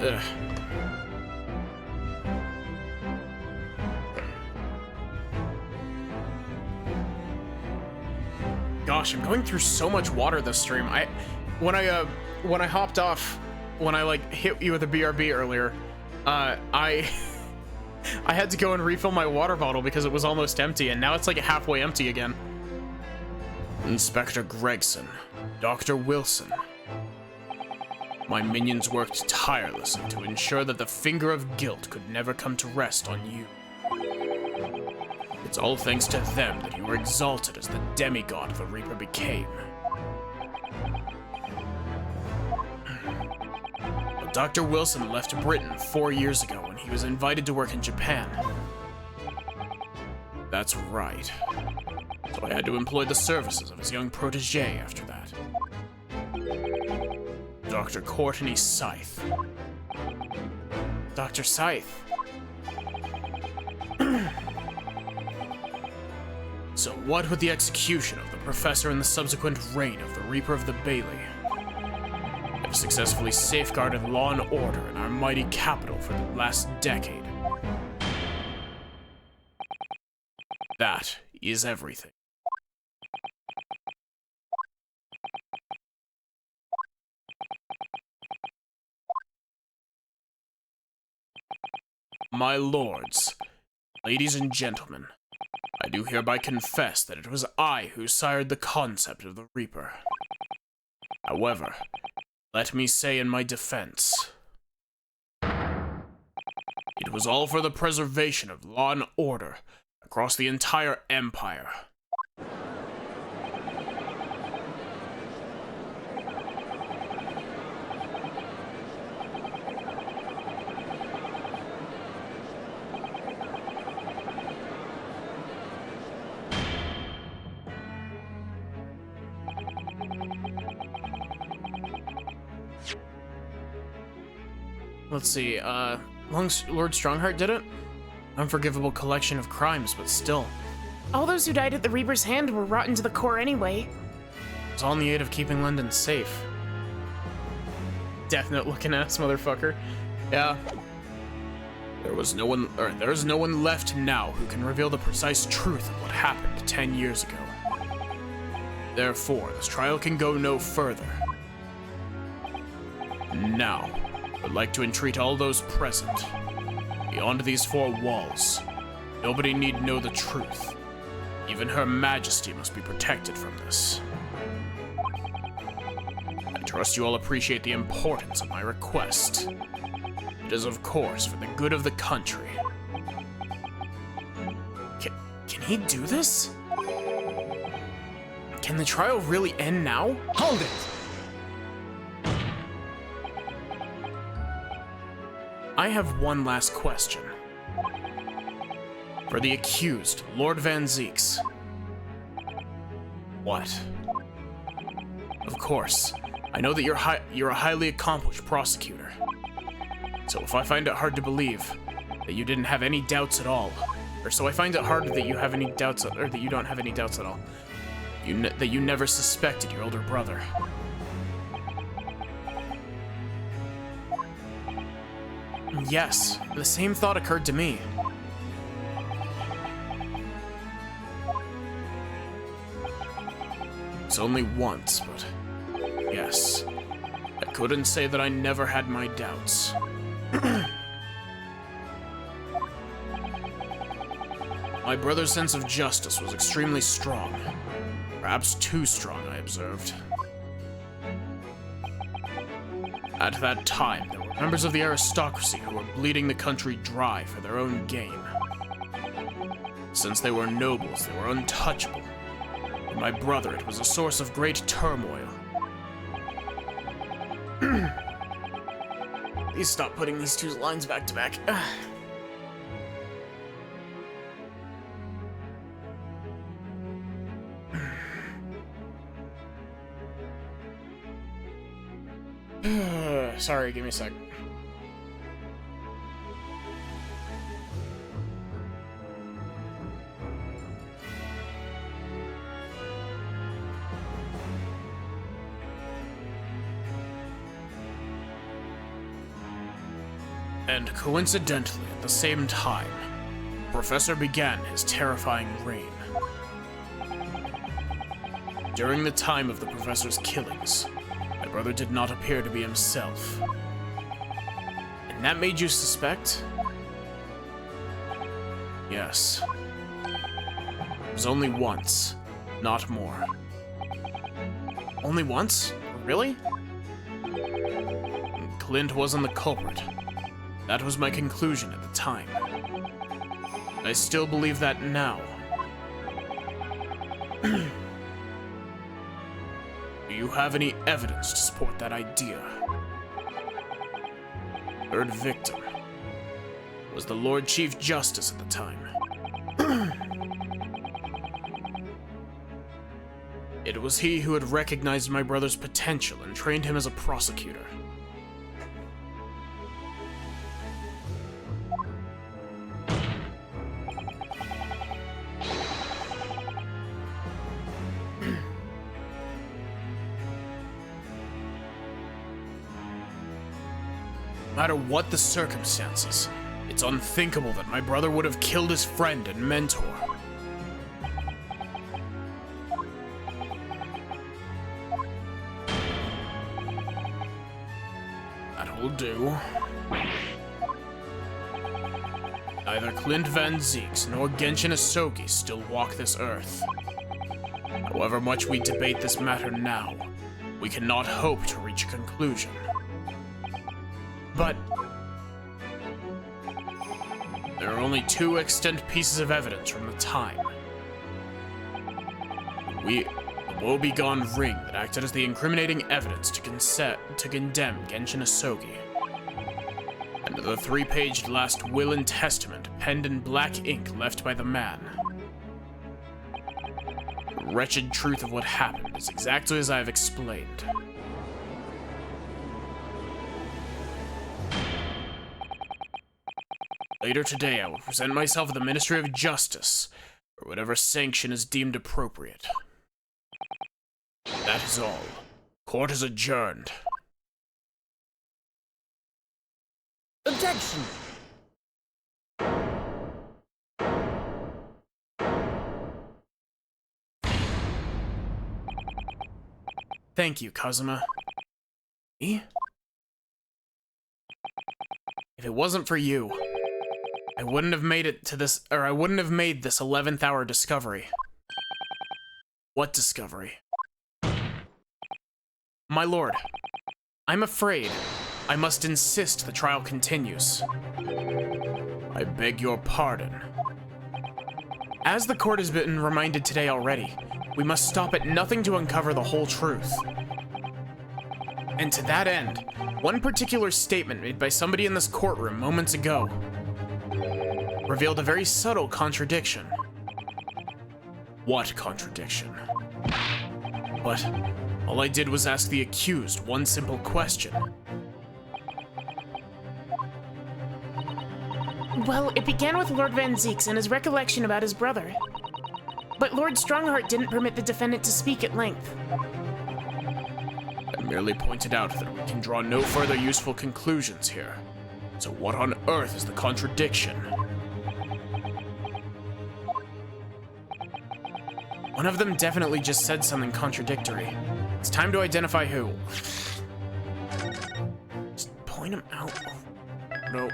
Ugh. Gosh, I'm going through so much water this stream. When I hopped off, when I like hit you with a BRB earlier, I had to go and refill my water bottle because it was almost empty, and now it's like halfway empty again. Inspector Gregson, Dr. Wilson. My minions worked tirelessly to ensure that the finger of guilt could never come to rest on you. It's all thanks to them that you were exalted as the demigod the Reaper became. But Dr. Wilson left Britain 4 years ago when he was invited to work in Japan. That's right. So I had to employ the services of his young protege after that. Dr. Courtney Scythe. Dr. Scythe. So what with the execution of the professor and the subsequent reign of the Reaper of the Bailey? I've successfully safeguarded law and order in our mighty capital for the last decade. That is everything. My lords, ladies and gentlemen, I do hereby confess that it was I who sired the concept of the Reaper. However, let me say in my defense, it was all for the preservation of law and order across the entire empire. Let's see, Lord Strongheart did it? Unforgivable collection of crimes, but still. All those who died at the Reaper's hand were rotten to the core anyway. It was all in the aid of keeping London safe. Definite looking ass motherfucker. Yeah. There's no one left now who can reveal the precise truth of what happened 10 years ago. Therefore, this trial can go no further. Now, I would like to entreat all those present. Beyond these 4 walls, nobody need know the truth. Even Her Majesty must be protected from this. I trust you all appreciate the importance of my request. It is, of course, for the good of the country. Can he do this? Can the trial really end now? Hold it! I have one last question. For the accused, Lord Van Zeeks. What? Of course, I know that you're a highly accomplished prosecutor. So if I find it hard to believe that you didn't have any doubts at all, Or so I find it hard that you have any doubts, or that you don't have any doubts at all. that you never suspected your older brother. Yes, the same thought occurred to me. It's only once, but yes. I couldn't say that I never had my doubts. My brother's sense of justice was extremely strong. Perhaps too strong, I observed. At that time, there were members of the aristocracy who were bleeding the country dry for their own gain. Since they were nobles, they were untouchable. For my brother, it was a source of great turmoil. Please stop putting these 2 lines back to back. Sorry, give me a sec. And coincidentally, at the same time, the Professor began his terrifying reign. During the time of the Professor's killings, my brother did not appear to be himself. And that made you suspect? Yes. It was only once, not more. Only once? Really? Clint wasn't the culprit. That was my conclusion at the time. I still believe that now, have any evidence to support that idea? Third victim was the Lord Chief Justice at the time. It was he who had recognized my brother's potential and trained him as a prosecutor. No matter what the circumstances, it's unthinkable that my brother would have killed his friend and mentor. That'll do. Neither Clint Van Zeeks nor Genshin Asogi still walk this earth. However much we debate this matter now, we cannot hope to reach a conclusion. But there are only two extant pieces of evidence from the time. The woebegone ring that acted as the incriminating evidence to condemn Genshin Asogi, and the 3-paged last will and testament penned in black ink left by the man. The wretched truth of what happened is exactly as I have explained. Later today, I will present myself at the Ministry of Justice for whatever sanction is deemed appropriate. That is all. Court is adjourned. Objection! Thank you, Kazuma. Me? If it wasn't for you, I wouldn't have made it to this, or I wouldn't have made this 11th hour discovery. What discovery? My lord, I'm afraid I must insist the trial continues. I beg your pardon. As the court has been reminded today already, we must stop at nothing to uncover the whole truth. And to that end, one particular statement made by somebody in this courtroom moments ago revealed a very subtle contradiction. What contradiction? But all I did was ask the accused one simple question. Well, it began with Lord Van Zeeks and his recollection about his brother. But Lord Strongheart didn't permit the defendant to speak at length. I merely pointed out that we can draw no further useful conclusions here. So what on earth is the contradiction? One of them definitely just said something contradictory. It's time to identify who. Just point him out. No.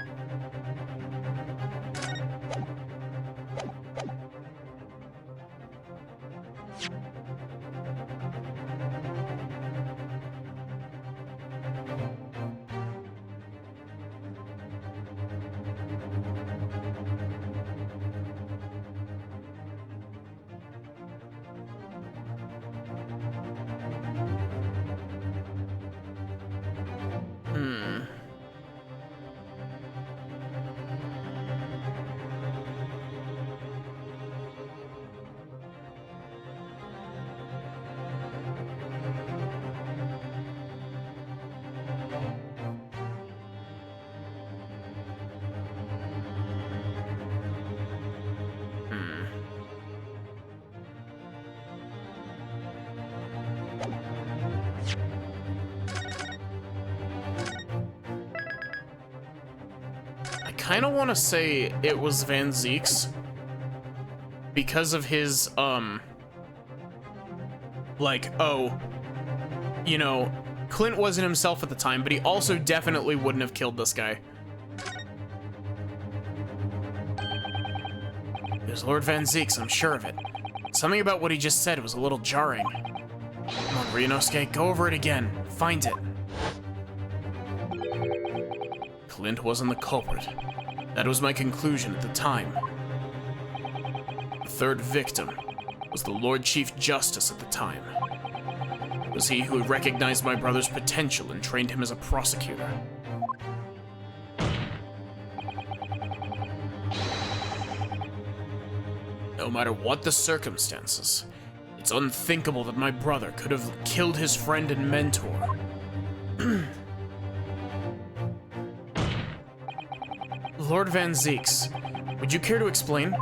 I kind of want to say it was Van Zeeks because of his, like, oh, you know, Clint wasn't himself at the time, but he also definitely wouldn't have killed this guy. It was Lord Van Zeeks, I'm sure of it. Something about what he just said was a little jarring. Come on, Ryunosuke, go over it again. Find it. Clint wasn't the culprit. That was my conclusion at the time. The third victim was the Lord Chief Justice at the time. was he who recognized my brother's potential and trained him as a prosecutor. No matter what the circumstances, it's unthinkable that my brother could have killed his friend and mentor. Lord Van Zeeks, would you care to explain?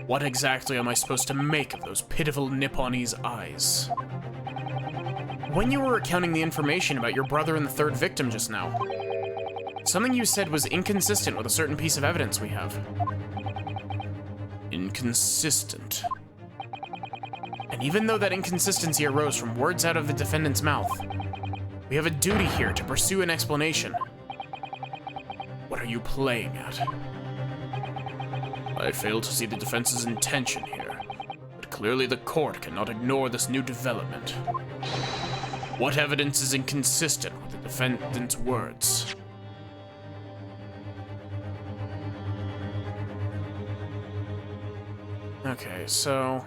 What exactly am I supposed to make of those pitiful Nipponese eyes? When you were recounting the information about your brother and the third victim just now, something you said was inconsistent with a certain piece of evidence we have. Inconsistent. And even though that inconsistency arose from words out of the defendant's mouth, we have a duty here to pursue an explanation. What are you playing at? I fail to see the defense's intention here, but clearly the court cannot ignore this new development. What evidence is inconsistent with the defendant's words? Okay, so...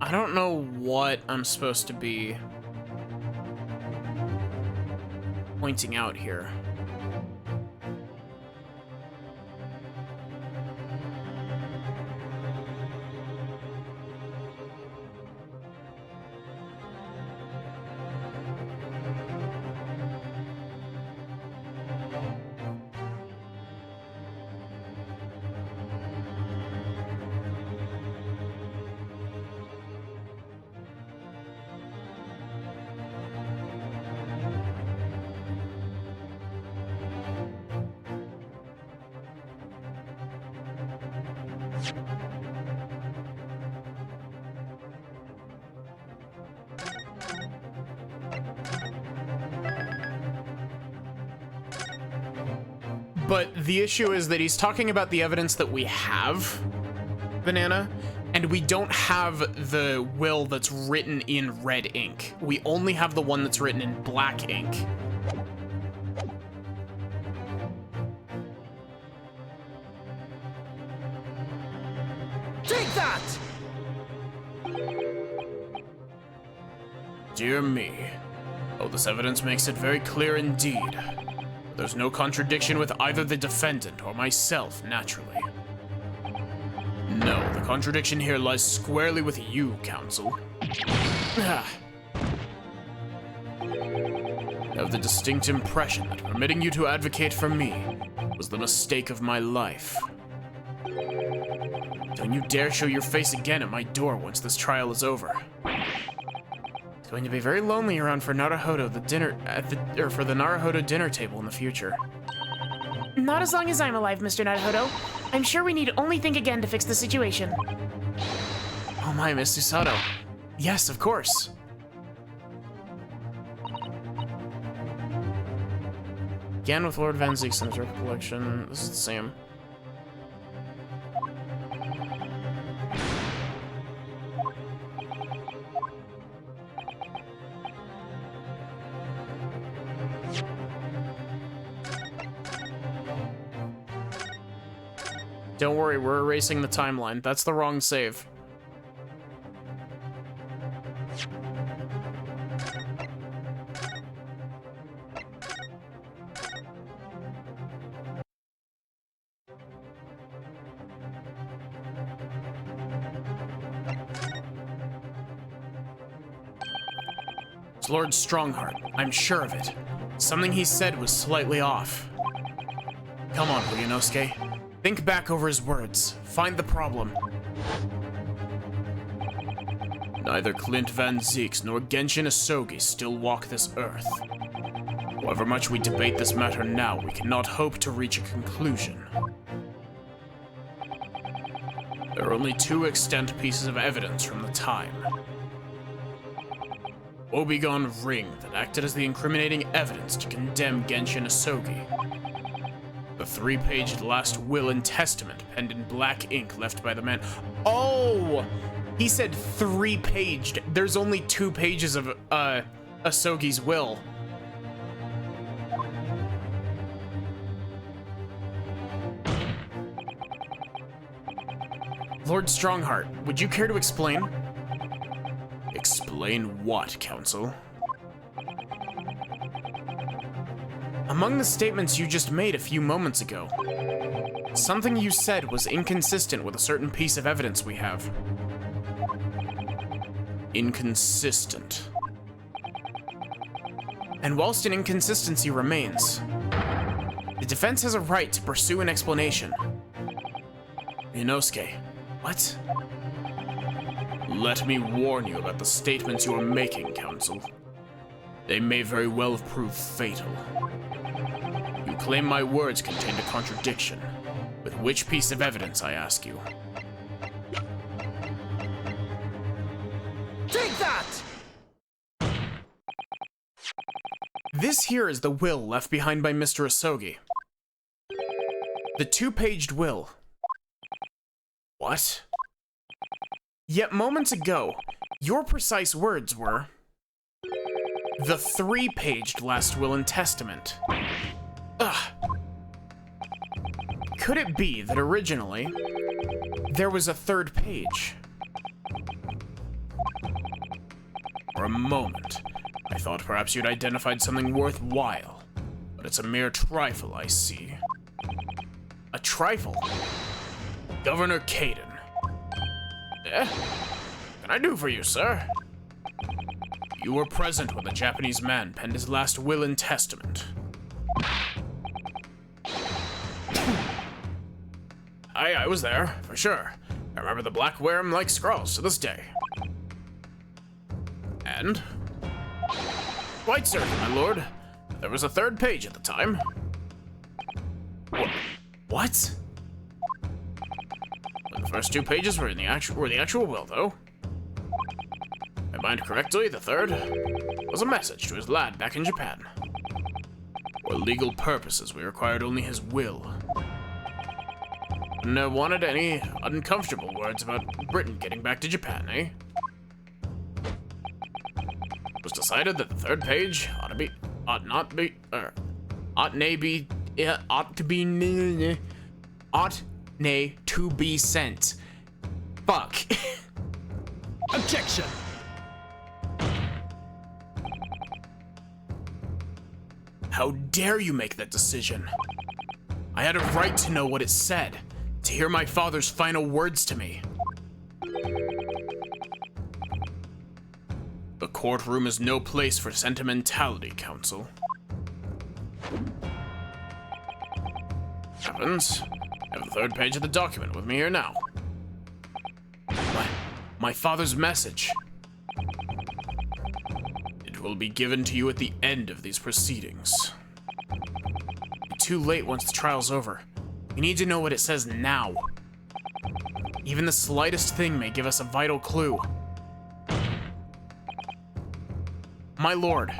I don't know what I'm supposed to be pointing out here. But the issue is that he's talking about the evidence that we have, Banana, and we don't have the will that's written in red ink. We only have the one that's written in black ink. Take that! Dear me. Oh, this evidence makes it very clear indeed. There's no contradiction with either the defendant or myself, naturally. No, the contradiction here lies squarely with you, counsel. I have the distinct impression that permitting you to advocate for me was the mistake of my life. Don't you dare show your face again at my door once this trial is over. It's going to be very lonely around for Naruhodo for the Naruhodo dinner table in the future. Not as long as I'm alive, Mr. Naruhodo. I'm sure we need only think again to fix the situation. Oh my, Miss Susato. Yes, of course. Again with Lord Van Zeeks in his recollection. This is the same. Don't worry, we're erasing the timeline. That's the wrong save. It's Lord Strongheart. I'm sure of it. Something he said was slightly off. Come on, Ryunosuke. Think back over his words. Find the problem. Neither Clint Van Zeeks nor Genshin Asogi still walk this earth. However much we debate this matter now, we cannot hope to reach a conclusion. There are only two extant pieces of evidence from the time. Woebegone ring that acted as the incriminating evidence to condemn Genshin Asogi. The 3-paged last will and testament penned in black ink left by the man. Oh! He said 3-paged. There's only 2 pages of Asogi's will. Lord Strongheart, would you care to explain? Explain what, Counsel? Among the statements you just made a few moments ago, something you said was inconsistent with a certain piece of evidence we have. Inconsistent. And whilst an inconsistency remains, the defense has a right to pursue an explanation. Ryunosuke, what? Let me warn you about the statements you are making, Counsel. They may very well have proved fatal. You claim my words contained a contradiction. With which piece of evidence, I ask you? Take that! This here is the will left behind by Mr. Asogi. The 2-paged will. What? Yet moments ago, your precise words were the 3-paged last will and testament. Ugh. Could it be that originally there was a 3rd page? For a moment, I thought perhaps you'd identified something worthwhile, but it's a mere trifle, I see. A trifle? Governor Caden. Eh? What can I do for you, sir? You were present when the Japanese man penned his last will and testament. I was there, for sure. I remember the black worm-like scrawls to this day. And? Quite certain, my lord. There was a 3rd page at the time. What? The first 2 pages were the actual will, though. If I mind correctly, the 3rd was a message to his lad back in Japan. For legal purposes, we required only his will. And wanted any uncomfortable words about Britain getting back to Japan, eh? It was decided that the 3rd page ought to be sent. Fuck. Objection! How dare you make that decision? I had a right to know what it said, to hear my father's final words to me. The courtroom is no place for sentimentality, Counsel. Heavens, I have the 3rd page of the document with me here now. My father's message. It will be given to you at the end of these proceedings. It'll be too late once the trial's over. We need to know what it says now. Even the slightest thing may give us a vital clue. My lord,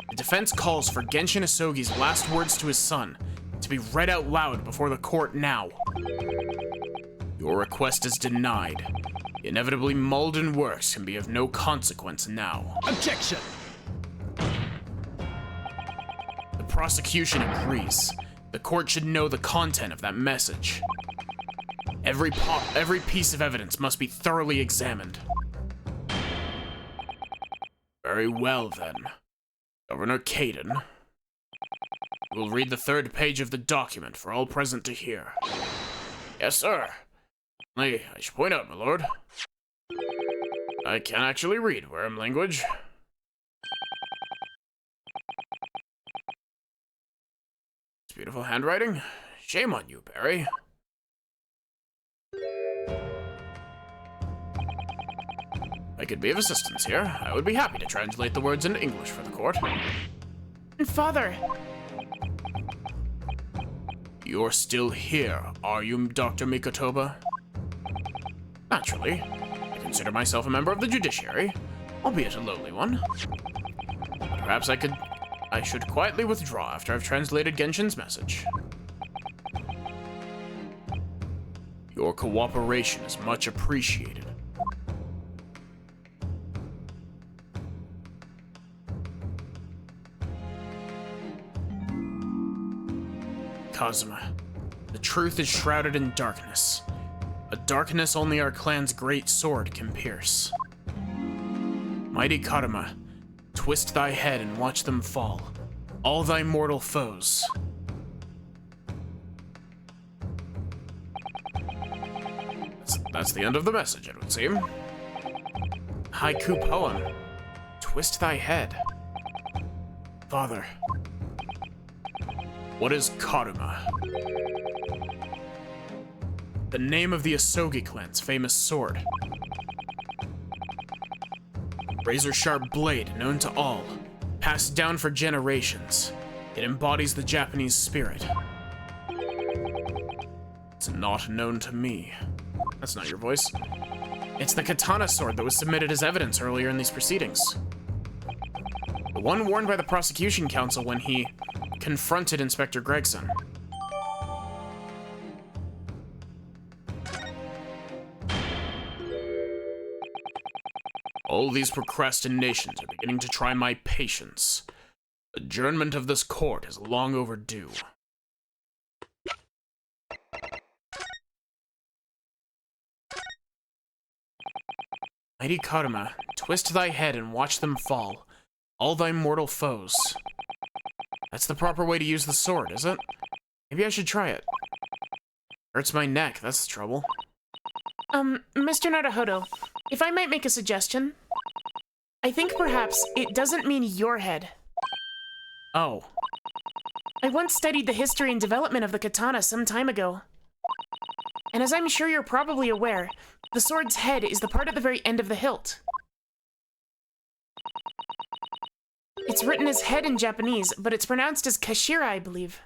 the defense calls for Genshin Asogi's last words to his son to be read out loud before the court now. Your request is denied. The inevitably Malden works can be of no consequence now. Objection! The prosecution agrees. The court should know the content of that message. Every piece of evidence must be thoroughly examined. Very well, then. Governor Caden. We'll read the third page of the document for all present to hear. Yes, sir. I should point out, my lord, I can actually read Worm language. It's beautiful handwriting. Shame on you, Barry. If I could be of assistance here, I would be happy to translate the words into English for the court. Father, You're still here, are you, Dr. Mikotoba? Naturally. I consider myself a member of the judiciary, albeit a lowly one. But perhaps I should quietly withdraw after I've translated Genshin's message. Your cooperation is much appreciated. Kazuma, the truth is shrouded in darkness. A darkness only our clan's great sword can pierce. Mighty Karuma, twist thy head and watch them fall, all thy mortal foes. That's the end of the message, it would seem. Haiku poem, twist thy head. Father, What is Karuma? the name of the Asogi clan's famous sword. Razor-sharp blade known to all, passed down for generations. It embodies the Japanese spirit. It's not known to me. That's not your voice. It's the katana sword that was submitted as evidence earlier in these proceedings. The one worn by the prosecution counsel when he confronted Inspector Gregson. All these procrastinations are beginning to try my patience. Adjournment of this court is long overdue. Mighty Karuma, twist thy head and watch them fall, all thy mortal foes. That's the proper way to use the sword, is it? Maybe I should try it. Hurts my neck, that's the trouble. Mr. Naruhodo, if I might make a suggestion, I think perhaps it doesn't mean your head. Oh, I once studied the history and development of the katana some time ago. And as I'm sure you're probably aware, the sword's head is the part at the very end of the hilt. It's written as head in Japanese, but it's pronounced as kashira, I believe.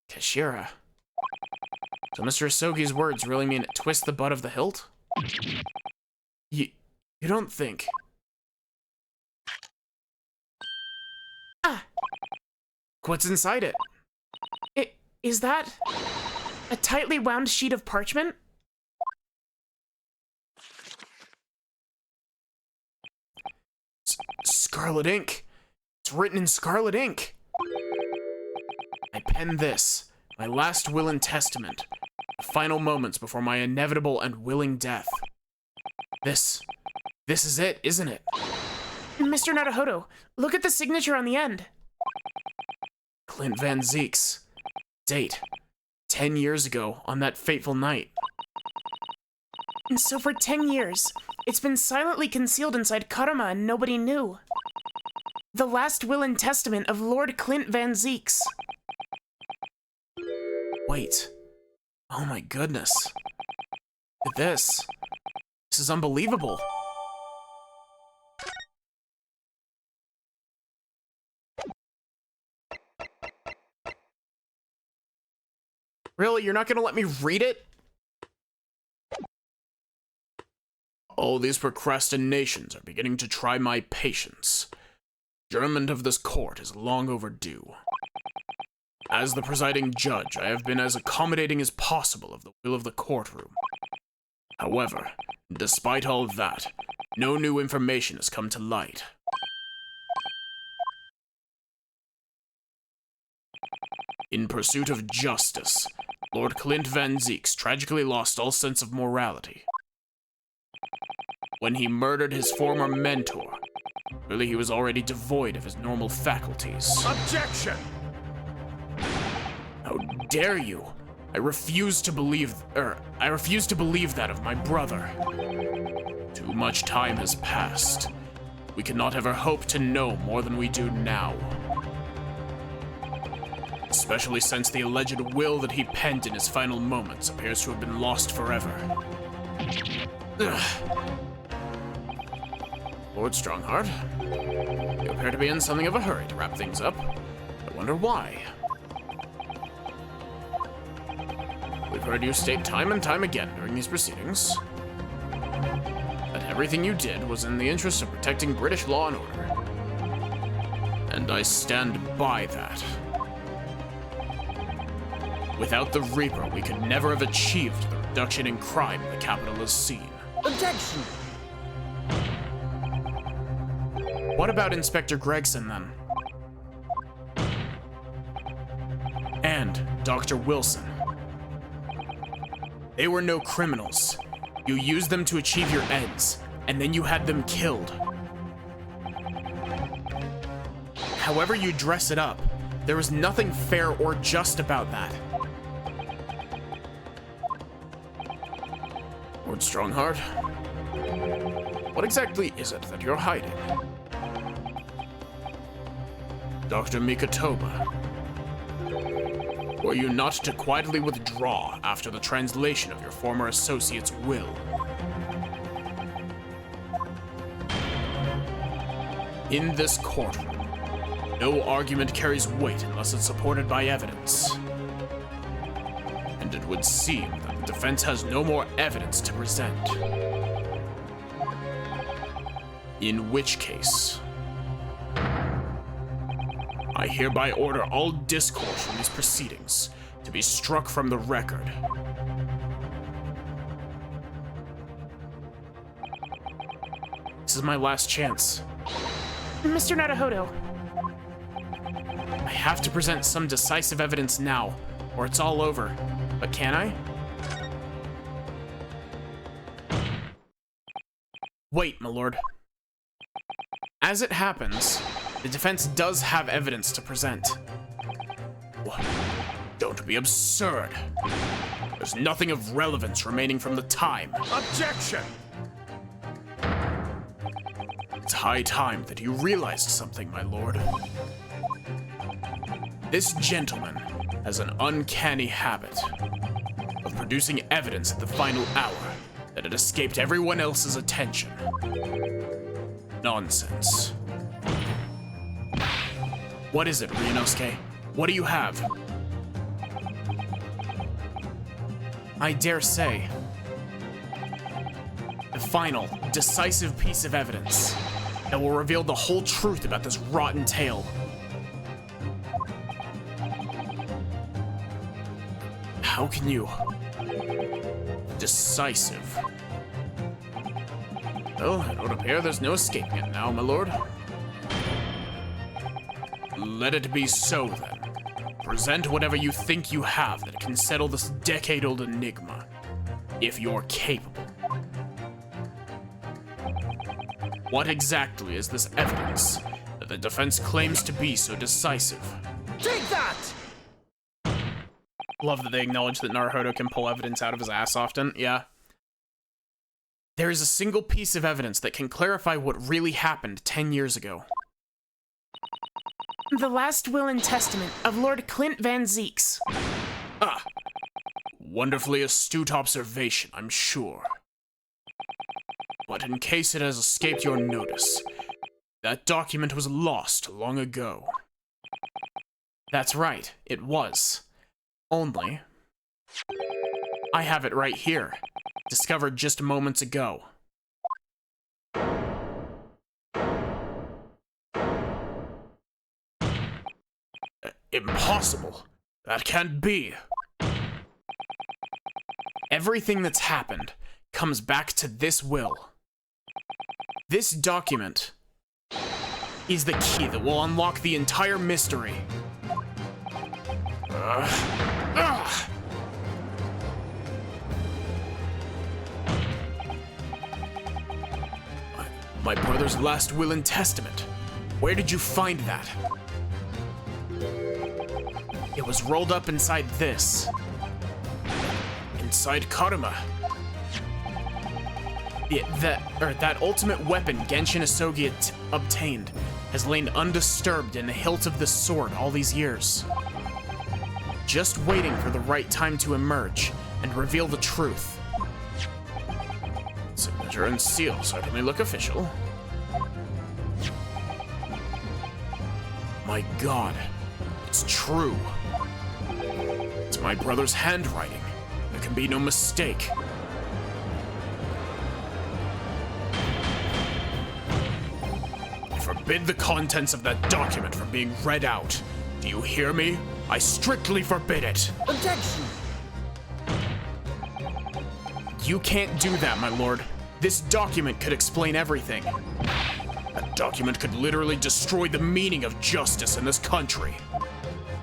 Kashira. So Mr. Asogi's words really mean twist the butt of the hilt? You don't think... Ah! What's inside it? Is that a tightly wound sheet of parchment? Scarlet ink. It's written in scarlet ink. I penned this, my last will and testament, the final moments before my inevitable and willing death. This is it, isn't it? Mr. Naruhodo, look at the signature on the end. Clint Van Zeek's. Date. 10 years ago, on that fateful night. And so for 10 years, it's been silently concealed inside Karuma and nobody knew. The last will and testament of Lord Clint Van Zeeks. Wait. Oh my goodness. Look at this. This is unbelievable. Really? You're not gonna let me read it? All these procrastinations are beginning to try my patience. Adjournment of this court is long overdue. As the presiding judge, I have been as accommodating as possible of the will of the courtroom. However, despite all that, no new information has come to light. In pursuit of justice, Lord Clint Van Zeeks tragically lost all sense of morality. When he murdered his former mentor, clearly he was already devoid of his normal faculties. Objection! How dare you? I refuse to believe that of my brother. Too much time has passed. We cannot ever hope to know more than we do now. Especially since the alleged will that he penned in his final moments appears to have been lost forever. Ugh. Lord Strongheart, you appear to be in something of a hurry to wrap things up. I wonder why. We've heard you state time and time again during these proceedings that everything you did was in the interest of protecting British law and order. And I stand by that. Without the Reaper, we could never have achieved the reduction in crime the capital has seen. Objection! What about Inspector Gregson, then? And Dr. Wilson. They were no criminals. You used them to achieve your ends, and then you had them killed. However you dress it up, there was nothing fair or just about that. Lord Strongheart, what exactly is it that you're hiding? Dr. Mikotoba, were you not to quietly withdraw after the translation of your former associate's will? In this courtroom, no argument carries weight unless it's supported by evidence. And it would seem that the defense has no more evidence to present. In which case, I hereby order all discourse from these proceedings to be struck from the record. This is my last chance. Mr. Naruhodo, I have to present some decisive evidence now, or it's all over. But can I? Wait, my lord. As it happens, the defense does have evidence to present. What? Don't be absurd. There's nothing of relevance remaining from the time. Objection! It's high time that you realized something, my lord. This gentleman has an uncanny habit of producing evidence at the final hour that had escaped everyone else's attention. Nonsense. What is it, Ryunosuke? What do you have? I dare say, the final, decisive piece of evidence that will reveal the whole truth about this rotten tale. How can you? Decisive. Well, it would appear there's no escaping it now, my lord. Let it be so, then. Present whatever you think you have that can settle this decade-old enigma, if you're capable. What exactly is this evidence that the defense claims to be so decisive? Take that! Love that they acknowledge that Naruhodo can pull evidence out of his ass often. Yeah. There is a single piece of evidence that can clarify what really happened 10 years ago. the last will and testament of Lord Clint Van Zeeks. Ah, wonderfully astute observation, I'm sure. But in case it has escaped your notice, that document was lost long ago. That's right, it was. Only, I have it right here, discovered just moments ago. Impossible. That can't be. Everything that's happened comes back to this will. This document is the key that will unlock the entire mystery. My brother's last will and testament. Where did you find that? It was rolled up inside this. Inside Karuma. That ultimate weapon Genshin Asogi obtained has lain undisturbed in the hilt of this sword all these years. Just waiting for the right time to emerge and reveal the truth. Signature and seal certainly look official. My God, it's true. It's my brother's handwriting. There can be no mistake. I forbid the contents of that document from being read out. Do you hear me? I strictly forbid it. Objection! You can't do that, my lord. This document could explain everything. That document could literally destroy the meaning of justice in this country.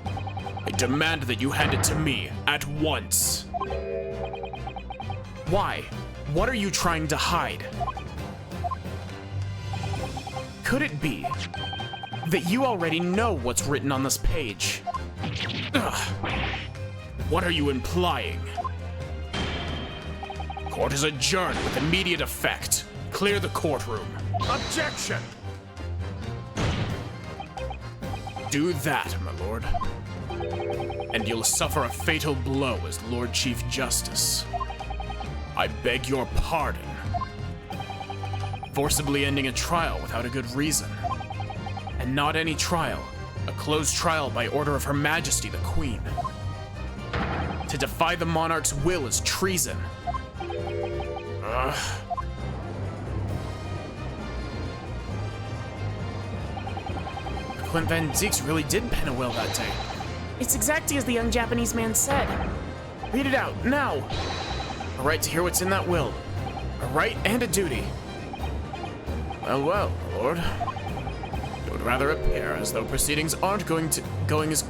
I demand that you hand it to me at once. Why? What are you trying to hide? Could it be that you already know what's written on this page? Ugh. What are you implying? Court is adjourned with immediate effect. Clear the courtroom. Objection! Do that, my lord. And you'll suffer a fatal blow as Lord Chief Justice. I beg your pardon. Forcibly ending a trial without a good reason. And not any trial. A closed trial by order of Her Majesty the Queen. To defy the monarch's will is treason. Clint Van Zieks really did pen a will that day. It's exactly as the young Japanese man said. Read it out, now! A right to hear what's in that will. A right and a duty. Well, well, my lord. It would rather appear as though proceedings aren't going as...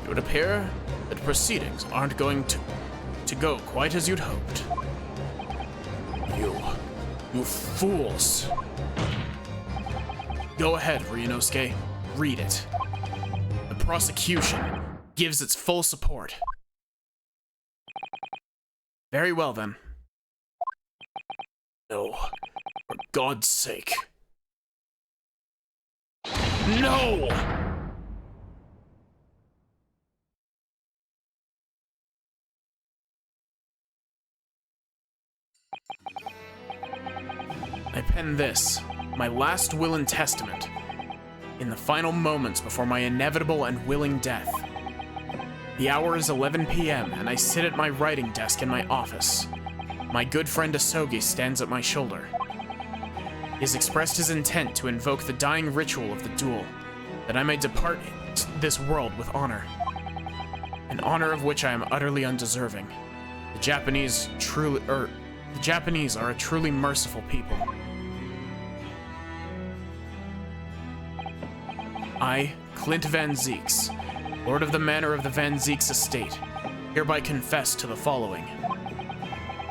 It would appear that proceedings aren't going to go quite as you'd hoped. You fools. Go ahead, Ryunosuke. Read it. The prosecution gives its full support. Very well, then. No. For God's sake. No! I pen this, my last will and testament, in the final moments before my inevitable and willing death. The hour is 11 p.m., and I sit at my writing desk in my office. My good friend Asogi stands at my shoulder. He has expressed his intent to invoke the dying ritual of the duel, that I may depart this world with honor. An honor of which I am utterly undeserving. The Japanese are a truly merciful people. I, Clint Van Zieks, Lord of the Manor of the Van Zieks Estate, hereby confess to the following.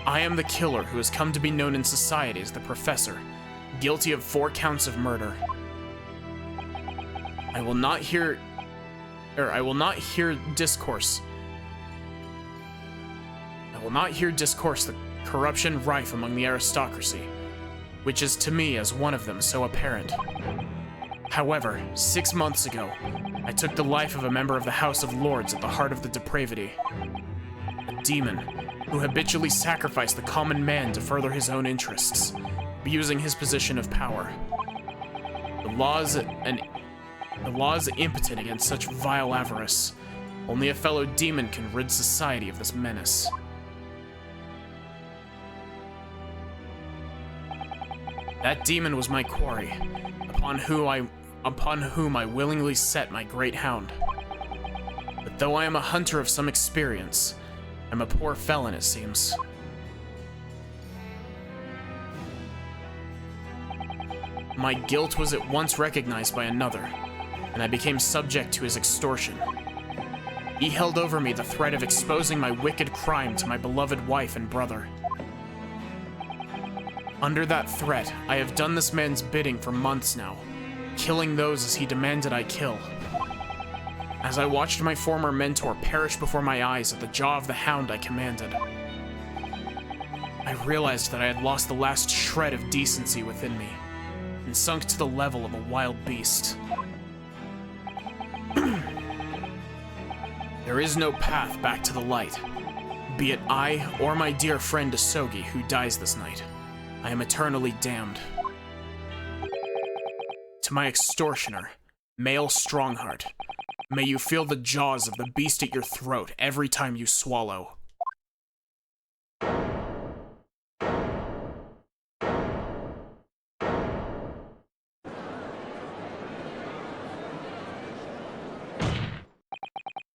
I am the killer who has come to be known in society as the Professor, guilty of 4 counts of murder. I will not hear discourse the corruption rife among the aristocracy, which is to me as one of them so apparent. However, 6 months ago, I took the life of a member of the House of Lords at the heart of the depravity. A demon who habitually sacrificed the common man to further his own interests, abusing his position of power. The law is impotent against such vile avarice. Only a fellow demon can rid society of this menace. That demon was my quarry, upon whom I willingly set my great hound. But though I am a hunter of some experience, I'm a poor felon, it seems. My guilt was at once recognized by another, and I became subject to his extortion. He held over me the threat of exposing my wicked crime to my beloved wife and brother. Under that threat, I have done this man's bidding for months now, killing those as he demanded I kill. As I watched my former mentor perish before my eyes at the jaw of the hound I commanded, I realized that I had lost the last shred of decency within me, and sunk to the level of a wild beast. There is no path back to the light, be it I or my dear friend Asogi who dies this night. I am eternally damned. To my extortioner, male Strongheart, may you feel the jaws of the beast at your throat every time you swallow.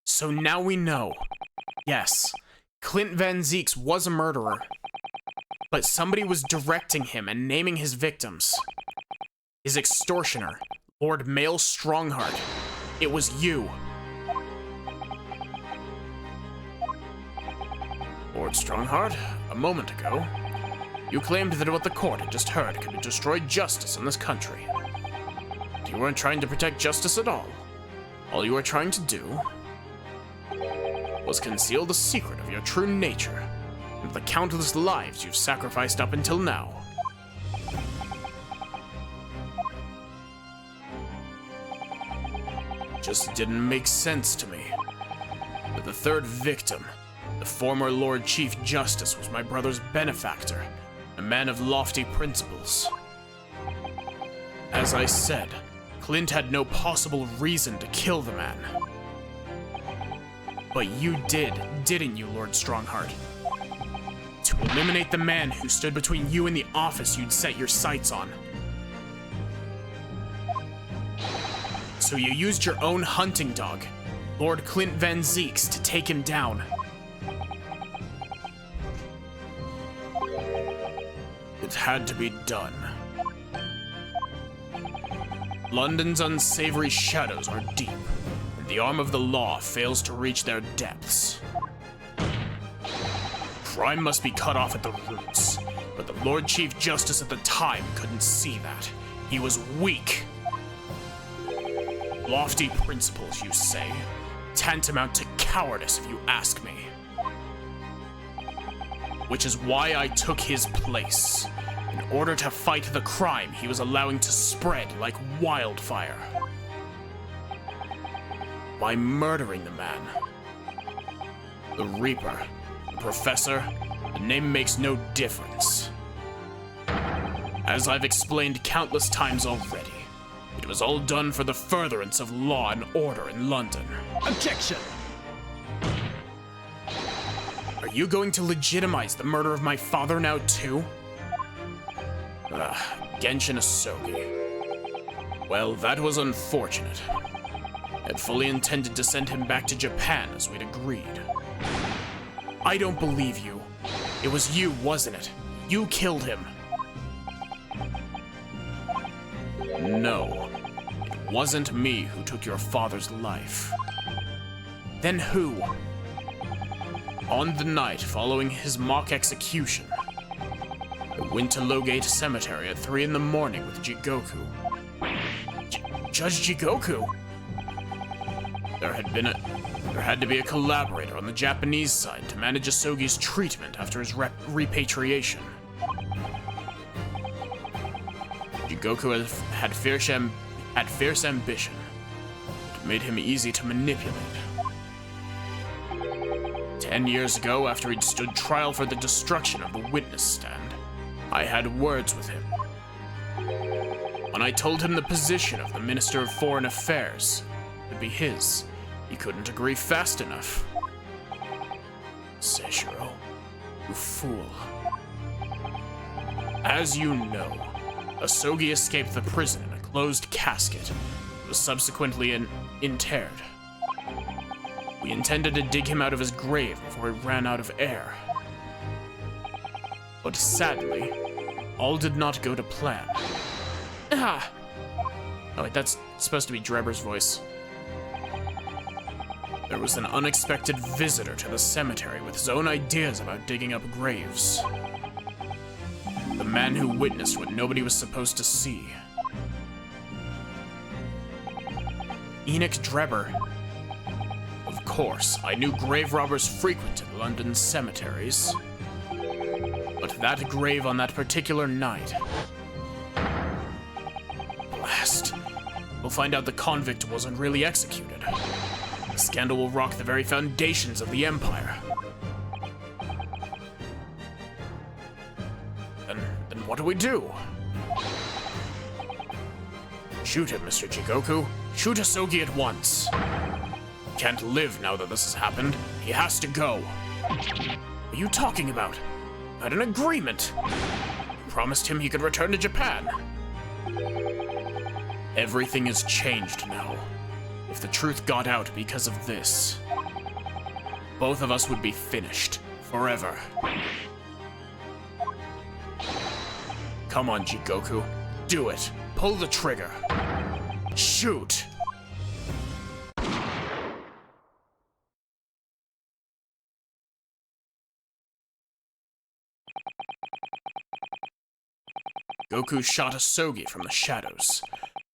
So now we know. Yes, Clint Van Zeeks was a murderer, but somebody was directing him and naming his victims. His extortioner, Lord Male Strongheart. It was you. Lord Strongheart, a moment ago, you claimed that what the court had just heard could destroy justice in this country. But you weren't trying to protect justice at all. All you were trying to do was conceal the secret of your true nature and the countless lives you've sacrificed up until now. Just didn't make sense to me. But the third victim, the former Lord Chief Justice, was my brother's benefactor, a man of lofty principles. As I said, Clint had no possible reason to kill the man. But you did, didn't you, Lord Strongheart? To eliminate the man who stood between you and the office you'd set your sights on. So you used your own hunting dog, Lord Clint Van Zeeks, to take him down. It had to be done. London's unsavory shadows are deep, and the arm of the law fails to reach their depths. Crime must be cut off at the roots, but the Lord Chief Justice at the time couldn't see that. He was weak. Lofty principles, you say? Tantamount to cowardice, if you ask me. Which is why I took his place, in order to fight the crime he was allowing to spread like wildfire. By murdering the man. The Reaper, the Professor, the name makes no difference. As I've explained countless times already, it was all done for the furtherance of law and order in London. Objection! Are you going to legitimize the murder of my father now, too? Genshin Asogi. Well, that was unfortunate. I had fully intended to send him back to Japan as we'd agreed. I don't believe you. It was you, wasn't it? You killed him. No, it wasn't me who took your father's life. Then who? On the night following his mock execution, I went to Logate Cemetery at 3 in the morning with Jigoku. Judge Jigoku? There had to be a collaborator on the Japanese side to manage Asogi's treatment after his repatriation. Jigoku had fierce ambition. It made him easy to manipulate. 10 years ago, after he'd stood trial for the destruction of the witness stand, I had words with him. When I told him the position of the Minister of Foreign Affairs would be his, he couldn't agree fast enough. Seishiro, you fool. As you know, Asogi escaped the prison in a closed casket and was subsequently interred. We intended to dig him out of his grave before he ran out of air. But sadly, all did not go to plan. Ah! Oh wait, that's supposed to be Drebber's voice. There was an unexpected visitor to the cemetery with his own ideas about digging up graves. The man who witnessed what nobody was supposed to see. Enoch Drebber. Of course, I knew grave robbers frequented London's cemeteries. But that grave on that particular night... Blast. We'll find out the convict wasn't really executed. The scandal will rock the very foundations of the Empire. Then what do we do? Shoot him, Mr. Jigoku. Shoot Asogi at once. He can't live now that this has happened. He has to go. What are you talking about? I had an agreement. You promised him he could return to Japan. Everything has changed now. If the truth got out because of this, both of us would be finished. Forever. Come on, Jigoku. Do it. Pull the trigger. Shoot! Goku shot Asogi from the shadows.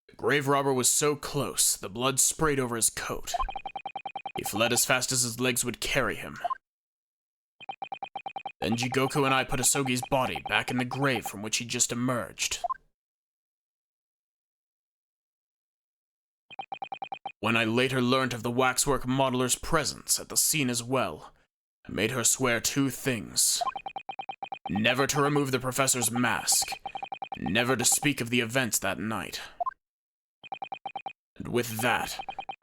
The grave robber was so close, the blood sprayed over his coat. He fled as fast as his legs would carry him. Then Jigoku and I put Asogi's body back in the grave from which he just emerged. When I later learned of the waxwork modeler's presence at the scene as well, I made her swear two things. Never to remove the professor's mask, never to speak of the events that night. And with that,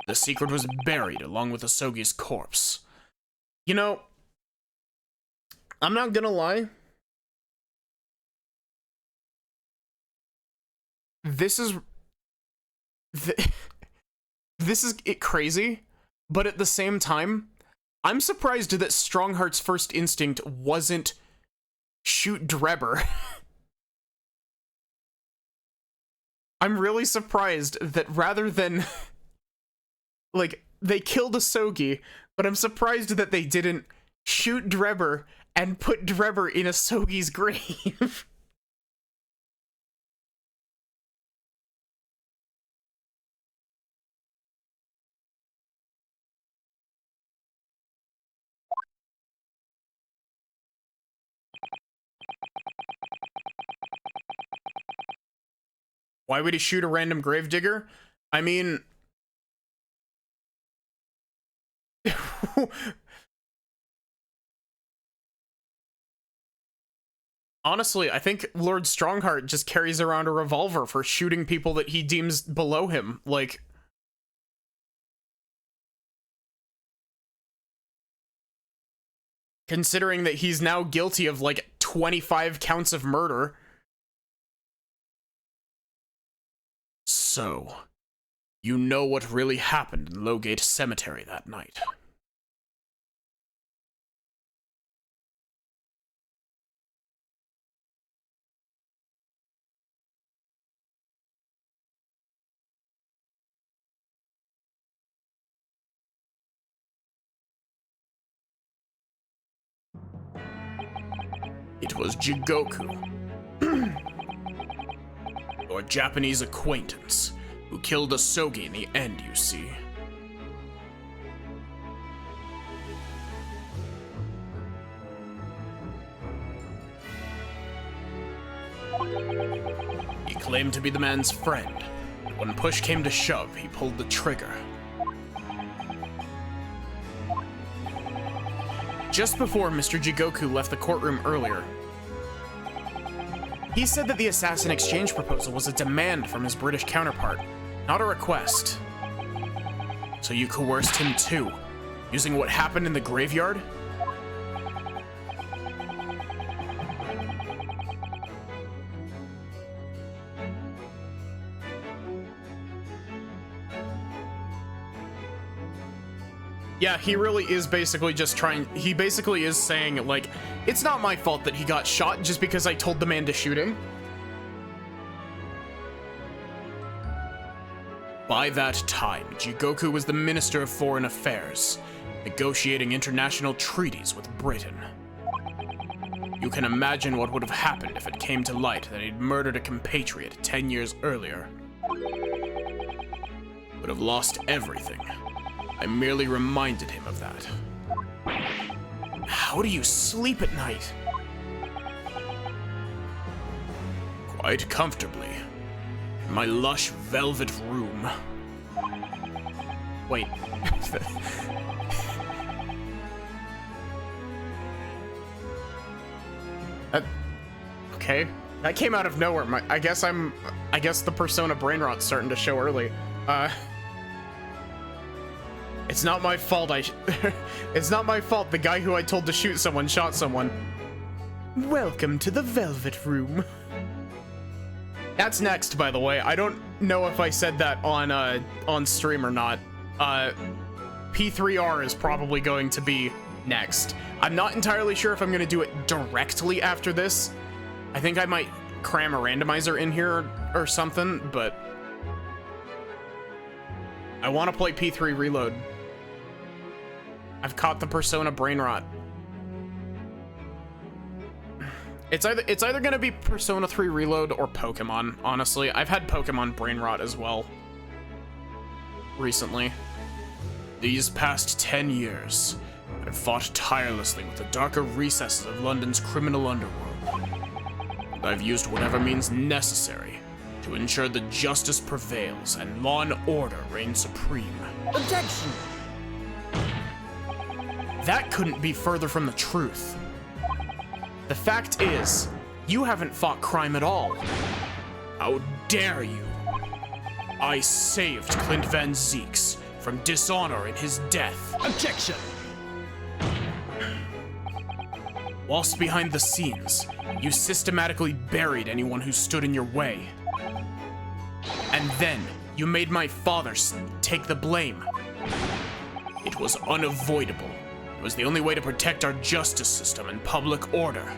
the secret was buried along with Asogi's corpse. You know, I'm not gonna lie. This is it crazy, but at the same time, I'm surprised that Strongheart's first instinct wasn't shoot Drebber. I'm really surprised that rather than like they killed Asogi, but I'm surprised that they didn't shoot Drebber and put Drebber in Asogi's grave. Why would he shoot a random gravedigger? I mean... Honestly, I think Lord Strongheart just carries around a revolver for shooting people that he deems below him. Like... Considering that he's now guilty of, like, 25 counts of murder. So, you know what really happened in Lowgate Cemetery that night. It was Jigoku, your Japanese acquaintance, who killed Asogi in the end, you see. He claimed to be the man's friend, but when push came to shove, he pulled the trigger. Just before Mr. Jigoku left the courtroom earlier, he said that the assassin exchange proposal was a demand from his British counterpart, not a request. So you coerced him too, using what happened in the graveyard? Yeah, he really is basically just he basically is saying, like, it's not my fault that he got shot just because I told the man to shoot him. By that time, Jigoku was the Minister of Foreign Affairs, negotiating international treaties with Britain. You can imagine what would have happened if it came to light that he'd murdered a compatriot 10 years earlier. Would have lost everything. I merely reminded him of that. How do you sleep at night? Quite comfortably. In my lush velvet room. Wait. Okay. That came out of nowhere. I guess the persona brain rot's starting to show early. It's not my fault. It's not my fault. The guy who I told to shoot someone shot someone. Welcome to the Velvet Room. That's next, by the way. I don't know if I said that on stream or not. P3R is probably going to be next. I'm not entirely sure if I'm going to do it directly after this. I think I might cram a randomizer in here or something, but I want to play P3 Reload. I've caught the persona brain rot. It's either gonna be Persona 3 Reload or Pokemon, honestly. I've had Pokemon brain rot as well recently. These past 10 years, I've fought tirelessly with the darker recesses of London's criminal underworld. And I've used whatever means necessary to ensure that justice prevails and law and order reign supreme. Objection! That couldn't be further from the truth. The fact is, you haven't fought crime at all. How dare you! I saved Clint Van Zeeks from dishonor in his death. Objection! Whilst behind the scenes, you systematically buried anyone who stood in your way. And then, you made my father take the blame. It was unavoidable. It was the only way to protect our justice system and public order.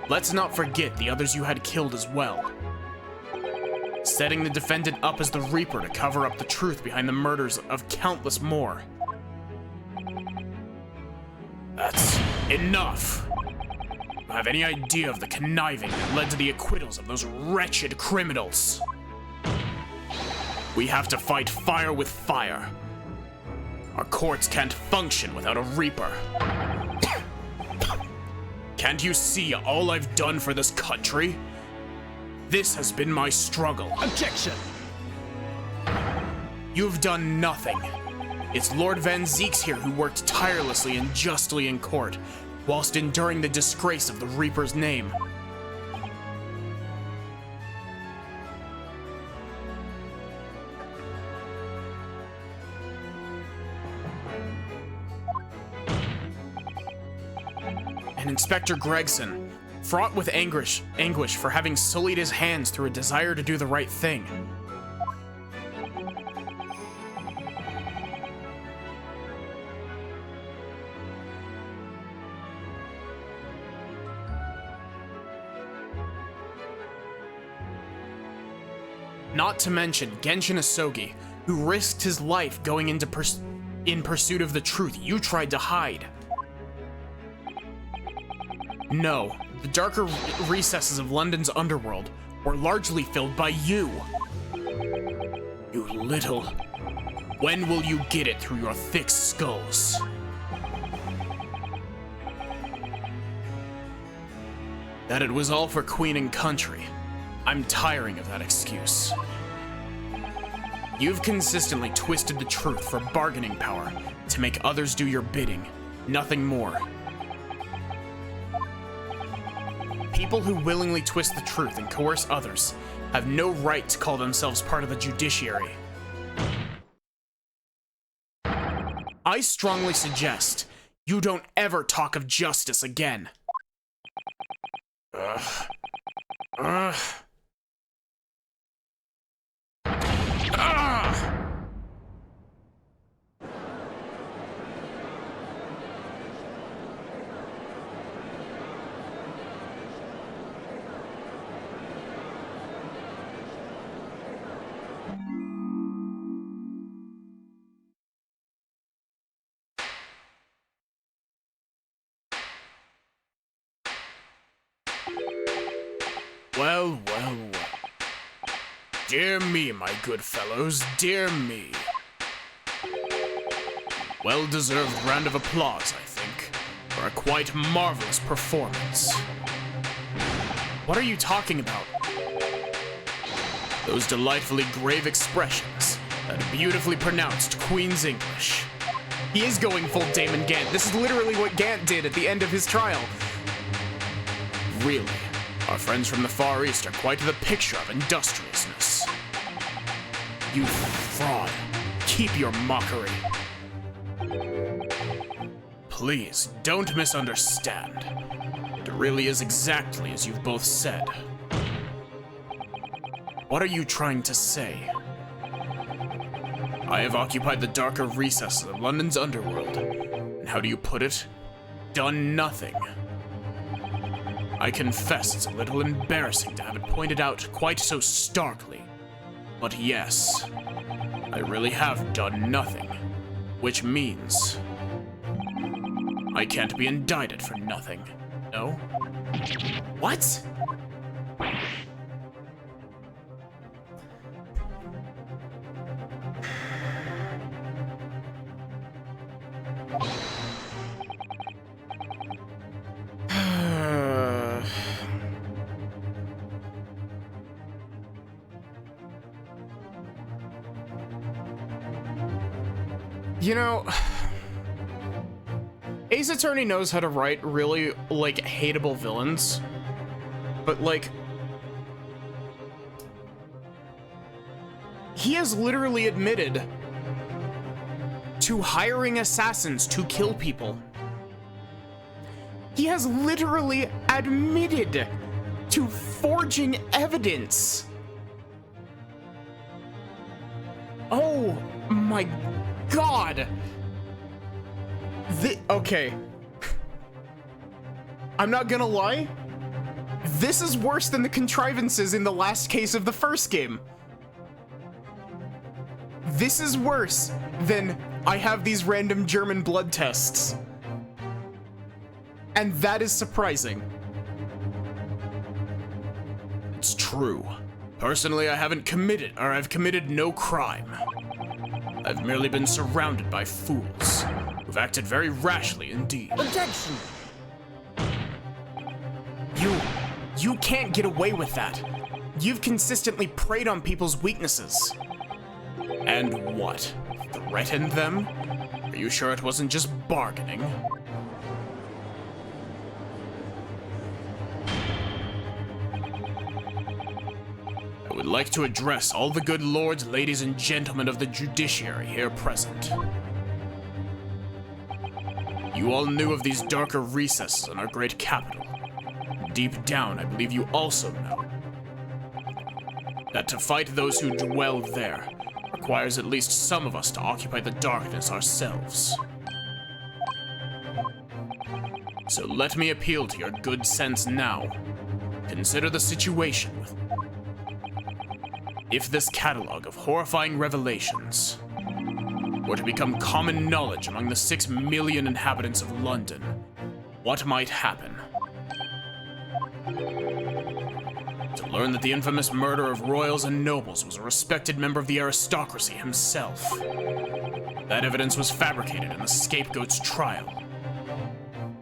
Let's not forget the others you had killed as well. Setting the defendant up as the Reaper to cover up the truth behind the murders of countless more. That's enough. You have any idea of the conniving that led to the acquittals of those wretched criminals? We have to fight fire with fire. Our courts can't function without a Reaper. Can't you see all I've done for this country? This has been my struggle. Objection! You've done nothing. It's Lord Van Zeeks here who worked tirelessly and justly in court, whilst enduring the disgrace of the Reaper's name. And Inspector Gregson, fraught with anguish for having sullied his hands through a desire to do the right thing. Not to mention Genshin Asogi, who risked his life going into in pursuit of the truth you tried to hide. No, the darker recesses of London's underworld were largely filled by you. You little... When will you get it through your thick skulls? That it was all for Queen and country. I'm tiring of that excuse. You've consistently twisted the truth for bargaining power to make others do your bidding, nothing more. People who willingly twist the truth and coerce others have no right to call themselves part of the judiciary. I strongly suggest you don't ever talk of justice again. Well, well, well. Dear me, my good fellows, dear me. Well-deserved round of applause, I think, for a quite marvelous performance. What are you talking about? Those delightfully grave expressions, that beautifully pronounced Queen's English. He is going full Damon Gant. This is literally what Gant did at the end of his trial. Really, our friends from the Far East are quite the picture of industriousness. You fraud. Keep your mockery. Please, don't misunderstand. It really is exactly as you've both said. What are you trying to say? I have occupied the darker recesses of London's underworld. And how do you put it? Done nothing. I confess it's a little embarrassing to have it pointed out quite so starkly. But yes, I really have done nothing. Which means I can't be indicted for nothing, no? What? You know, Ace Attorney knows how to write really, like, hateable villains, but, like, he has literally admitted to hiring assassins to kill people. He has literally admitted to forging evidence. Oh my God. Okay. I'm not gonna lie. This is worse than the contrivances in the last case of the first game. This is worse than I have these random German blood tests. And that is surprising. It's true. Personally, I've committed no crime. I've merely been surrounded by fools who've acted very rashly indeed. Objection! You can't get away with that. You've consistently preyed on people's weaknesses. And what? Threatened them? Are you sure it wasn't just bargaining? I would like to address all the good lords, ladies, and gentlemen of the judiciary here present. You all knew of these darker recesses in our great capital. Deep down, I believe you also know that to fight those who dwell there requires at least some of us to occupy the darkness ourselves. So let me appeal to your good sense now. Consider the situation with me. If this catalog of horrifying revelations were to become common knowledge among the 6 million inhabitants of London, what might happen? To learn that the infamous murder of royals and nobles was a respected member of the aristocracy himself. That evidence was fabricated in the scapegoat's trial,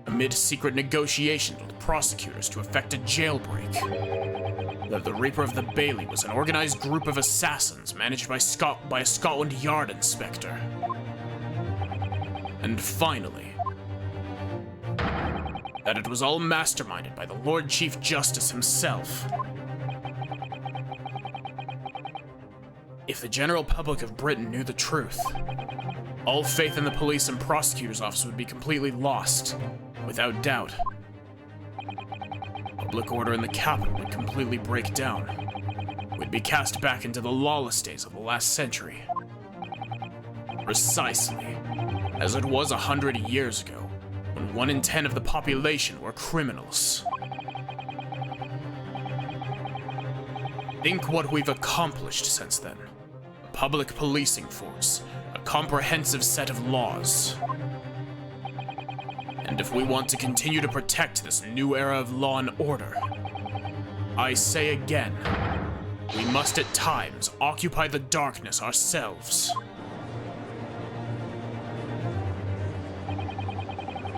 amid secret negotiations with prosecutors to effect a jailbreak. That the Reaper of the Bailey was an organized group of assassins managed by a Scotland Yard inspector. And finally, that it was all masterminded by the Lord Chief Justice himself. If the general public of Britain knew the truth, all faith in the police and prosecutor's office would be completely lost, without doubt. Public order in the capital would completely break down. We'd be cast back into the lawless days of the last century. Precisely, as it was 100 years ago, when 1 in 10 of the population were criminals. Think what we've accomplished since then. A public policing force, a comprehensive set of laws. And if we want to continue to protect this new era of law and order, I say again, we must at times occupy the darkness ourselves.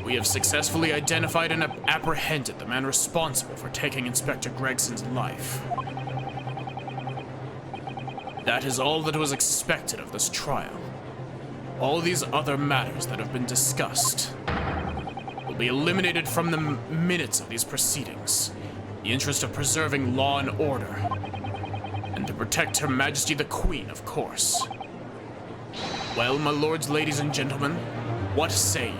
We have successfully identified and apprehended the man responsible for taking Inspector Gregson's life. That is all that was expected of this trial. All these other matters that have been discussed will be eliminated from the minutes of these proceedings, in the interest of preserving law and order, and to protect Her Majesty the Queen, of course. Well, my lords, ladies, and gentlemen, what say you?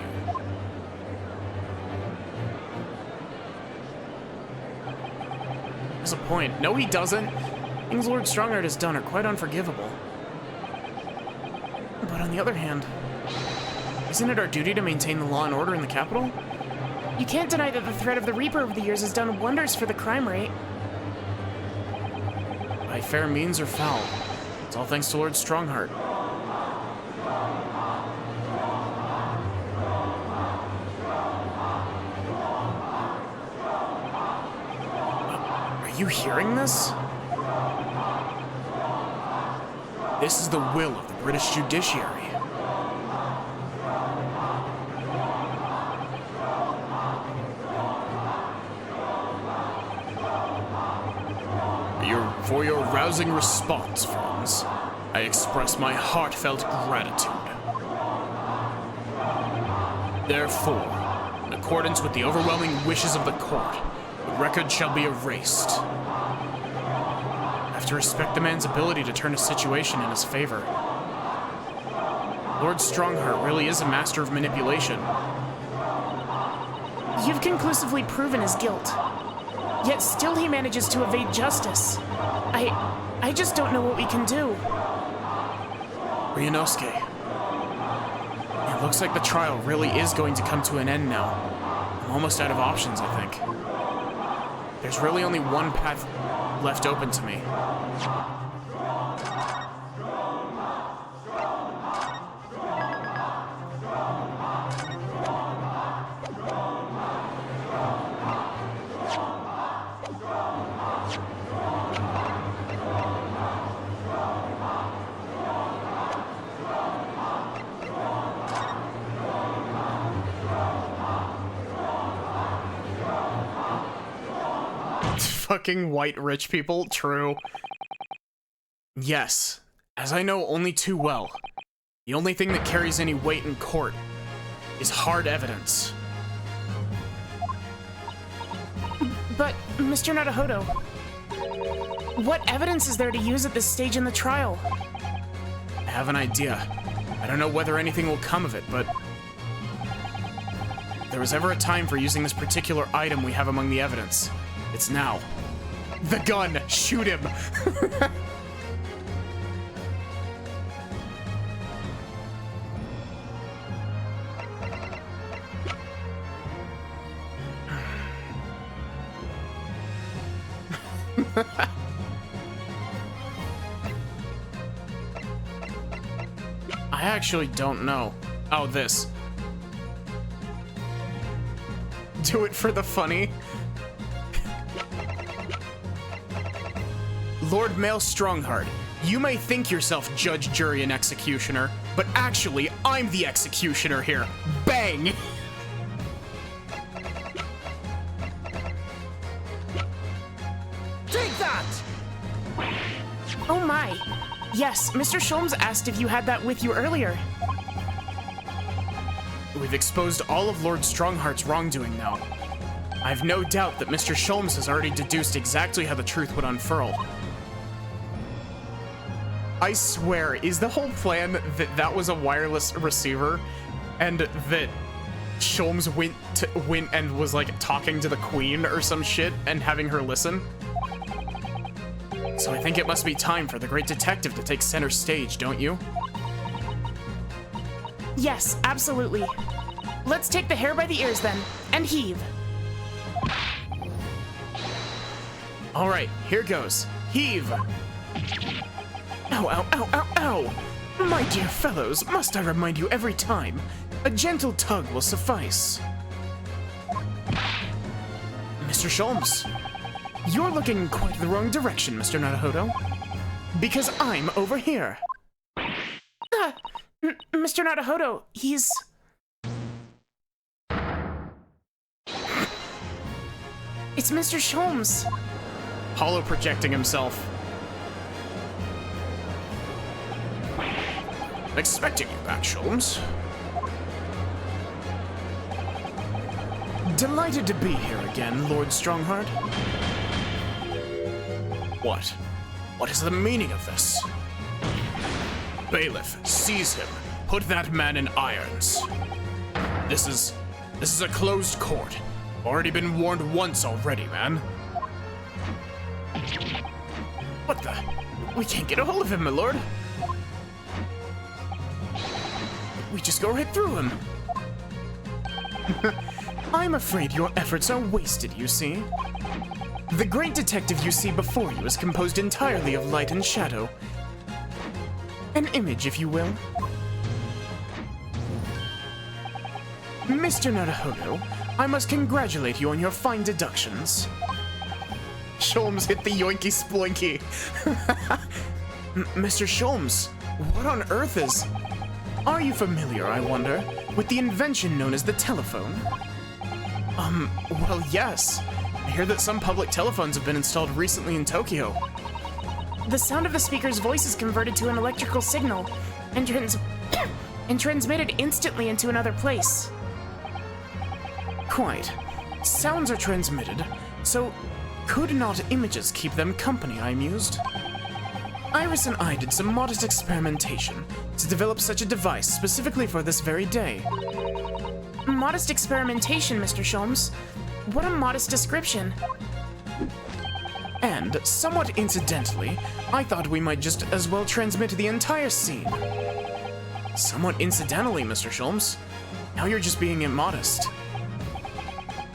There's a point. No, he doesn't. Things Lord Strongheart has done are quite unforgivable. But on the other hand, isn't it our duty to maintain the law and order in the capital? You can't deny that the threat of the Reaper over the years has done wonders for the crime rate. By fair means or foul, it's all thanks to Lord Strongheart. Are you hearing this? This is the will of the British judiciary. For your rousing response, friends, I express my heartfelt gratitude. Therefore, in accordance with the overwhelming wishes of the court, the record shall be erased. I have to respect the man's ability to turn a situation in his favor. Lord Strongheart really is a master of manipulation. You've conclusively proven his guilt. Yet still he manages to evade justice. I just don't know what we can do. Ryunosuke, it looks like the trial really is going to come to an end now. I'm almost out of options, I think. There's really only one path left open to me. Fucking white rich people, true. Yes, as I know only too well, the only thing that carries any weight in court is hard evidence. But, Mr. Naruhodo, what evidence is there to use at this stage in the trial? I have an idea. I don't know whether anything will come of it, but if there was ever a time for using this particular item we have among the evidence, it's now. The gun! Shoot him! I actually don't know. Oh, this. Do it for the funny. Lord Male Strongheart, you may think yourself judge, jury, and executioner, but actually, I'm the executioner here. Bang! Take that! Oh my. Yes, Mr. Sholmes asked if you had that with you earlier. We've exposed all of Lord Strongheart's wrongdoing now. I've no doubt that Mr. Sholmes has already deduced exactly how the truth would unfurl. I swear, is the whole plan that that was a wireless receiver and that Sholmes went and was like talking to the queen or some shit and having her listen? So I think it must be time for the great detective to take center stage, don't you? Yes, absolutely. Let's take the hair by the ears then, and heave. All right, here goes. Heave! Ow, ow, ow, ow, ow! My dear fellows, must I remind you every time? A gentle tug will suffice. Mr. Sholmes, You're looking quite the wrong direction, Mr. Naruhodo. Because I'm over here. Mr. Naruhodo, he's... It's Mr. Sholmes. Hollow projecting himself. Expecting you back, Sholmes. Delighted to be here again, Lord Strongheart. What? What is the meaning of this? Bailiff, seize him. Put that man in irons. This is a closed court. Already been warned once already, man. What the? We can't get a hold of him, my lord. We just go right through him. I'm afraid your efforts are wasted, you see. The great detective you see before you is composed entirely of light and shadow. An image, if you will. Mr. Naruhodo, I must congratulate you on your fine deductions. Sholmes hit the yoinky sploinky. Mr. Sholmes, what on earth is... Are you familiar, I wonder, with the invention known as the telephone? Well, yes. I hear that some public telephones have been installed recently in Tokyo. The sound of the speaker's voice is converted to an electrical signal and transmitted instantly into another place. Quite. Sounds are transmitted, so could not images keep them company, I mused? Iris and I did some modest experimentation to develop such a device specifically for this very day. Modest experimentation, Mr. Sholmes. What a modest description. And, somewhat incidentally, I thought we might just as well transmit the entire scene. Somewhat incidentally, Mr. Sholmes. Now you're just being immodest.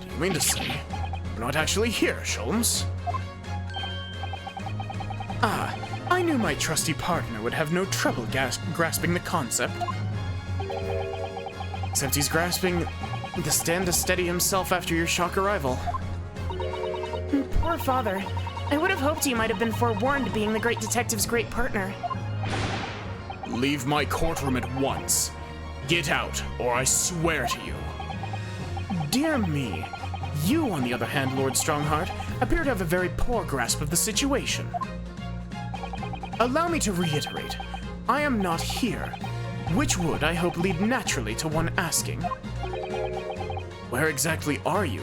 Do you mean to say we're not actually here, Sholmes? Ah, I knew my trusty partner would have no trouble grasping the concept. Except he's grasping the stand to steady himself after your shock arrival. Poor father. I would have hoped he might have been forewarned, being the great detective's great partner. Leave my courtroom at once. Get out, or I swear to you. Dear me. You, on the other hand, Lord Strongheart, appear to have a very poor grasp of the situation. Allow me to reiterate, I am not here, which would, I hope, lead naturally to one asking, where exactly are you?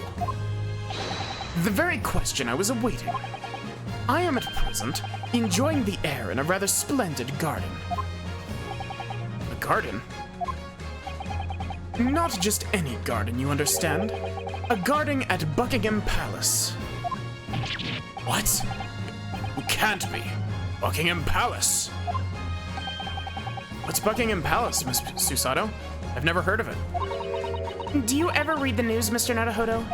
The very question I was awaiting. I am at present enjoying the air in a rather splendid garden. A garden? Not just any garden, you understand. A garden at Buckingham Palace. What? You can't be. Buckingham Palace. What's Buckingham Palace, Miss Susato? I've never heard of it. Do you ever read the news, Mr. Naruhodo?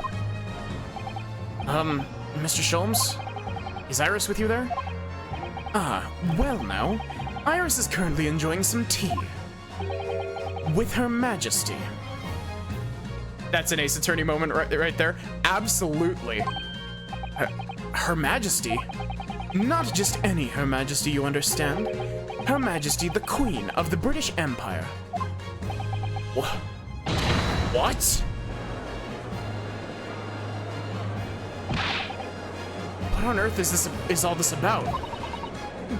Mr. Sholmes? Is Iris with you there? Ah, well now, Iris is currently enjoying some tea. With Her Majesty. That's an Ace Attorney moment right there. Absolutely. Her Majesty? Not just any Her Majesty, you understand. Her Majesty the Queen of the British Empire. What? What on earth is all this about?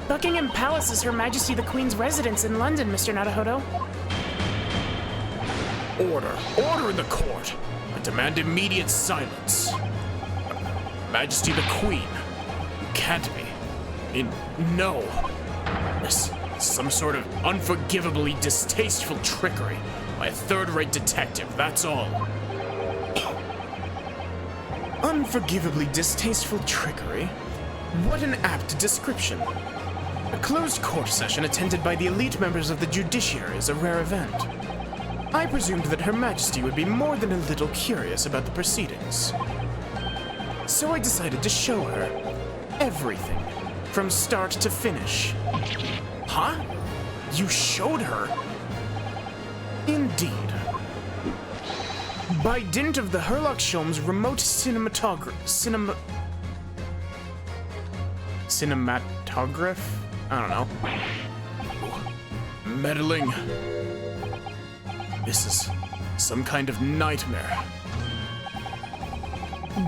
Buckingham Palace is Her Majesty the Queen's residence in London, Mr. Naruhodo. Order. Order in the court. I demand immediate silence. Majesty the Queen. You can't be. No. This is some sort of unforgivably distasteful trickery by a third-rate detective, that's all. Unforgivably distasteful trickery? What an apt description. A closed court session attended by the elite members of the judiciary is a rare event. I presumed that Her Majesty would be more than a little curious about the proceedings. So I decided to show her everything, from start to finish. Huh? You showed her? Indeed. By dint of the Herlock Sholmes remote cinematograph? I don't know. Meddling. This is some kind of nightmare.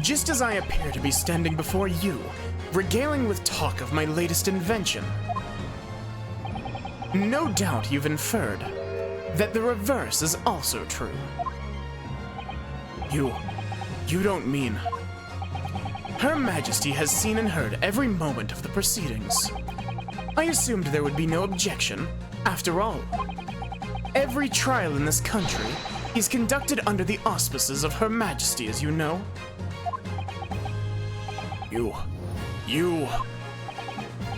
Just as I appear to be standing before you, regaling with talk of my latest invention. No doubt you've inferred that the reverse is also true. You don't mean... Her Majesty has seen and heard every moment of the proceedings. I assumed there would be no objection. After all, every trial in this country is conducted under the auspices of Her Majesty, as you know. You...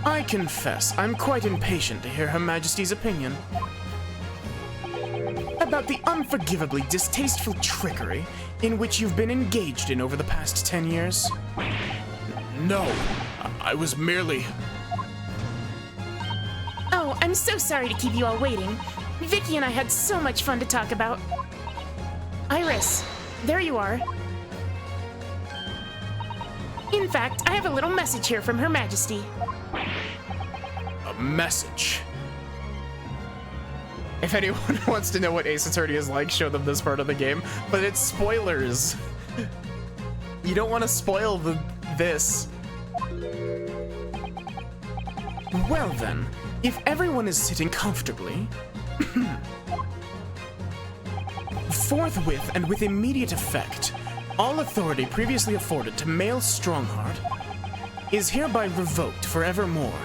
I confess, I'm quite impatient to hear Her Majesty's opinion about the unforgivably distasteful trickery in which you've been engaged in over the past 10 years. No, I was merely... Oh, I'm so sorry to keep you all waiting. Vicky and I had so much fun to talk about. Iris, there you are. In fact, I have a little message here from Her Majesty. A message. If anyone wants to know what Ace Attorney is like, show them this part of the game. But it's spoilers. You don't want to spoil this. Well then, if everyone is sitting comfortably, forthwith and with immediate effect, all authority previously afforded to male Strongheart is hereby revoked forevermore.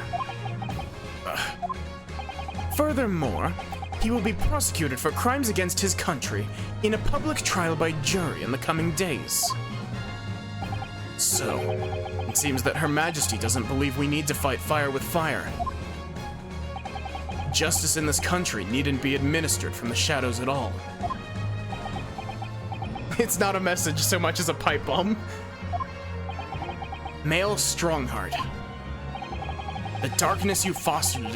Furthermore, he will be prosecuted for crimes against his country in a public trial by jury in the coming days. So, it seems that Her Majesty doesn't believe we need to fight fire with fire. Justice in this country needn't be administered from the shadows at all. It's not a message so much as a pipe bomb. Male Strongheart. The darkness you fostered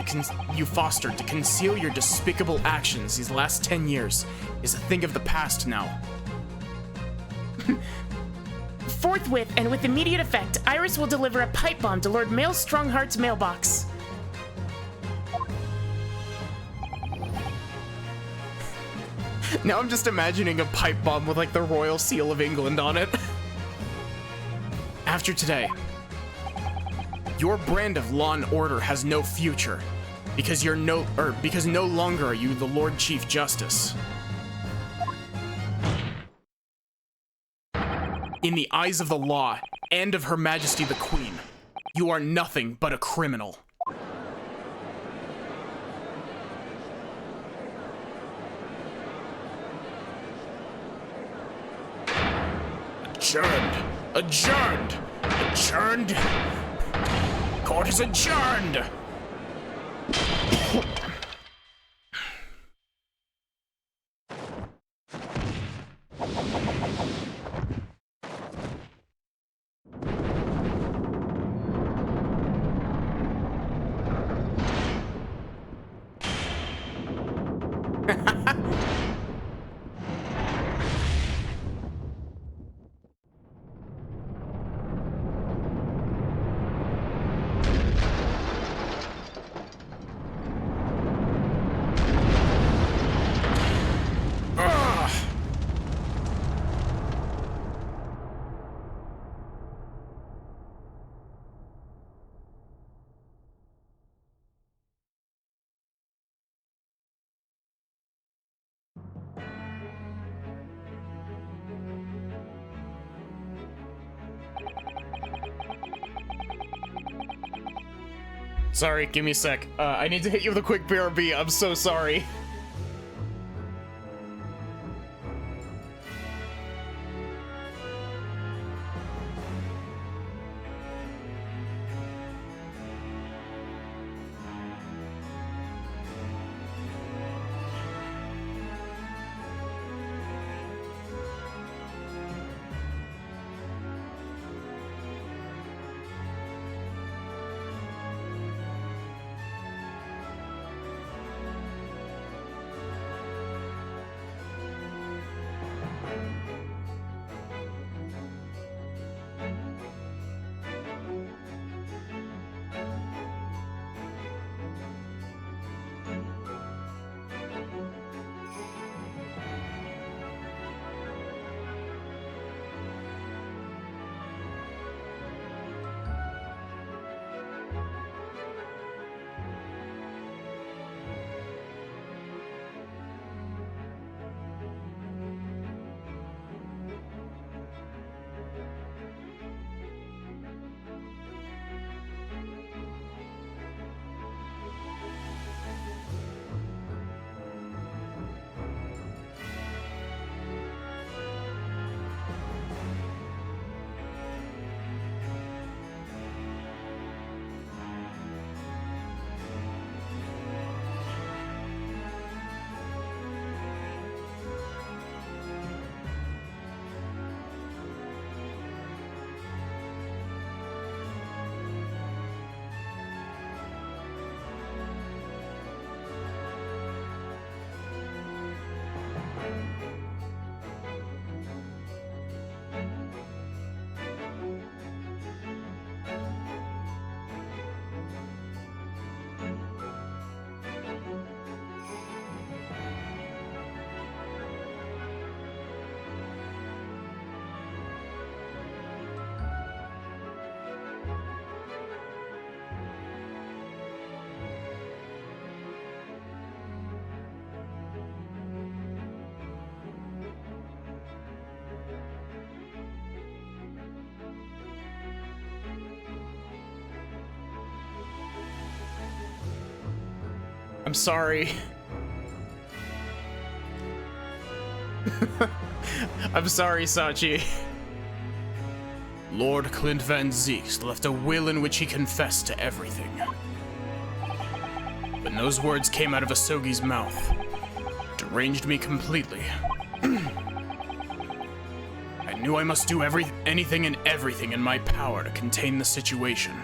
to conceal your despicable actions these last 10 years is a thing of the past now. Forthwith and with immediate effect, Iris will deliver a pipe bomb to Lord Male Strongheart's mailbox. Now I'm just imagining a pipe bomb with like the royal seal of England on it. After today, your brand of law and order has no future because no longer are you the Lord Chief Justice. In the eyes of the law and of Her Majesty the Queen, you are nothing but a criminal. Adjourned! Adjourned! Adjourned! Court is adjourned! Sorry, give me a sec. I need to hit you with a quick BRB. I'm so sorry. I'm sorry. I'm sorry, Sachi. Lord Clint Van Zeeks left a will in which he confessed to everything. When those words came out of Asogi's mouth, it deranged me completely. I knew I must do anything and everything in my power to contain the situation.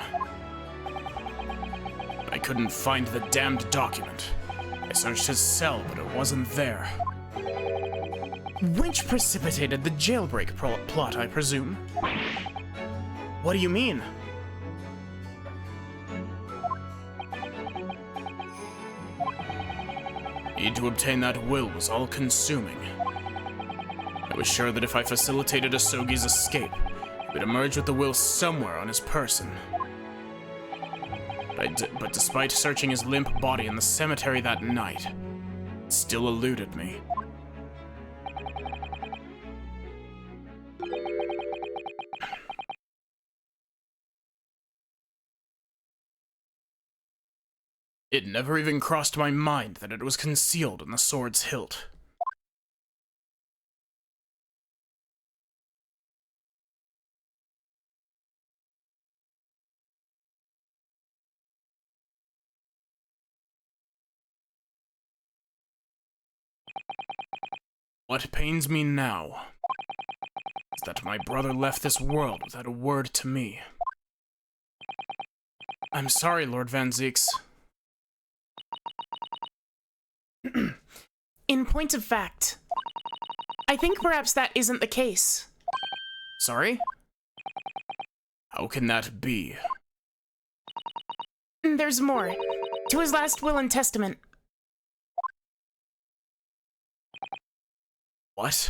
But I couldn't find the damned document. I searched his cell, but it wasn't there. Which precipitated the jailbreak plot, I presume? What do you mean? Need to obtain that will was all-consuming. I was sure that if I facilitated Asogi's escape, he would emerge with the will somewhere on his person. But despite searching his limp body in the cemetery that night, it still eluded me. It never even crossed my mind that it was concealed in the sword's hilt. What pains me now is that my brother left this world without a word to me. I'm sorry, Lord Van Zeeks. In point of fact, I think perhaps that isn't the case. Sorry? How can that be? There's more. To his last will and testament. What?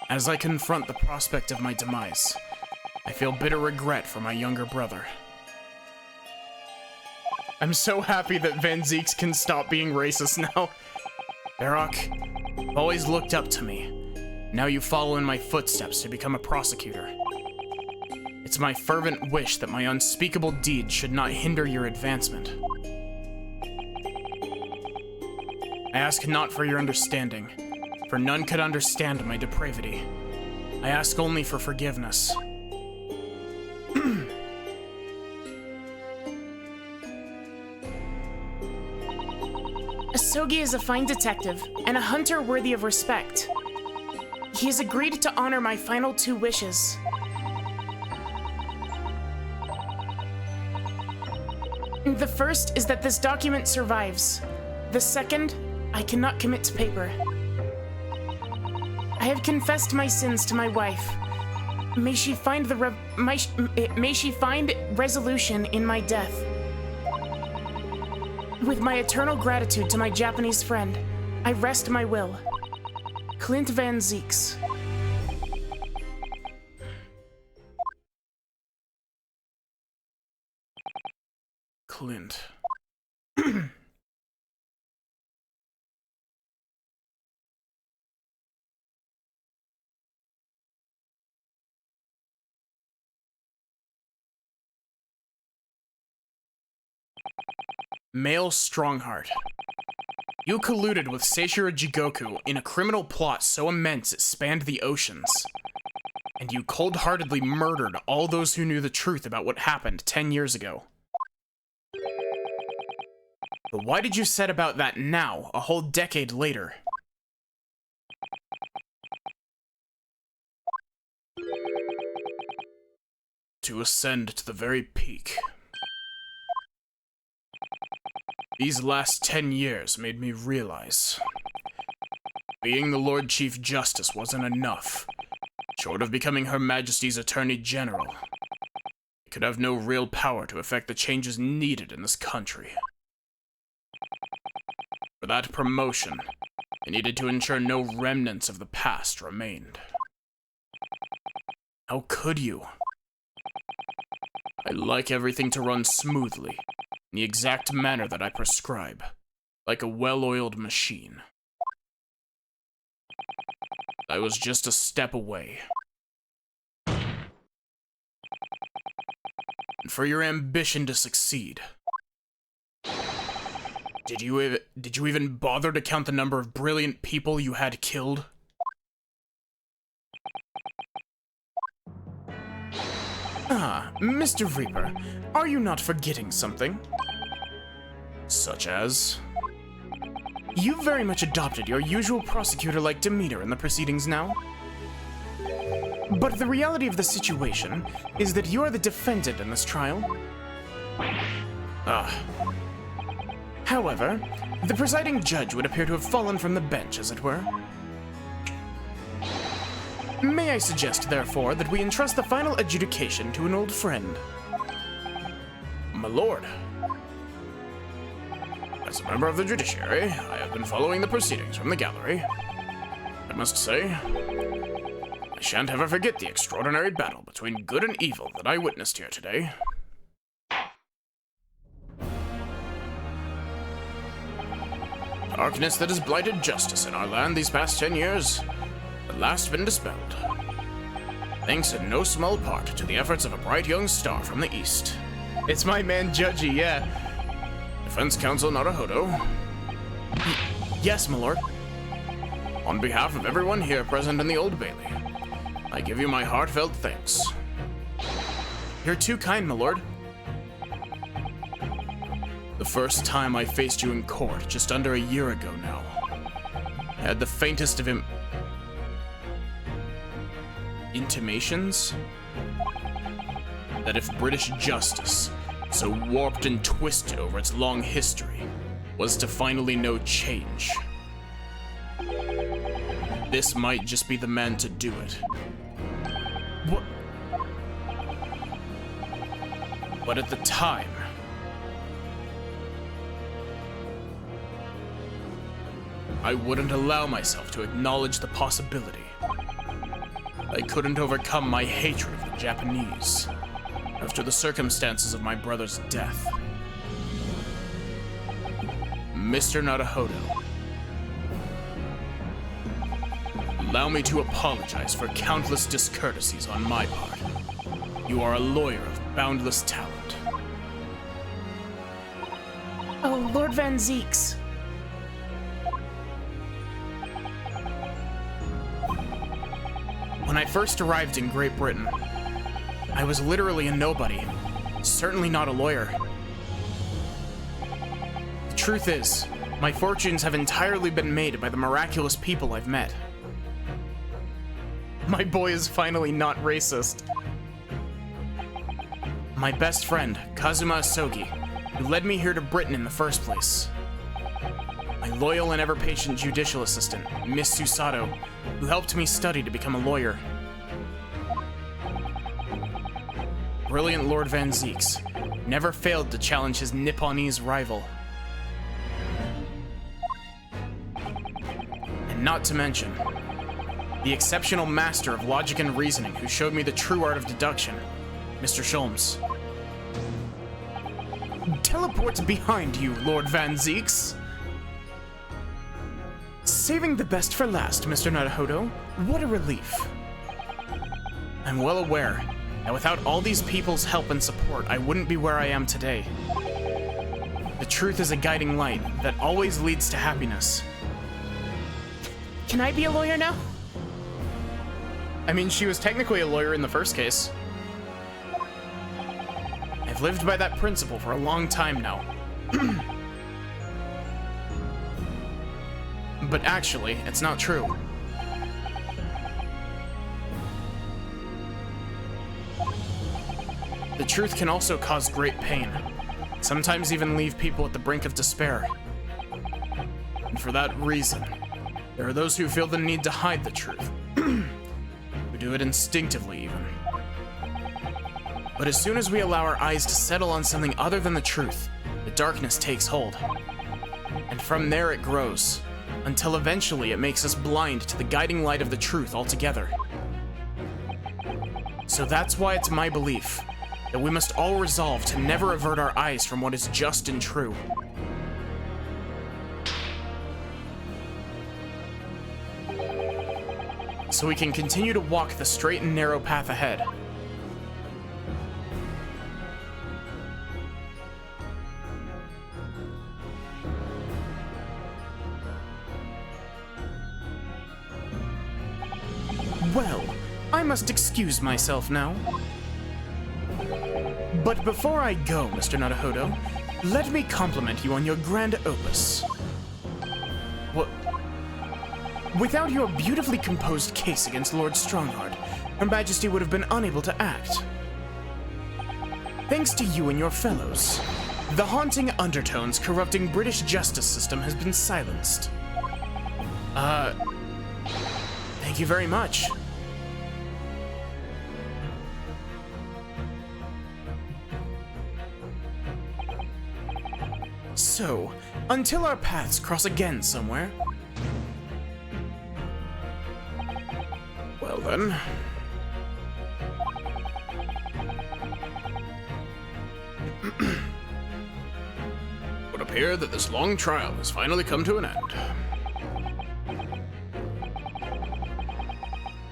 As I confront the prospect of my demise, I feel bitter regret for my younger brother. I'm so happy that Van Zeeks can stop being racist now. Barak, you've always looked up to me. Now you follow in my footsteps to become a prosecutor. It's my fervent wish that my unspeakable deeds should not hinder your advancement. I ask not for your understanding, for none could understand my depravity. I ask only for forgiveness. Asogi is a fine detective and a hunter worthy of respect. He has agreed to honor my final 2 wishes. The first is that this document survives. The second, I cannot commit to paper. I have confessed my sins to my wife. May she find may she find resolution in my death. With my eternal gratitude to my Japanese friend, I rest my will. Clint Van Zeeks. Clint. Male Strongheart. You colluded with Seishiro Jigoku in a criminal plot so immense it spanned the oceans. And you cold-heartedly murdered all those who knew the truth about what happened 10 years ago. But why did you set about that now, a whole decade later? To ascend to the very peak. These last 10 years made me realize being the Lord Chief Justice wasn't enough. Short of becoming Her Majesty's Attorney General, I could have no real power to effect the changes needed in this country. For that promotion, I needed to ensure no remnants of the past remained. How could you? I like everything to run smoothly, in the exact manner that I prescribe, like a well-oiled machine. I was just a step away. and for your ambition to succeed. Did you even bother to count the number of brilliant people you had killed? Ah, Mr. Reaper, are you not forgetting something? Such as? You've very much adopted your usual prosecutor-like demeanor in the proceedings now. But the reality of the situation is that you are the defendant in this trial. Ah. However, the presiding judge would appear to have fallen from the bench, as it were. May I suggest, therefore, that we entrust the final adjudication to an old friend? My lord. As a member of the judiciary, I have been following the proceedings from the gallery. I must say, I shan't ever forget the extraordinary battle between good and evil that I witnessed here today. Darkness that has blighted justice in our land these past 10 years, at last been dispelled. Thanks in no small part to the efforts of a bright young star from the east. It's my man Judgy, yeah. Defense Counsel Naruhodo. Yes, my lord. On behalf of everyone here present in the Old Bailey, I give you my heartfelt thanks. You're too kind, my lord. The first time I faced you in court, just under a year ago now, I had the faintest of intimations that if British justice, so warped and twisted over its long history, was to finally know change, this might just be the man to do it. But at the time, I wouldn't allow myself to acknowledge the possibility. I couldn't overcome my hatred of the Japanese after the circumstances of my brother's death. Mr. Naruhodo, allow me to apologize for countless discourtesies on my part. You are a lawyer of boundless talent. Oh, Lord Van Zeeks. When I first arrived in Great Britain, I was literally a nobody, certainly not a lawyer. The truth is, my fortunes have entirely been made by the miraculous people I've met. My boy is finally not racist. My best friend, Kazuma Asogi, who led me here to Britain in the first place. My loyal and ever-patient judicial assistant, Miss Susato, who helped me study to become a lawyer. Brilliant Lord Van Zeeks never failed to challenge his Nipponese rival. And not to mention, the exceptional master of logic and reasoning who showed me the true art of deduction, Mr. Sholmes. Teleport behind you, Lord Van Zeeks. Saving the best for last, Mr. Naruhodo. What a relief. I'm well aware that without all these people's help and support, I wouldn't be where I am today. The truth is a guiding light that always leads to happiness. Can I be a lawyer now? I mean, she was technically a lawyer in the first case. I've lived by that principle for a long time now. But actually, it's not true. The truth can also cause great pain, sometimes even leave people at the brink of despair. And for that reason, there are those who feel the need to hide the truth, who do it instinctively even. But as soon as we allow our eyes to settle on something other than the truth, the darkness takes hold. And from there it grows, until eventually it makes us blind to the guiding light of the truth altogether. So that's why it's my belief that we must all resolve to never avert our eyes from what is just and true. So we can continue to walk the straight and narrow path ahead. must excuse myself now. But before I go, Mr. Naruhodo, let me compliment you on your grand opus. What? Without your beautifully composed case against Lord Strongheart, Her Majesty would have been unable to act. Thanks to you and your fellows, the haunting undertones corrupting British justice system has been silenced. Thank you very much. So, until our paths cross again somewhere. Well then. It would appear that this long trial has finally come to an end.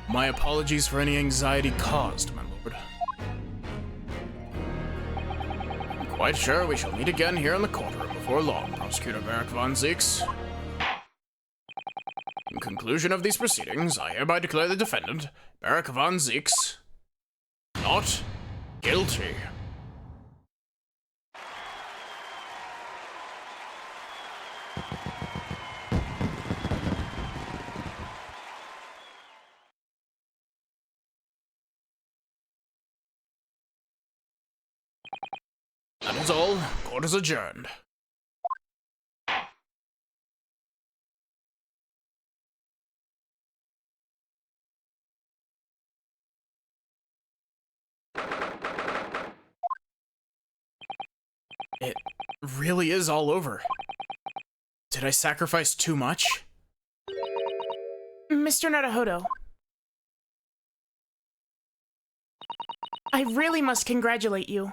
My apologies for any anxiety caused, my lord. I'm quite sure we shall meet again here in the courtroom before long, Prosecutor Barak von Zieks. In conclusion of these proceedings, I hereby declare the defendant, Barak von Zieks, not guilty. That is all. Court is adjourned. It really is all over. Did I sacrifice too much? Mr. Naruhodo, I really must congratulate you.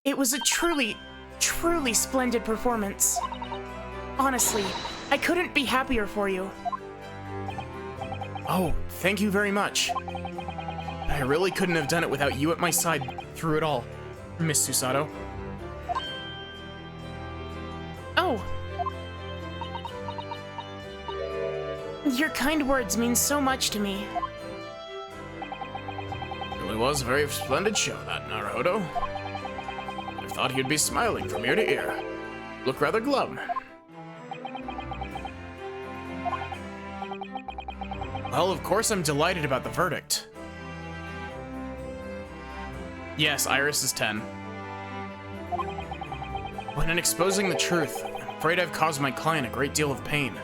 It was a truly splendid performance. Honestly, I couldn't be happier for you. Oh, thank you very much. I really couldn't have done it without you at my side through it all, Miss Susato. Oh. Your kind words mean so much to me. Really was a very splendid show, that, Naruhodo. I thought you'd be smiling from ear to ear. Look rather glum. Well, of course I'm delighted about the verdict. Yes, Iris is 10. But in exposing the truth, I'm afraid I've caused my client a great deal of pain.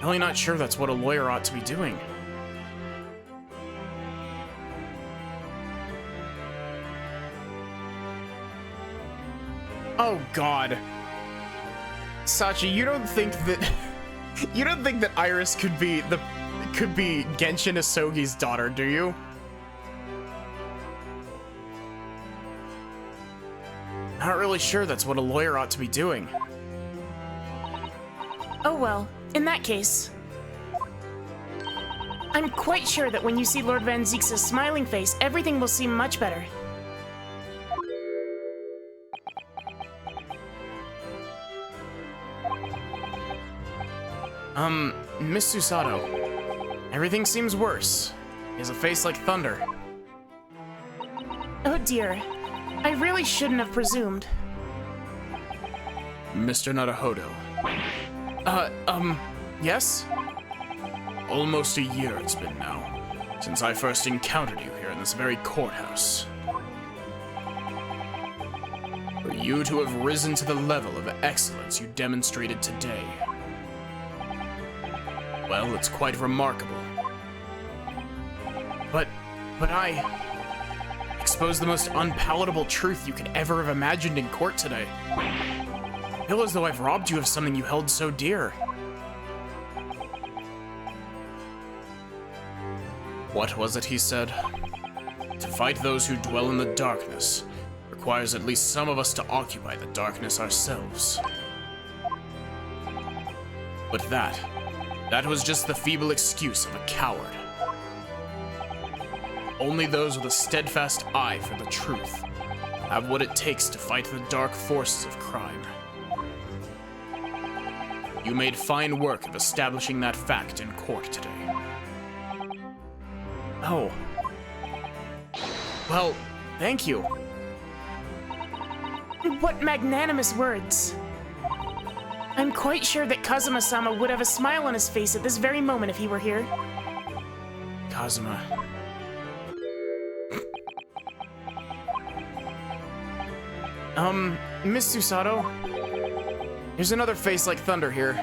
Really not sure that's what a lawyer ought to be doing. Oh God. Sachi, you don't think that you don't think that Iris could be Genshin Asogi's daughter, do you? Not really sure that's what a lawyer ought to be doing. Oh well, in that case. I'm quite sure that when you see Lord Van Zieks' smiling face, everything will seem much better. Miss Susato, everything seems worse. He has a face like thunder. Oh dear, I really shouldn't have presumed. Mr. Naruhodo, Yes? almost a year it's been now, since I first encountered you here in this very courthouse. For you to have risen to the level of excellence you demonstrated today, well, it's quite remarkable. But I exposed the most unpalatable truth you could ever have imagined in court today. I feel as though I've robbed you of something you held so dear. What was it he said? To fight those who dwell in the darkness requires at least some of us to occupy the darkness ourselves. But that was just the feeble excuse of a coward. Only those with a steadfast eye for the truth have what it takes to fight the dark forces of crime. You made fine work of establishing that fact in court today. Oh. Well, thank you. What magnanimous words. I'm quite sure that Kazuma-sama would have a smile on his face at this very moment if he were here. Kazuma. Miss Susato? There's another face like thunder here.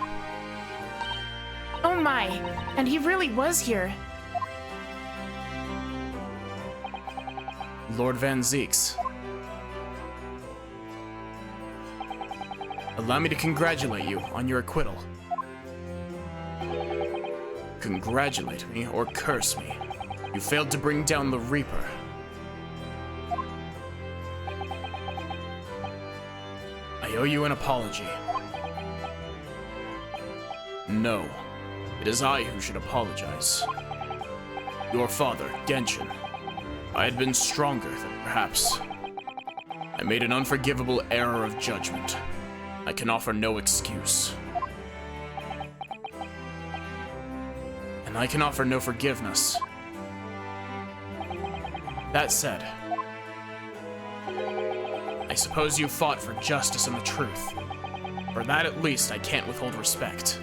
Oh my, and he really was here. Lord Van Zeeks. Allow me to congratulate you on your acquittal. Congratulate me or curse me. You failed to bring down the Reaper. I owe you an apology. No, it is I who should apologize. Your father, Genshin. I had been stronger than perhaps. I made an unforgivable error of judgment. I can offer no excuse. And I can offer no forgiveness. That said, I suppose you fought for justice and the truth. For that at least I can't withhold respect.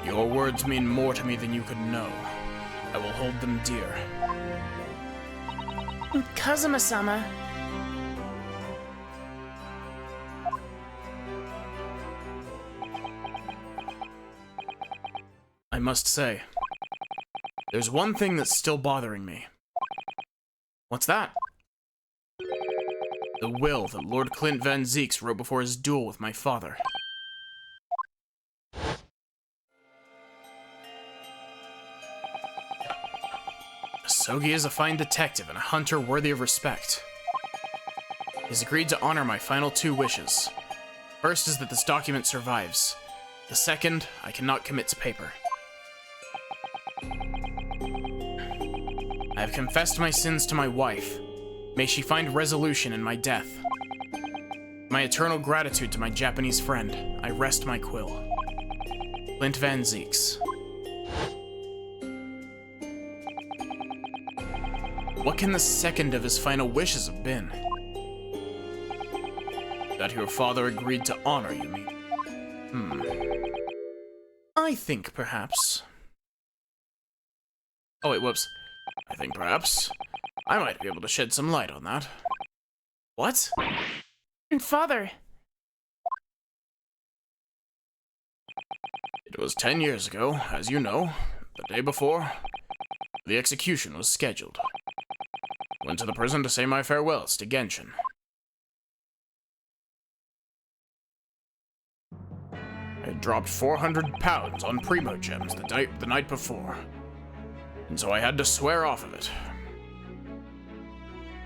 Your words mean more to me than you could know. I will hold them dear. Kazuma-sama. I must say, there's one thing that's still bothering me. What's that? The will that Lord Clint Van Zeeks wrote before his duel with my father. Sogi is a fine detective and a hunter worthy of respect. He's agreed to honor my final two wishes. First is that this document survives. The second, I cannot commit to paper. I have confessed my sins to my wife. May she find resolution in my death. My eternal gratitude to my Japanese friend, I rest my quill. Clint Van Zeeks. What can the second of his final wishes have been? That your father agreed to honor you, mean? I think perhaps. Oh wait, whoops. I think perhaps I might be able to shed some light on that. What? Father. It was 10 years ago, as you know, the day before the execution was scheduled. Went to the prison to say my farewells to Genshin. I had dropped 400 pounds on Primo Gems the night before, and so I had to swear off of it.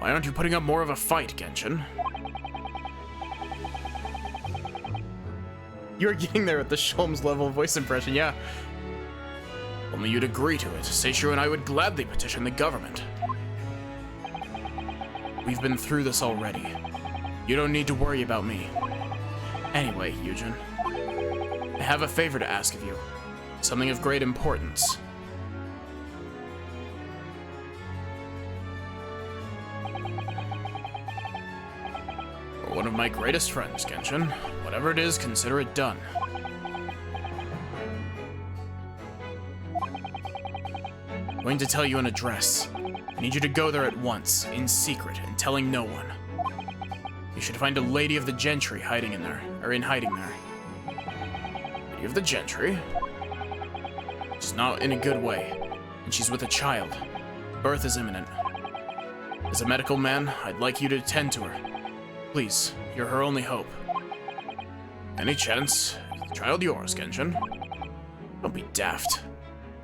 Why aren't you putting up more of a fight, Genshin? You're getting there with the Sholmes level voice impression, yeah. Only you'd agree to it. Seishu and I would gladly petition the government. We've been through this already. You don't need to worry about me. Anyway, Eugen, I have a favor to ask of you. Something of great importance. You're one of my greatest friends, Genshin. Whatever it is, consider it done. I'm going to tell you an address. I need you to go there at once, in secret, and telling no one. You should find a lady of the gentry hiding in there, or in hiding there. Lady of the Gentry? She's not in a good way, and she's with a child. Birth is imminent. As a medical man, I'd like you to attend to her. Please, you're her only hope. Any chance? Is the child yours, Genshin? Don't be daft.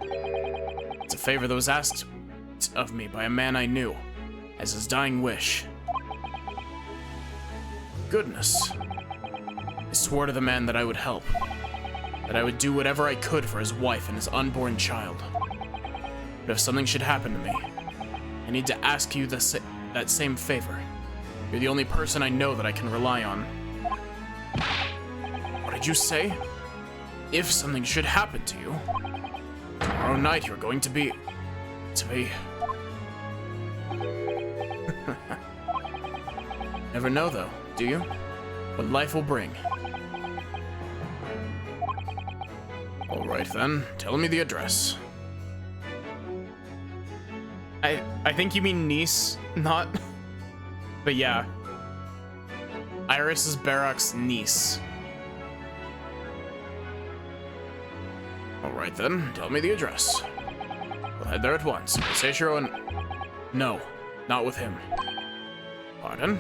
It's a favor that was asked of me by a man I knew, as his dying wish. Goodness. I swore to the man that I would help, that I would do whatever I could for his wife and his unborn child. But if something should happen to me, I need to ask you that same favor. You're the only person I know that I can rely on. What did you say? if something should happen to you, tomorrow night you're going to be... Never know, though, do you? What life will bring. All right, then. Tell me the address. I think you mean niece, not... But yeah. Iris is Barrock's niece. All right, then. Tell me the address. We'll head there at once. Seishiro and... No, not with him. Pardon?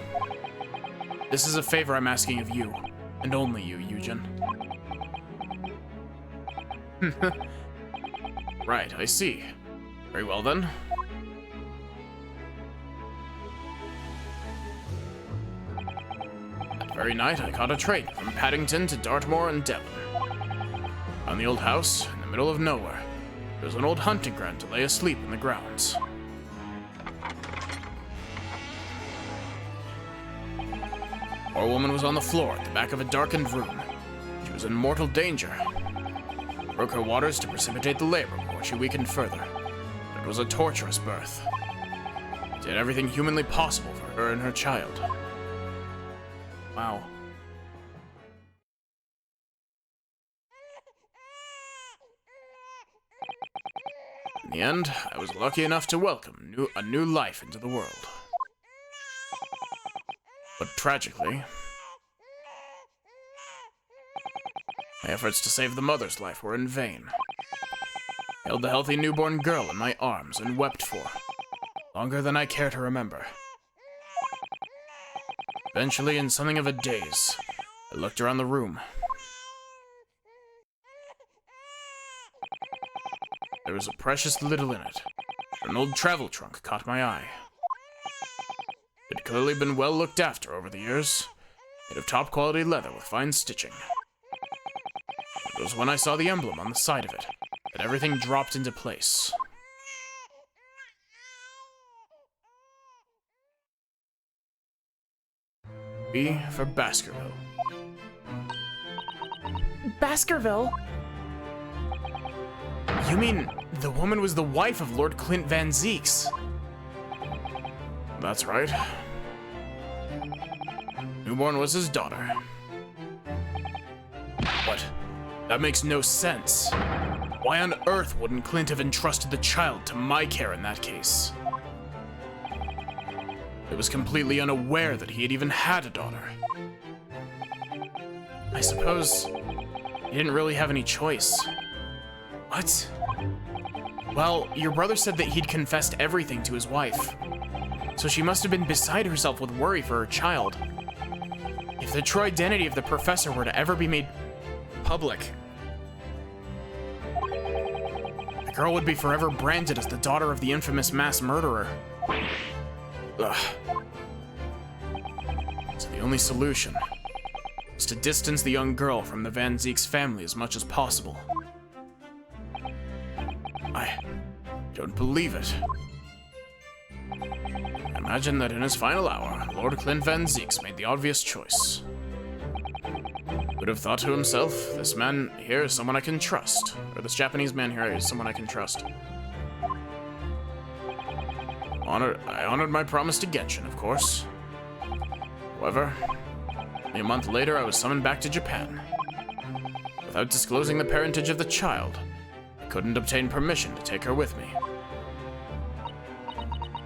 This is a favor I'm asking of you, and only you, Eugen. Right, I see. Very well, then. That very night, I caught a train from Paddington to Dartmoor and Devon. On the old house, in the middle of nowhere, there was an old hunting ground to lay asleep in the grounds. Poor woman was on the floor at the back of a darkened room. She was in mortal danger. Broke her waters to precipitate the labor before she weakened further. It was a torturous birth. Did everything humanly possible for her and her child. Wow. In the end, I was lucky enough to welcome a new life into the world. But tragically, my efforts to save the mother's life were in vain. I held the healthy newborn girl in my arms and wept for longer than I care to remember. Eventually, in something of a daze, I looked around the room. There was a precious little in it. An old travel trunk caught my eye. It had clearly been well looked after over the years, made of top-quality leather with fine stitching. It was when I saw the emblem on the side of it that everything dropped into place. B for Baskerville. Baskerville? You mean the woman was the wife of Lord Clint Van Zeeks? That's right. Newborn was his daughter. What? That makes no sense. Why on earth wouldn't Clint have entrusted the child to my care in that case? I was completely unaware that he had even had a daughter. I suppose he didn't really have any choice. What? Well, your brother said that he'd confessed everything to his wife. So she must have been beside herself with worry for her child. If the true identity of the professor were to ever be made public, the girl would be forever branded as the daughter of the infamous mass murderer. Ugh. So the only solution was to distance the young girl from the Van Zeeks family as much as possible. I don't believe it. Imagine that in his final hour, Lord Clint Van Zeeks made the obvious choice. Would have thought to himself, this man here is someone I can trust. Or this Japanese man here is someone I can trust. I honored my promise to Genshin, of course. However, only a month later I was summoned back to Japan. Without disclosing the parentage of the child, I couldn't obtain permission to take her with me.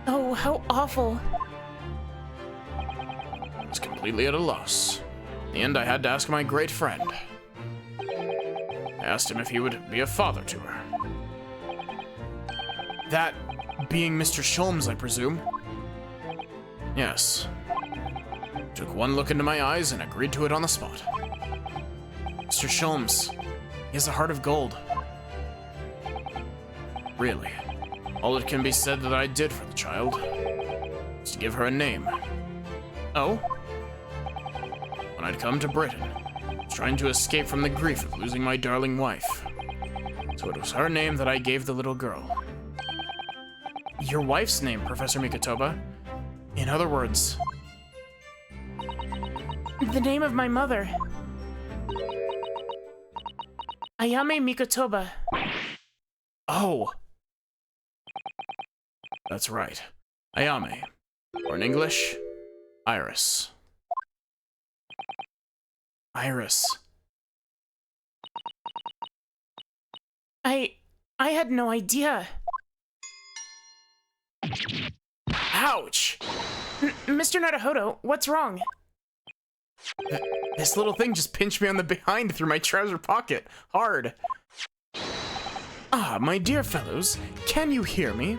Oh, how awful. I was completely at a loss. In the end, I had to ask my great friend. I asked him if he would be a father to her. That being Mr. Sholmes, I presume? Yes. Took one look into my eyes and agreed to it on the spot. Mr. Sholmes, he has a heart of gold. Really, all it can be said that I did for the child was to give her a name. Oh? When I'd come to Britain, I was trying to escape from the grief of losing my darling wife. So it was her name that I gave the little girl. Your wife's name, Professor Mikotoba? In other words... The name of my mother. Ayame Mikotoba. Oh. That's right. Ayame. Or in English, Iris. Iris. I had no idea. Ouch! Mr. Naruhodo, what's wrong? This little thing just pinched me on the behind through my trouser pocket. Hard. Ah, my dear fellows, can you hear me?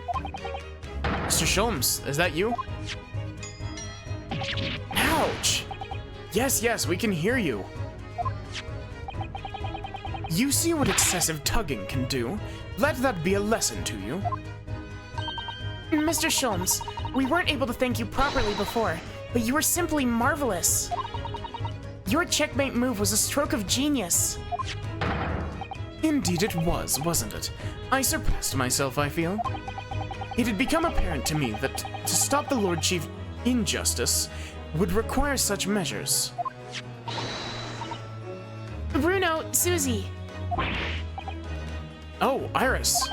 Mr. Sholmes, is that you? Ouch! Yes, we can hear you. You see what excessive tugging can do? Let that be a lesson to you. Mr. Sholmes, we weren't able to thank you properly before, but you were simply marvelous. Your checkmate move was a stroke of genius. Indeed it was, wasn't it? I surpassed myself, I feel. It had become apparent to me that to stop the Lord Chief injustice would require such measures. Bruno, Susie. Oh, Iris.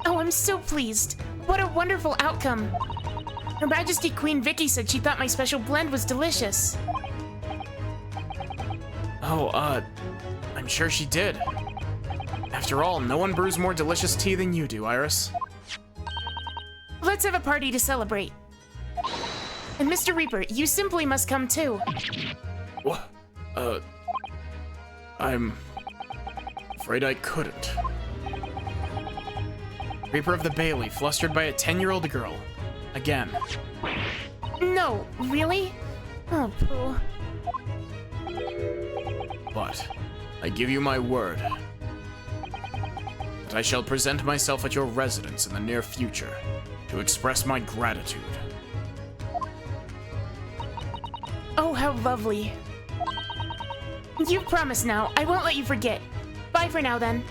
Oh, I'm so pleased. What a wonderful outcome. Her Majesty Queen Vicky said she thought my special blend was delicious. Oh, I'm sure she did. After all, no one brews more delicious tea than you do, Iris. Let's have a party to celebrate. And Mr. Reaper, you simply must come too. What? I'm afraid I couldn't. Reaper of the Bailey, flustered by a 10-year-old girl. Again. No, really? Oh, poo. But I give you my word that I shall present myself at your residence in the near future to express my gratitude. Oh, how lovely. You've promised now. I won't let you forget. Bye for now, then.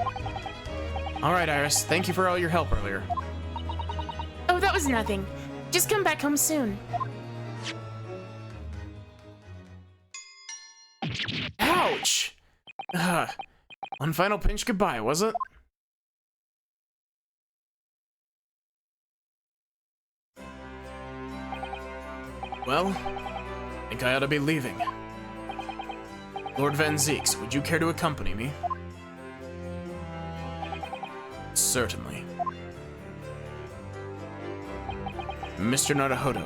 All right, Iris. Thank you for all your help earlier. Oh, that was nothing. Just come back home soon. Ouch! One final pinch goodbye, was it? Well, I think I ought to be leaving. Lord Van Zeeks, would you care to accompany me? Certainly. Mr. Naruhodo,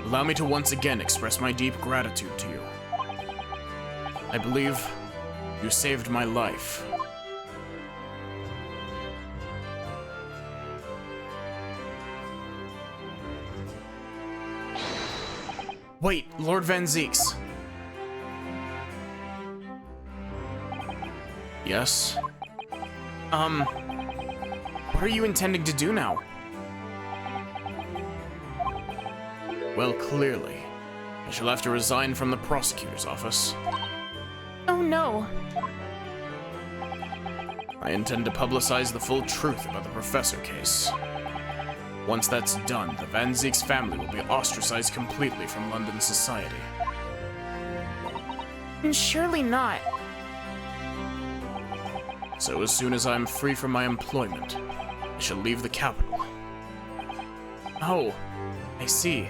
allow me to once again express my deep gratitude to you. I believe you saved my life. Wait, Lord Van Zeeks. Yes? What are you intending to do now? Well, clearly, I shall have to resign from the prosecutor's office. Oh, no. I intend to publicize the full truth about the professor case. Once that's done, the Van Zeeks family will be ostracized completely from London society. Surely not. So as soon as I'm free from my employment, I shall leave the capital. Oh, I see.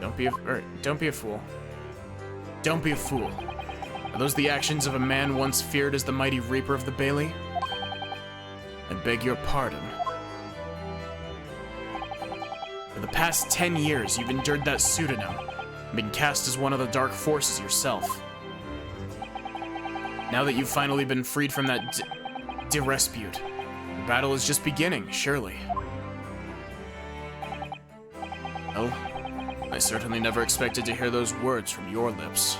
Don't be a fool. Don't be a fool. Are those the actions of a man once feared as the mighty Reaper of the Bailey? I beg your pardon. For the past 10 years, you've endured that pseudonym and been cast as one of the dark forces yourself. Now that you've finally been freed from that dispute, the battle is just beginning, surely. Well, I certainly never expected to hear those words from your lips.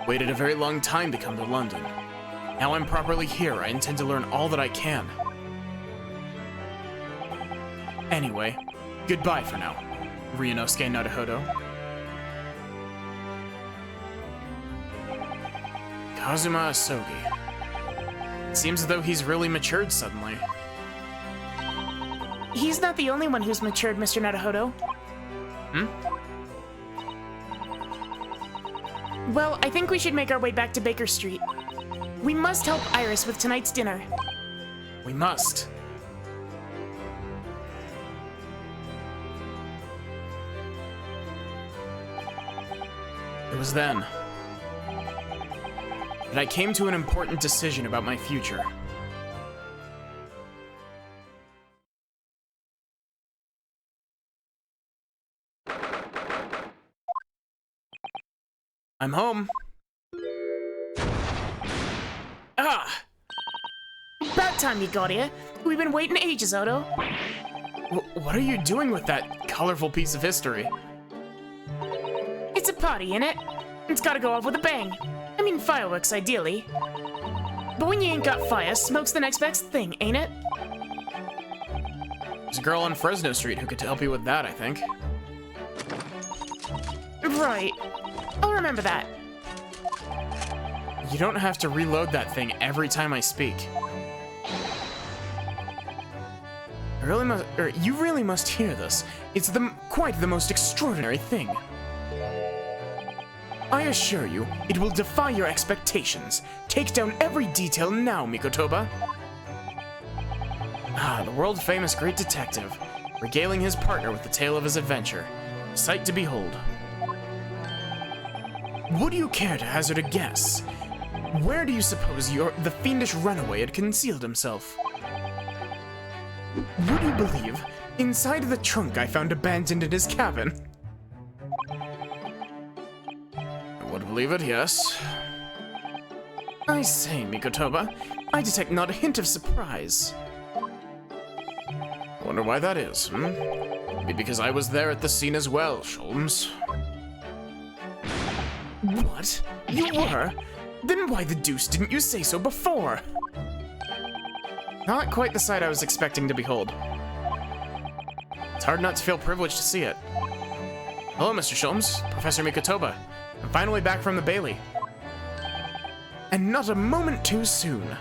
Waited a very long time to come to London. Now I'm properly here, I intend to learn all that I can. Anyway, goodbye for now, Ryunosuke Naruhodo. Kazuma Asogi. It seems as though he's really matured suddenly. He's not the only one who's matured, Mr. Naruhodo. Well, I think we should make our way back to Baker Street. We must help Iris with tonight's dinner. We must. It was then that I came to an important decision about my future. I'm home. Ah! About time you got here. We've been waiting ages, Otto. What are you doing with that colorful piece of history? It's a party, innit? It's gotta go off with a bang. I mean, fireworks, ideally. But when you ain't got fire, smoke's the next best thing, ain't it? There's a girl on Fresno Street who could help you with that, I think. Right. I'll remember that. You don't have to reload that thing every time I speak. You really must hear this. It's quite the most extraordinary thing. I assure you, it will defy your expectations. Take down every detail now, Mikotoba. Ah, the world-famous great detective, regaling his partner with the tale of his adventure. A sight to behold. Would you care to hazard a guess? Where do you suppose the fiendish runaway had concealed himself? Would you believe, inside the trunk I found abandoned in his cabin? I would believe it, yes. I say, Mikotoba, I detect not a hint of surprise. Wonder why that is, Maybe because I was there at the scene as well, Sholmes. What? You were? Then why the deuce didn't you say so before? Not quite the sight I was expecting to behold. It's hard not to feel privileged to see it. Hello, Mr. Sholmes, Professor Mikotoba. I'm finally back from the Bailey. And not a moment too soon.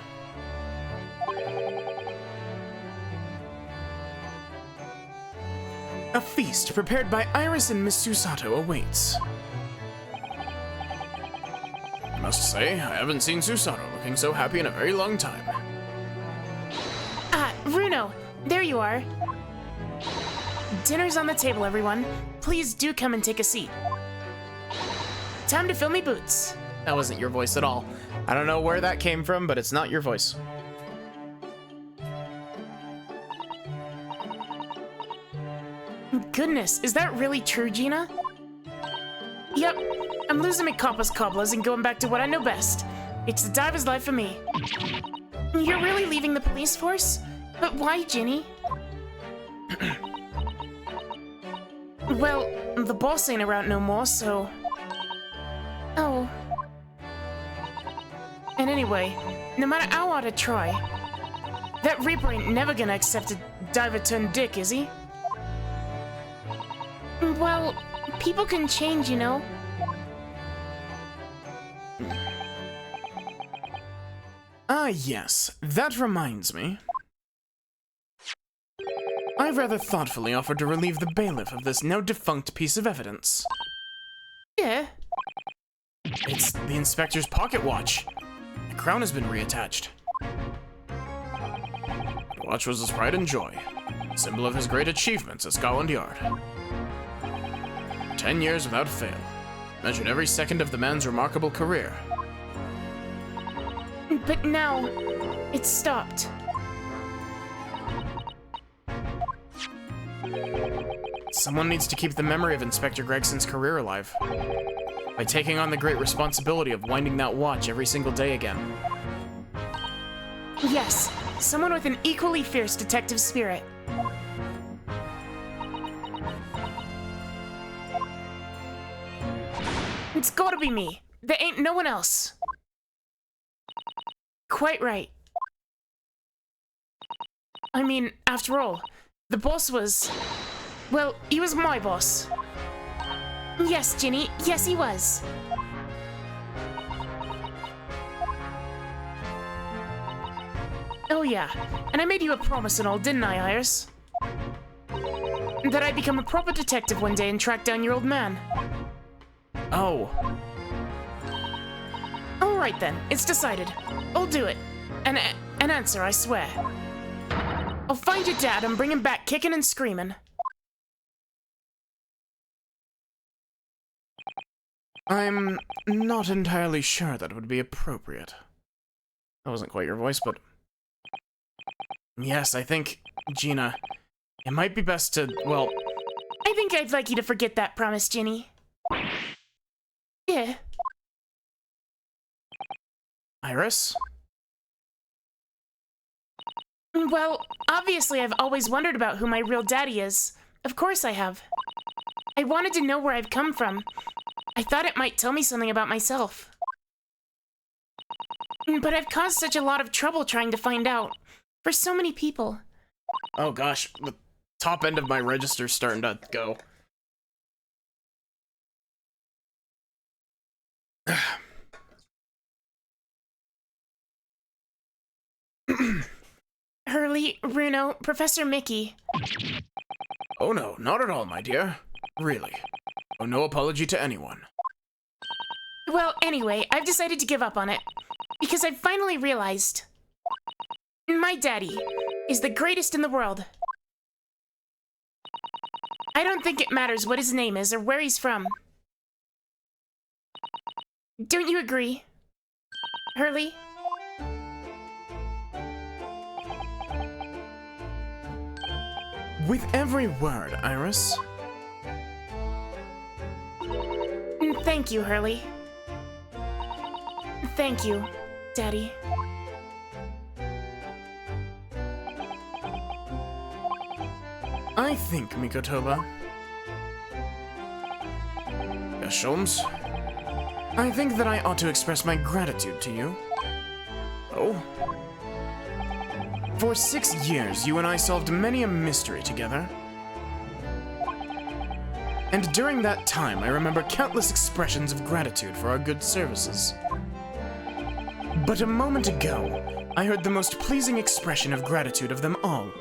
A feast prepared by Iris and Miss Susato awaits. I must say, I haven't seen Susato looking so happy in a very long time. Ah, Runo, there you are. Dinner's on the table, everyone. Please do come and take a seat. Time to fill me boots. That wasn't your voice at all. I don't know where that came from, but it's not your voice. Goodness, is that really true, Gina? Yep, I'm losing my copper's cobblers and going back to what I know best. It's the diver's life for me. You're really leaving the police force? But why, Ginny? Well, the boss ain't around no more, so... Oh. And anyway, no matter how hard I try, that Reaper ain't never gonna accept a diver-turned-dick, is he? Well, people can change, you know. Ah, yes. That reminds me. I've rather thoughtfully offered to relieve the bailiff of this now defunct piece of evidence. Yeah. It's the inspector's pocket watch. The crown has been reattached. The watch was his pride and joy, a symbol of his great achievements at Scotland Yard. 10 years without fail. Measured every second of the man's remarkable career. But now, it's stopped. Someone needs to keep the memory of Inspector Gregson's career alive. By taking on the great responsibility of winding that watch every single day again. Yes, someone with an equally fierce detective spirit. It's gotta be me. There ain't no one else. Quite right. I mean, after all, the boss was... Well, he was my boss. Yes, Ginny. Yes, he was. Oh yeah, and I made you a promise and all, didn't I, Iris? That I'd become a proper detective one day and track down your old man. Oh. right then, it's decided. I'll do it. An answer, I swear. I'll find your dad and bring him back kicking and screaming. I'm not entirely sure that would be appropriate. That wasn't quite your voice, but... Yes, I think, Gina, it might be best to, well... I think I'd like you to forget that promise, Ginny. Yeah. Iris? Well, obviously I've always wondered about who my real daddy is. Of course I have. I wanted to know where I've come from. I thought it might tell me something about myself. But I've caused such a lot of trouble trying to find out. For so many people. Oh gosh, the top end of my register's starting to go. Hurley, Bruno, Professor Mickey. Oh no, not at all, my dear. Really. Oh, no apology to anyone. Well, anyway, I've decided to give up on it. Because I've finally realized... my daddy is the greatest in the world. I don't think it matters what his name is or where he's from. Don't you agree, Hurley? With every word, Iris. Thank you, Hurley. Thank you, Daddy. I think, Mikotoba. Yes, Sholmes? I think that I ought to express my gratitude to you. Oh? For 6 years, you and I solved many a mystery together. And during that time, I remember countless expressions of gratitude for our good services. But a moment ago, I heard the most pleasing expression of gratitude of them all.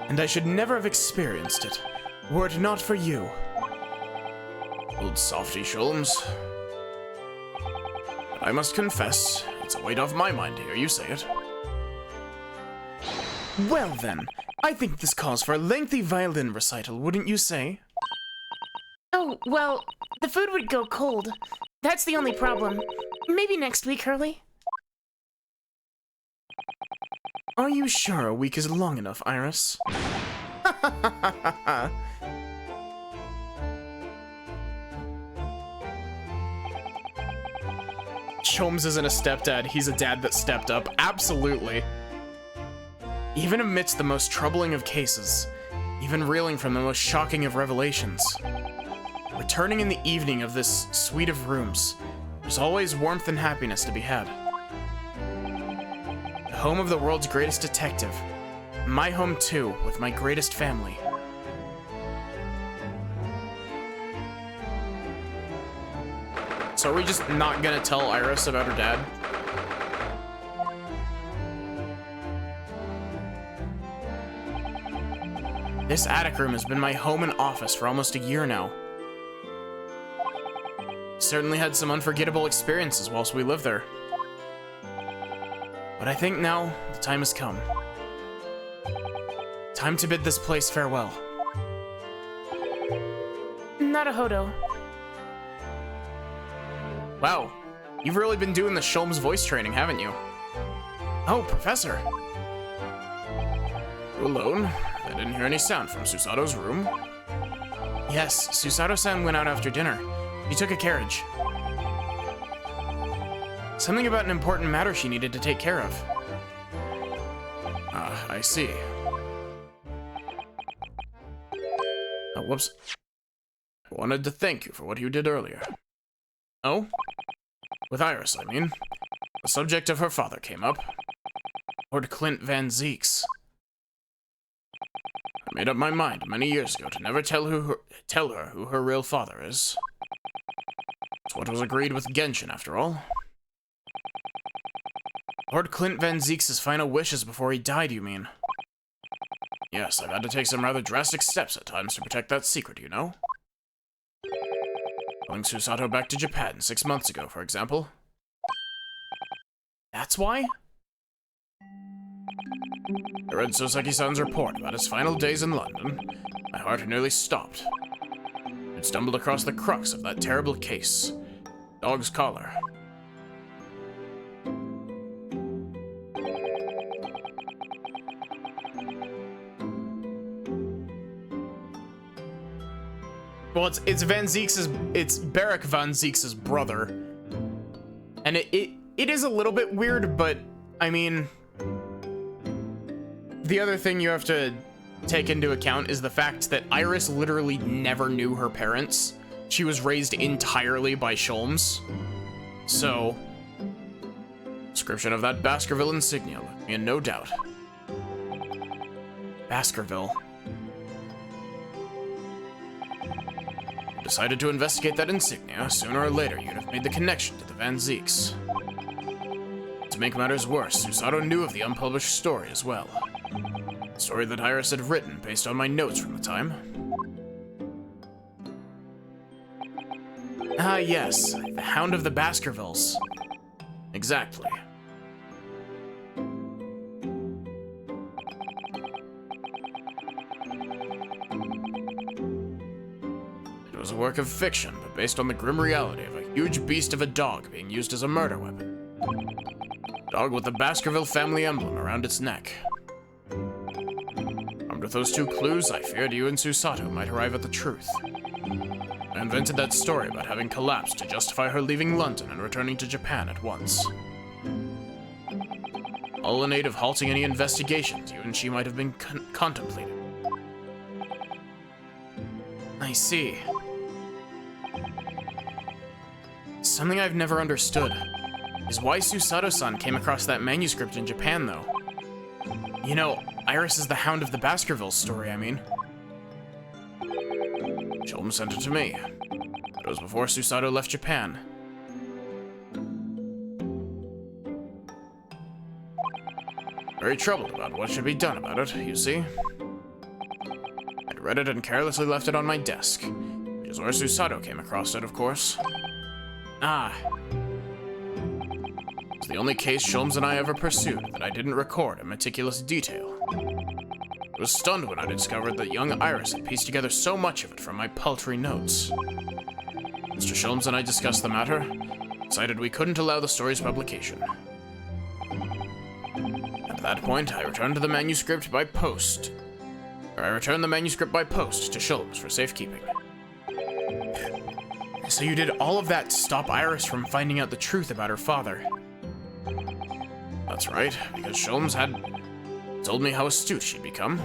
And I should never have experienced it, were it not for you. Old softy, Sholmes. But I must confess, it's a weight off my mind to hear you say it. Well then, I think this calls for a lengthy violin recital, wouldn't you say? Oh, well, the food would go cold. That's the only problem. Maybe next week, Hurley? Are you sure a week is long enough, Iris? Sholmes isn't a stepdad, he's a dad that stepped up. Absolutely. Even amidst the most troubling of cases, even reeling from the most shocking of revelations, returning in the evening of this suite of rooms, there's always warmth and happiness to be had. The home of the world's greatest detective. My home too, with my greatest family. So are we just not gonna tell Iris about her dad? This attic room has been my home and office for almost a year now. Certainly had some unforgettable experiences whilst we lived there. But I think now the time has come. Time to bid this place farewell. Naruhodo. Wow, you've really been doing the Sholmes voice training, haven't you? Oh, Professor. You alone? I didn't hear any sound from Susato's room. Yes, Susato-san went out after dinner. He took a carriage. Something about an important matter she needed to take care of. Ah, I see. Oh, whoops. I wanted to thank you for what you did earlier. Oh? With Iris, I mean. The subject of her father came up. Lord Clint Van Zeeks. I made up my mind many years ago to never tell her who her real father is. It's what was agreed with Genshin, after all. Lord Clint Van Zeeks' final wishes before he died, you mean? Yes, I've had to take some rather drastic steps at times to protect that secret, you know? Calling Susato back to Japan 6 months ago, for example. That's why? I read Soseki-san's report about his final days in London. My heart nearly stopped. I'd stumbled across the crux of that terrible case. Dog's collar. Well, it's Beric Van Zieks' brother. And it is a little bit weird, but I mean, the other thing you have to take into account is the fact that Iris literally never knew her parents. She was raised entirely by Sholmes. So, Description of that Baskerville insignia left me in no doubt. Baskerville. Decided to investigate that insignia. Sooner or later, you'd have made the connection to the Van Zieks. To make matters worse, Susato knew of the unpublished story as well. A story that Iris had written based on my notes from the time. Ah, yes. The Hound of the Baskervilles. Exactly. It was a work of fiction, but based on the grim reality of a huge beast of a dog being used as a murder weapon. A dog with the Baskerville family emblem around its neck. Armed with those two clues, I feared you and Susato might arrive at the truth. I invented that story about having collapsed to justify her leaving London and returning to Japan at once. All in aid of halting any investigations you and she might have been contemplating. I see. Something I've never understood is why Susato-san came across that manuscript in Japan, though. You know, Iris is the Hound of the Baskervilles story, I mean. Sholmes sent it to me. It was before Susato left Japan. Very troubled about what should be done about it, you see. I'd read it and carelessly left it on my desk, which is where Susato came across it, of course. Ah. It's the only case Sholmes and I ever pursued that I didn't record in meticulous detail. I was stunned when I discovered that young Iris had pieced together so much of it from my paltry notes. Mr. Sholmes and I discussed the matter, decided we couldn't allow the story's publication. At that point, I returned the manuscript by post to Sholmes for safekeeping. So you did all of that to stop Iris from finding out the truth about her father. That's right, because Sholmes had told me how astute she'd become.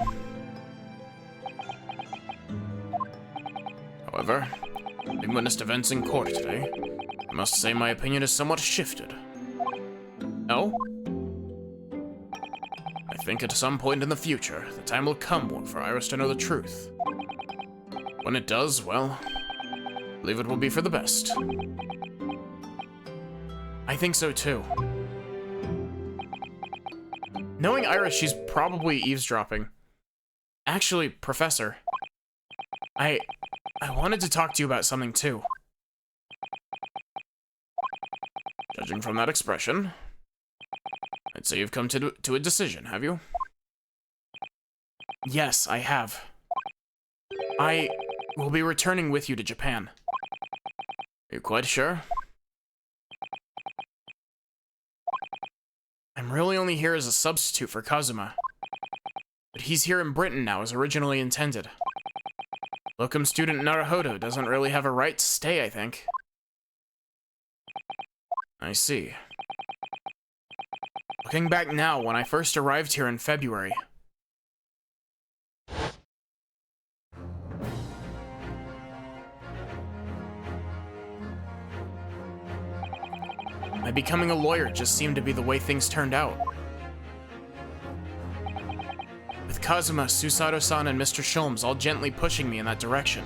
However, having witnessed events in court today, I must say my opinion is somewhat shifted. Oh? I think at some point in the future, the time will come for Iris to know the truth. When it does, well, I believe it will be for the best. I think so too. Knowing Iris, she's probably eavesdropping. Actually, Professor, I wanted to talk to you about something too. Judging from that expression, I'd say you've come to a decision, have you? Yes, I have. I will be returning with you to Japan. Are you quite sure? I'm really only here as a substitute for Kazuma. But he's here in Britain now as originally intended. Locum student Naruhodo doesn't really have a right to stay, I think. I see. Looking back now, when I first arrived here in February, my becoming a lawyer just seemed to be the way things turned out. With Kazuma, Susato-san, and Mr. Sholmes all gently pushing me in that direction.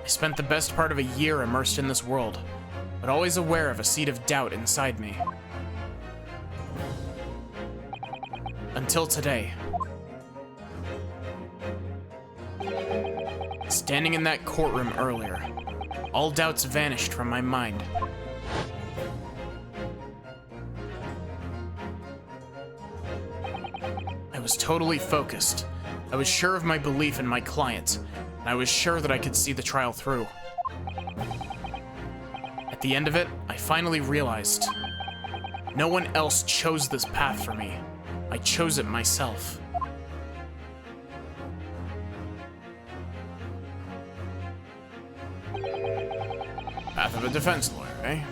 I spent the best part of a year immersed in this world, but always aware of a seed of doubt inside me. Until today. Standing in that courtroom earlier, all doubts vanished from my mind. I was totally focused. I was sure of my belief in my client, and I was sure that I could see the trial through. At the end of it, I finally realized no one else chose this path for me. I chose it myself. Path of a defense lawyer, eh?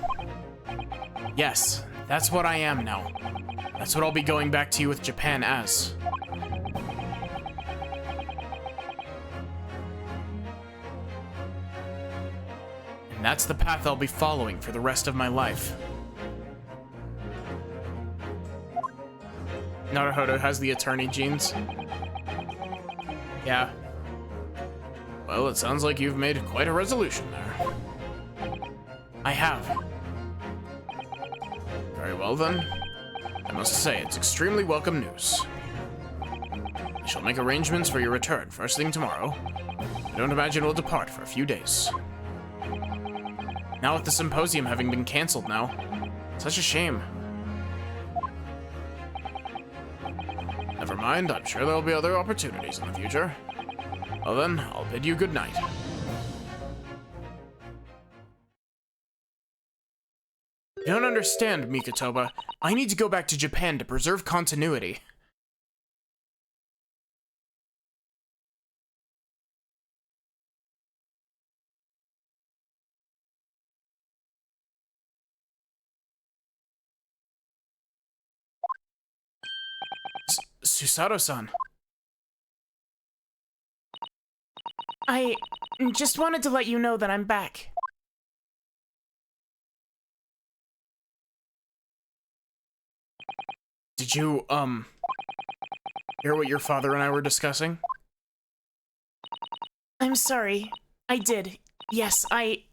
Yes, that's what I am now. That's what I'll be going back to you with Japan as. And that's the path I'll be following for the rest of my life. Naruhodo has the attorney genes. Yeah. Well, it sounds like you've made quite a resolution there. I have. Very well then. I must say, it's extremely welcome news. I shall make arrangements for your return first thing tomorrow. I don't imagine we'll depart for a few days. Now with the symposium having been cancelled now, such a shame. Never mind, I'm sure there'll be other opportunities in the future. Well then, I'll bid you good night. You don't understand, Mikotoba. I need to go back to Japan to preserve continuity. Susato-san. I just wanted to let you know that I'm back. Did you, hear what your father and I were discussing? I'm sorry. I did. Yes, I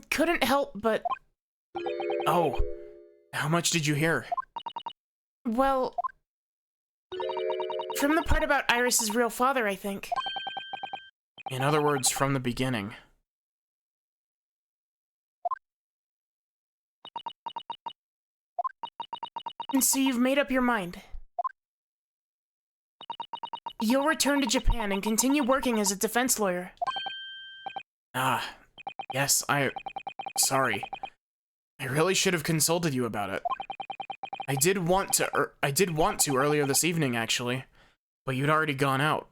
couldn't help but... Oh, how much did you hear? Well... from the part about Iris's real father, I think. In other words, from the beginning. And so you've made up your mind. You'll return to Japan and continue working as a defense lawyer. Ah, yes, sorry. I really should have consulted you about it. I did want to earlier this evening, actually, but you'd already gone out.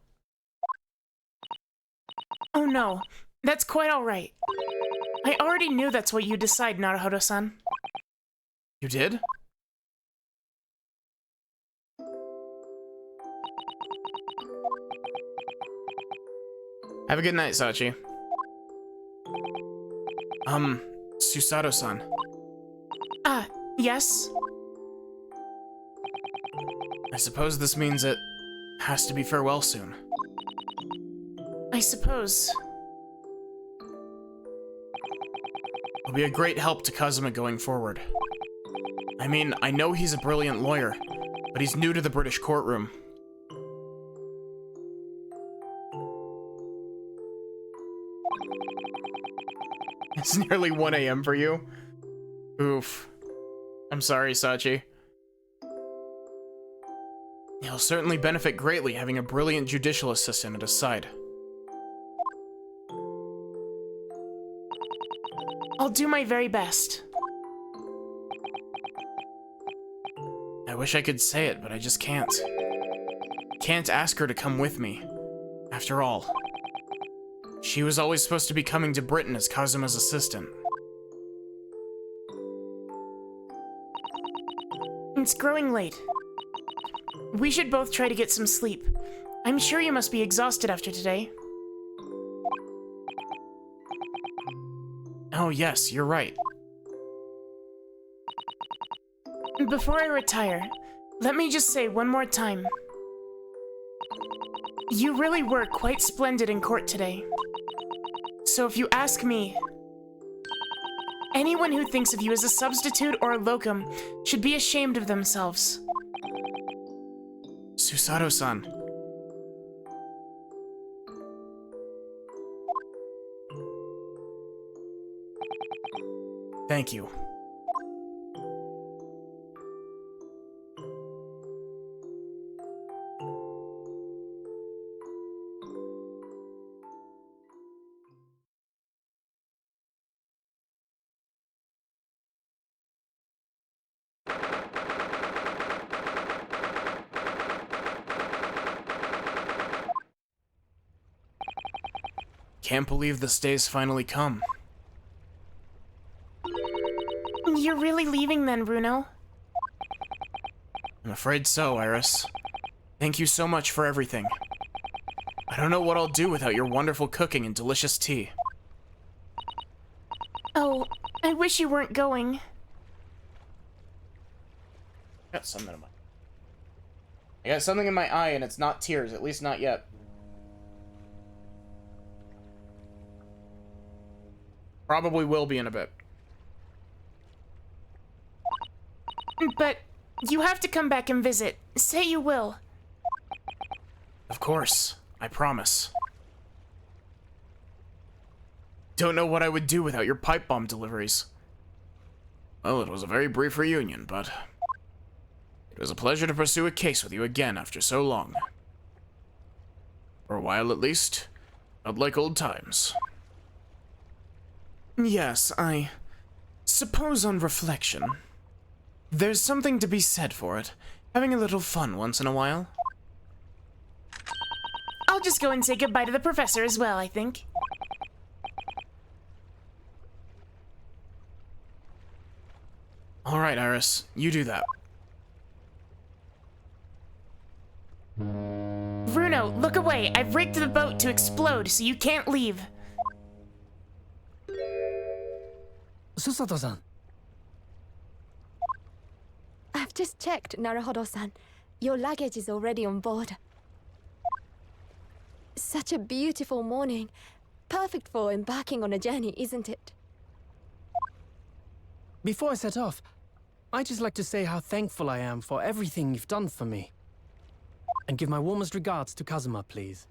Oh no, that's quite alright. I already knew that's what you'd decide, Naruhodo-san. You did? Have a good night, Sachi. Susato-san. Ah, yes? I suppose this means it has to be farewell soon. I suppose. It'll be a great help to Kazuma going forward. I mean, I know he's a brilliant lawyer, but he's new to the British courtroom. It's nearly 1 AM for you? Oof. I'm sorry, Sachi. He'll certainly benefit greatly having a brilliant judicial assistant at his side. I'll do my very best. I wish I could say it, but I just can't. Can't ask her to come with me. After all, she was always supposed to be coming to Britain as Kazuma's assistant. It's growing late. We should both try to get some sleep. I'm sure you must be exhausted after today. Oh yes, you're right. Before I retire, let me just say one more time. You really were quite splendid in court today. So if you ask me, anyone who thinks of you as a substitute or a locum should be ashamed of themselves. Susato-san. Thank you. Can't believe this day's finally come. You're really leaving then, Bruno? I'm afraid so, Iris. Thank you so much for everything. I don't know what I'll do without your wonderful cooking and delicious tea. Oh, I wish you weren't going. I got something in my eye and it's not tears, at least not yet. Probably will be in a bit. But you have to come back and visit. Say you will. Of course, I promise. Don't know what I would do without your pipe bomb deliveries. Well, it was a very brief reunion, but it was a pleasure to pursue a case with you again after so long. For a while at least, felt like old times. Yes, I suppose on reflection, there's something to be said for it. Having a little fun once in a while. I'll just go and say goodbye to the professor as well, I think. All right, Iris, you do that. Bruno, look away. I've rigged the boat to explode, so you can't leave. Susato-san. I've just checked, Naruhodo-san. Your luggage is already on board. Such a beautiful morning. Perfect for embarking on a journey, isn't it? Before I set off, I'd just like to say how thankful I am for everything you've done for me. And give my warmest regards to Kazuma, please.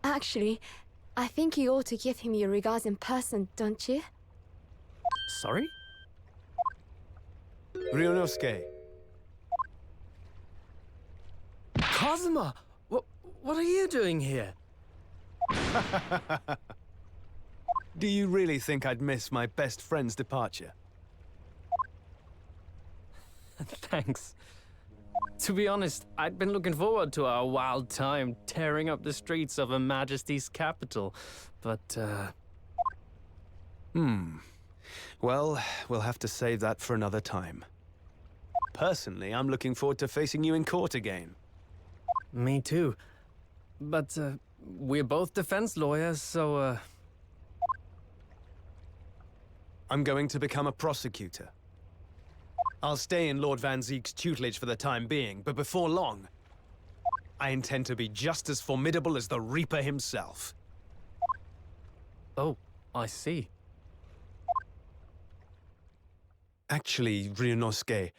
Actually, I think you ought to give him your regards in person, don't you? Sorry? Ryunosuke. Kazuma! What are you doing here? Do you really think I'd miss my best friend's departure? Thanks. To be honest, I'd been looking forward to our wild time tearing up the streets of Her Majesty's capital, but, Well, we'll have to save that for another time. Personally, I'm looking forward to facing you in court again. Me too. But, we're both defense lawyers, so, I'm going to become a prosecutor. I'll stay in Lord Van Zeek's tutelage for the time being, but before long, I intend to be just as formidable as the Reaper himself. Oh, I see. Actually, Ryunosuke,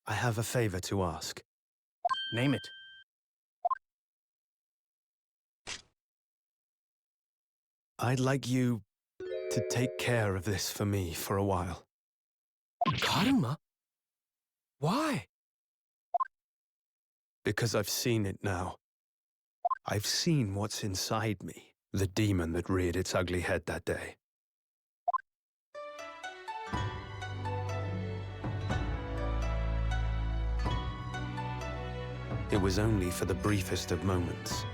I have a favor to ask. Name it. I'd like you to take care of this for me for a while. Karuma? Why? Because I've seen it now. I've seen what's inside me, the demon that reared its ugly head that day. It was only for the briefest of moments.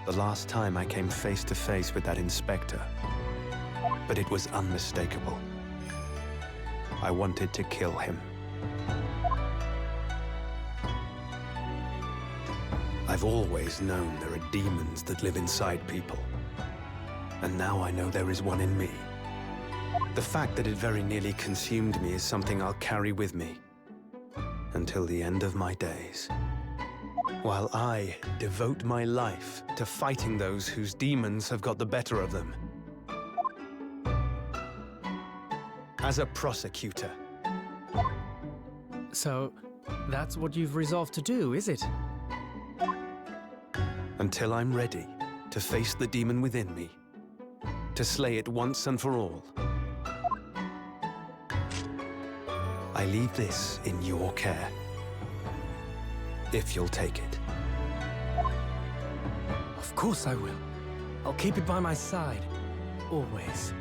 The last time I came face to face with that inspector. But it was unmistakable. I wanted to kill him. I've always known there are demons that live inside people. And now I know there is one in me. The fact that it very nearly consumed me is something I'll carry with me until the end of my days. While I devote my life to fighting those whose demons have got the better of them. As a prosecutor. So, That's what you've resolved to do, is it? Until I'm ready to face the demon within me, to slay it once and for all. I leave this in your care, if you'll take it. Of course I will. I'll keep it by my side, always.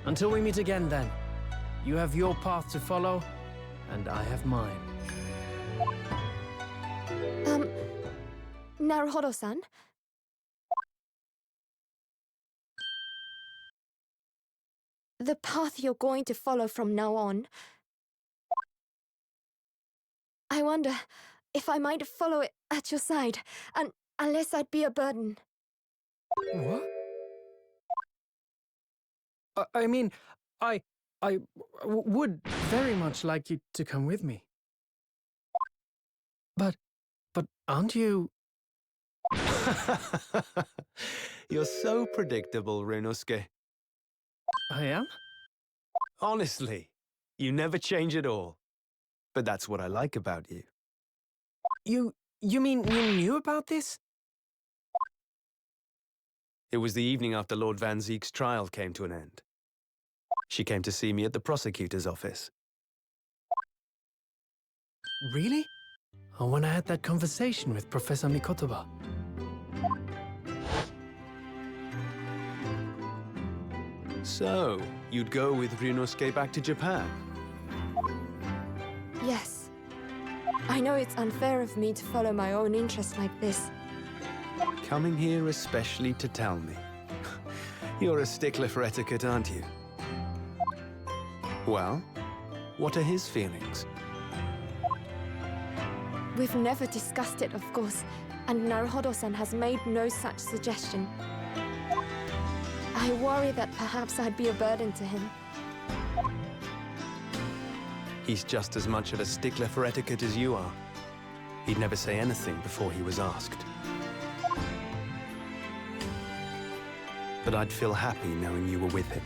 Until we meet again, then. You have your path to follow, and I have mine. Naruhodo-san? The path you're going to follow from now on, I wonder if I might follow it at your side, and unless I'd be a burden. What? I mean, I would very much like you to come with me. But aren't you... You're so predictable, Ryunosuke. I am? Honestly, you never change at all. But that's what I like about you. You mean you knew about this? It was the evening after Lord Van Zeek's trial came to an end. She came to see me at the prosecutor's office. Really? Oh, when I had that conversation with Professor Mikotoba. So, you'd go with Ryunosuke back to Japan? Yes. I know it's unfair of me to follow my own interests like this. Coming here especially to tell me. You're a stickler for etiquette, aren't you? Well, what are his feelings? We've never discussed it, of course, and Naruhodo-san has made no such suggestion. I worry that perhaps I'd be a burden to him. He's just as much of a stickler for etiquette as you are. He'd never say anything before he was asked. But I'd feel happy knowing you were with him.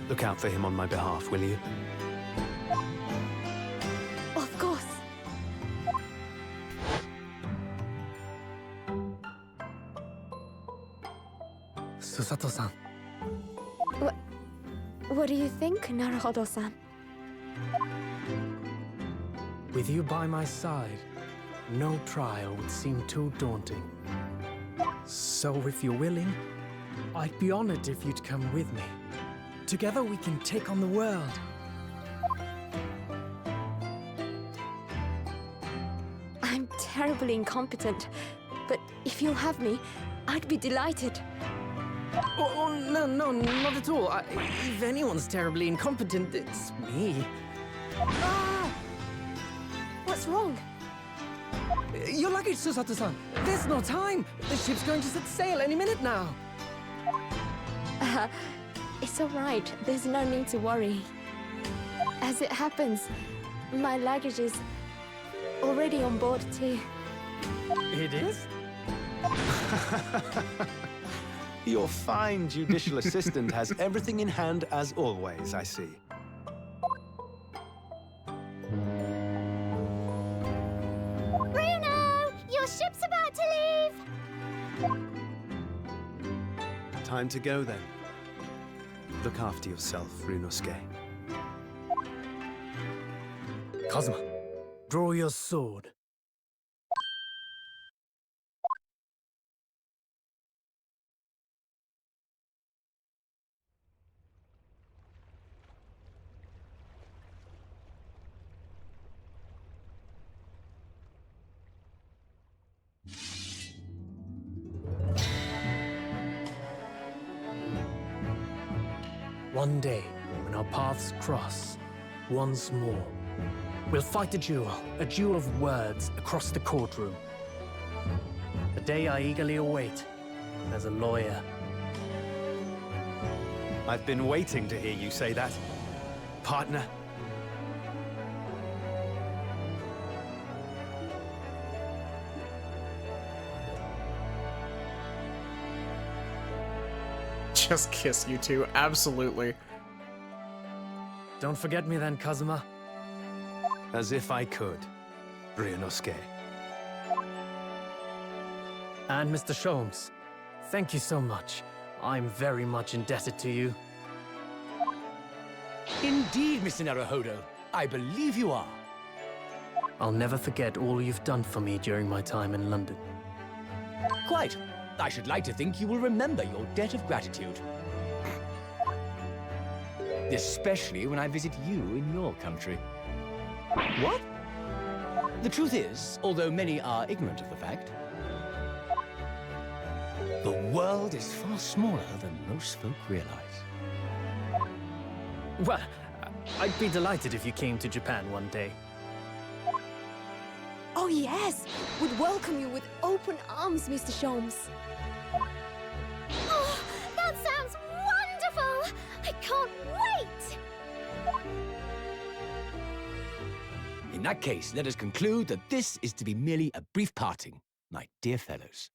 Look out for him on my behalf, will you? Of course. Susato-san. What do you think, Naruhodo-san? With you by my side, no trial would seem too daunting. So if you're willing, I'd be honored if you'd come with me. Together we can take on the world. I'm terribly incompetent, but if you'll have me, I'd be delighted. Oh, no, not at all. If anyone's terribly incompetent, it's me. Ah! What's wrong? Your luggage, Susato-san. There's no time. The ship's going to set sail any minute now. It's all right. There's no need to worry. As it happens, my luggage is already on board too. It is? Your fine judicial assistant has everything in hand as always, I see. Bruno! Your ship's about to leave! Time to go then. Look after yourself, Ryunosuke. Kazuma, draw your sword. One day, when our paths cross, once more, we'll fight a duel of words across the courtroom. A day I eagerly await as a lawyer. I've been waiting to hear you say that, partner. just kiss you two, absolutely. Don't forget me then, Kazuma. As if I could. Ryunosuke. And Mr. Sholmes, thank you so much. I'm very much indebted to you. Indeed, Mr. Naruhodo. I believe you are. I'll never forget all you've done for me during my time in London. Quite. I should like to think you will remember your debt of gratitude. Especially when I visit you in your country. What? The truth is, although many are ignorant of the fact, the world is far smaller than most folk realize. Well, I'd be delighted if you came to Japan one day. Oh yes, would welcome you with open arms, Mr. Sholmes. Oh, that sounds wonderful! I can't wait! In that case, let us conclude that this is to be merely a brief parting, my dear fellows.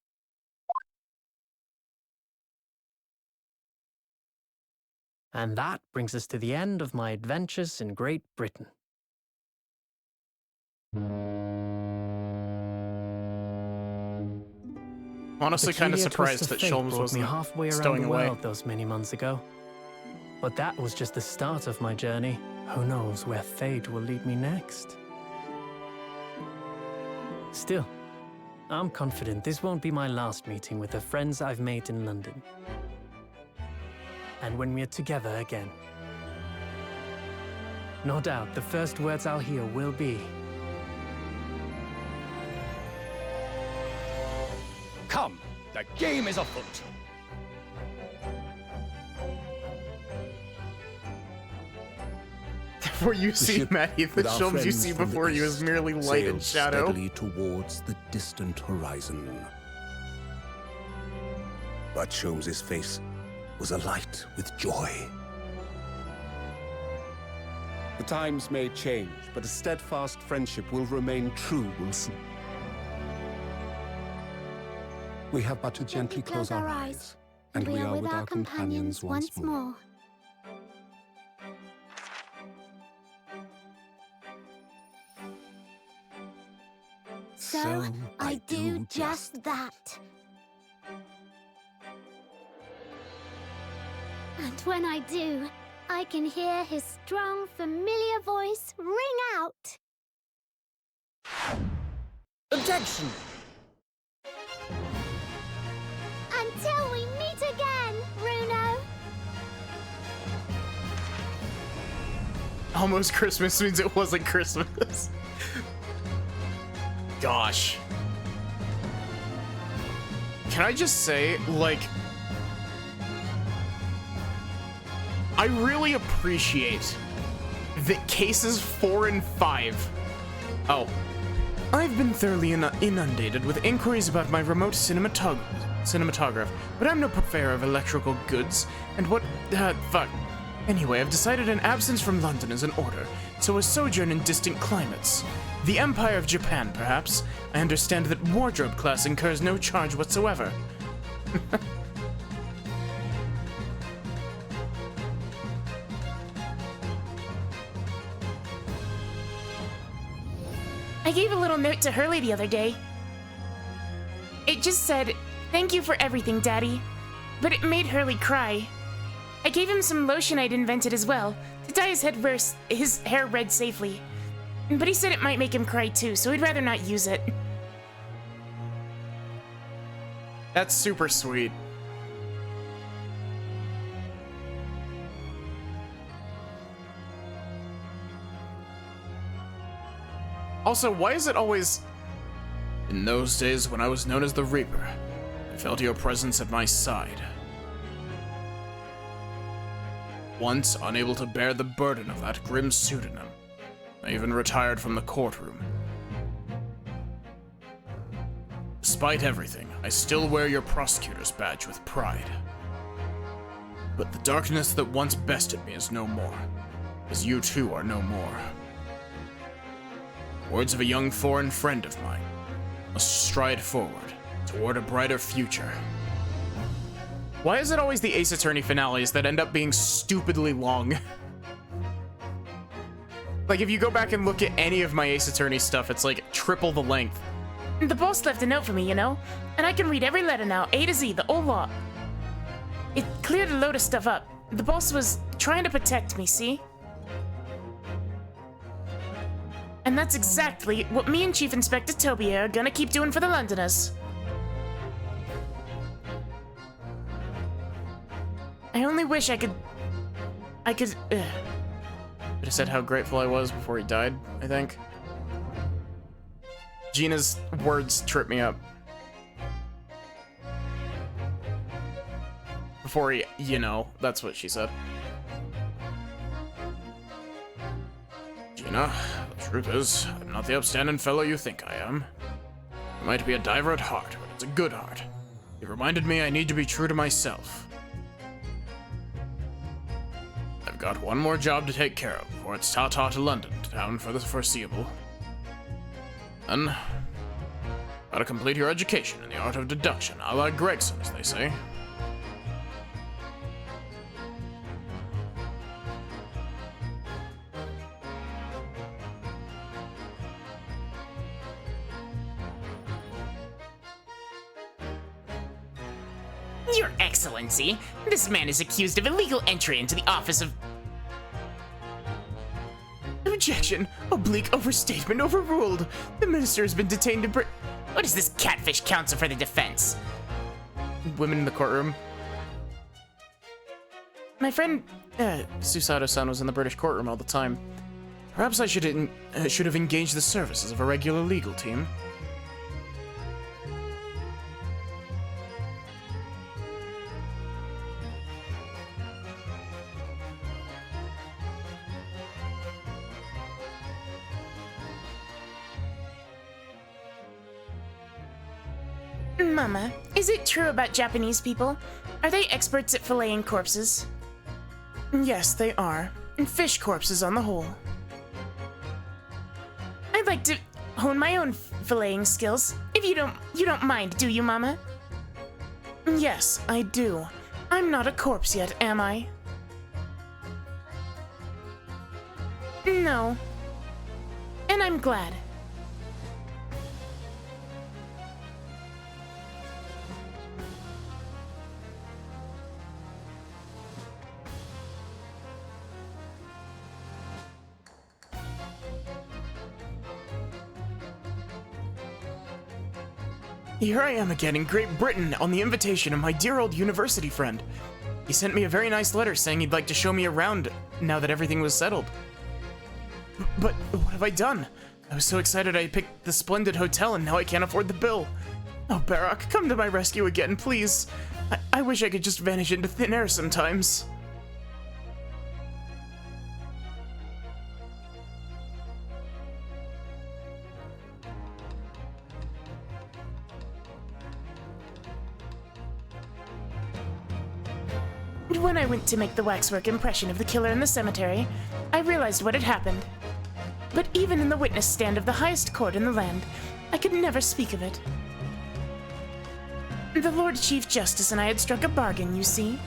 And that brings us to the end of my adventures in Great Britain. Honestly, kind of Peculiar twist surprised that fate Sholmes brought wasn't me halfway around stowing the away. world those many months ago. But that was just the start of my journey. Who knows where fate will lead me next? Still, I'm confident this won't be my last meeting with the friends I've made in London. And when we're together again, no doubt the first words I'll hear will be, Come, the game is afoot. Before you see ship Maddie, the with our Sholmes you friends see from the before you is east merely light and sailed shadow. steadily towards the distant horizon. But Sholmes's face was alight with joy. The times may change, but a steadfast friendship will remain true, Wilson. We have but to gently close our eyes, and we are with our companions once more. So, I do just that. And when I do, I can hear his strong, familiar voice ring out. Objection! Until we meet again, Bruno. Almost Christmas means it wasn't Christmas. Gosh. Can I just say, like, I really appreciate that cases 4 and 5. Oh. I've been thoroughly inundated with inquiries about my remote cinematograph, but I'm no purveyor of electrical goods, and fuck. Anyway, I've decided an absence from London is in order, so a sojourn in distant climates. The Empire of Japan, perhaps. I understand that wardrobe class incurs no charge whatsoever. I gave a little note to Hurley the other day. It just said, "Thank you for everything, Daddy." But it made Hurley cry. I gave him some lotion I'd invented as well, to dye his hair red safely. But he said it might make him cry too, so he'd rather not use it. That's super sweet. Also, why is it always... In those days when I was known as the Reaper, I felt your presence at my side. Once unable to bear the burden of that grim pseudonym, I even retired from the courtroom. Despite everything, I still wear your prosecutor's badge with pride. But the darkness that once bested me is no more, as you too are no more. Words of a young foreign friend of mine must stride forward toward a brighter future. Why is it always the Ace Attorney finales that end up being stupidly long? Like, if you go back and look at any of my Ace Attorney stuff, it's like triple the length. The boss left a note for me, you know? And I can read every letter now, A to Z, the whole lot. It cleared a load of stuff up. The boss was trying to protect me, see? And that's exactly what me and Chief Inspector Toby are gonna keep doing for the Londoners. I only wish I could... Could have said how grateful I was before he died, I think. Gina's words trip me up. Before he, you know, that's what she said. Gina, the truth is, I'm not the upstanding fellow you think I am. I might be a diver at heart, but it's a good heart. It reminded me I need to be true to myself. I've got one more job to take care of before it's ta-ta to London town for the foreseeable. Then, gotta complete your education in the art of deduction, a la Gregson, as they say. Your Excellency, this man is accused of illegal entry into the office of... Objection! Oblique overstatement overruled. The minister has been detained in What is this catfish counsel for the defense? Women in the courtroom. My friend... Susato-san was in the British courtroom all the time. Perhaps I should have engaged the services of a regular legal team. Mama, is it true about Japanese people? Are they experts at filleting corpses? Yes, they are. And fish corpses on the whole. I'd like to hone my own filleting skills. If you don't mind, do you, Mama? Yes, I do. I'm not a corpse yet, am I? No. And I'm glad. Here I am again in Great Britain on the invitation of my dear old university friend. He sent me a very nice letter saying he'd like to show me around now that everything was settled. But what have I done? I was so excited I picked the splendid hotel and now I can't afford the bill. Oh, Barak, come to my rescue again, please. I wish I could just vanish into thin air sometimes. When I went to make the waxwork impression of the killer in the cemetery, I realized what had happened. But even in the witness stand of the highest court in the land, I could never speak of it. The Lord Chief Justice and I had struck a bargain, you see.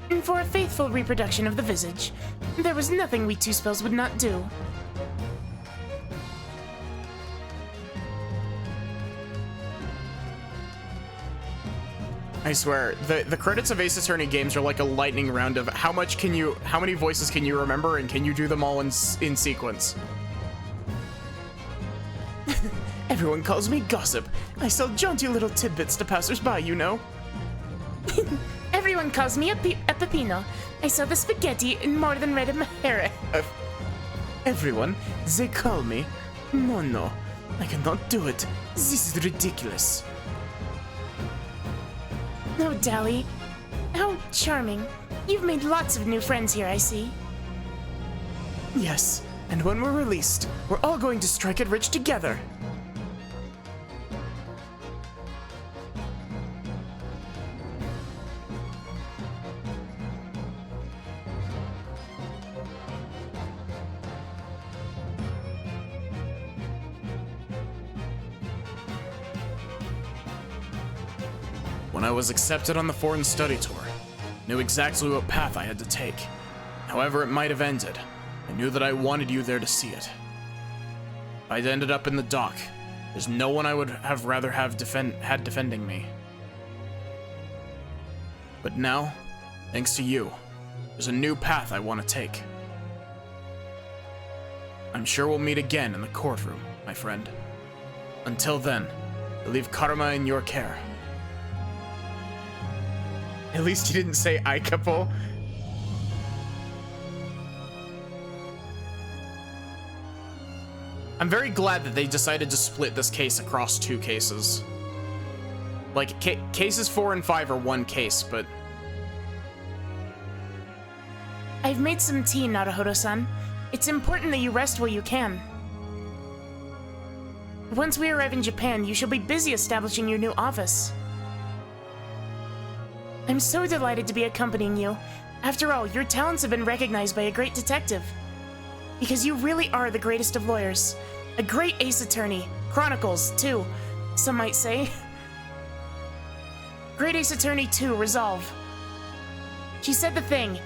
And for a faithful reproduction of the visage, there was nothing we two spells would not do. I swear, the credits of Ace Attorney games are like a lightning round of how many voices can you remember and can you do them all in sequence? Everyone calls me Gossip. I sell jaunty little tidbits to passersby, you know. Everyone calls me a Pepino. I sell the spaghetti in more than red in my hair. Everyone, they call me. No, I cannot do it. This is ridiculous. Oh, Dally. How charming. You've made lots of new friends here, I see. Yes, and when we're released, we're all going to strike it rich together. When I was accepted on the foreign study tour, I knew exactly what path I had to take. However it might have ended, I knew that I wanted you there to see it. If I'd ended up in the dock, there's no one I would have rather have had defending me. But now, thanks to you, there's a new path I want to take. I'm sure we'll meet again in the courtroom, my friend. Until then, I leave Karma in your care. At least he didn't say I couple. I'm very glad that they decided to split this case across 2 cases. Like, cases 4 and 5 are one case, but... I've made some tea, Naruhodo-san. It's important that you rest while you can. Once we arrive in Japan, you shall be busy establishing your new office. I'm so delighted to be accompanying you. After all, your talents have been recognized by a great detective. Because you really are the greatest of lawyers. A great ace attorney. Chronicles, too, some might say. Great ace attorney 2, resolve. She said the thing.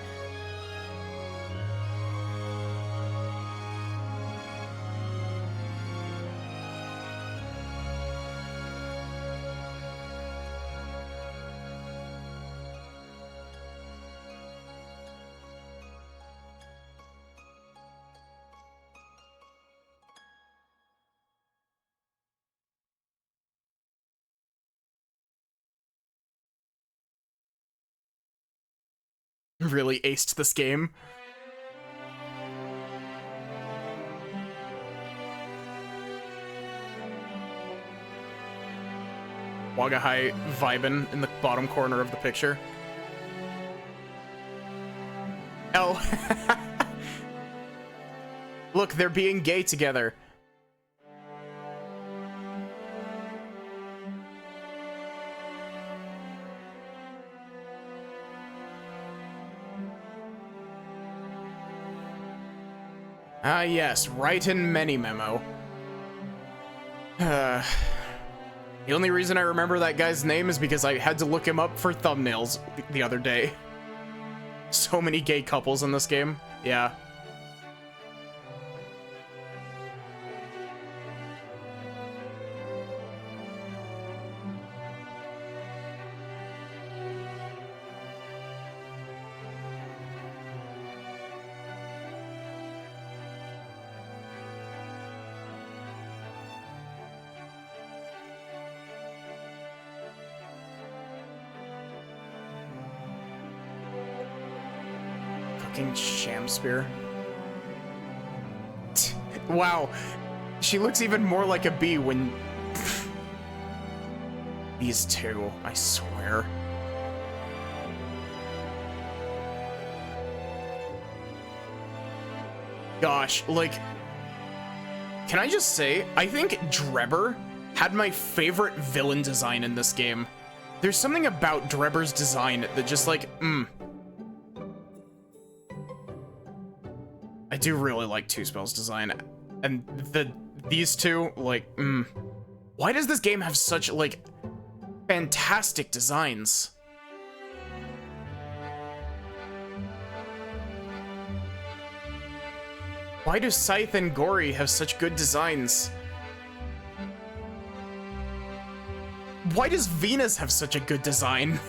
Really aced this game. Wagahai vibin' in the bottom corner of the picture. Oh. Look, they're being gay together. Ah yes, right in many memo. The only reason I remember that guy's name is because I had to look him up for thumbnails the other day. So many gay couples in this game. Yeah. Fucking Shamspear. Wow. She looks even more like a bee when... These two, I swear. Gosh, like... Can I just say, I think Drebber had my favorite villain design in this game. There's something about Drebber's design that just like, I do really like Two Spell's design, and these two, like, Why does this game have such, like, fantastic designs? Why do Scythe and Gory have such good designs? Why does Venus have such a good design?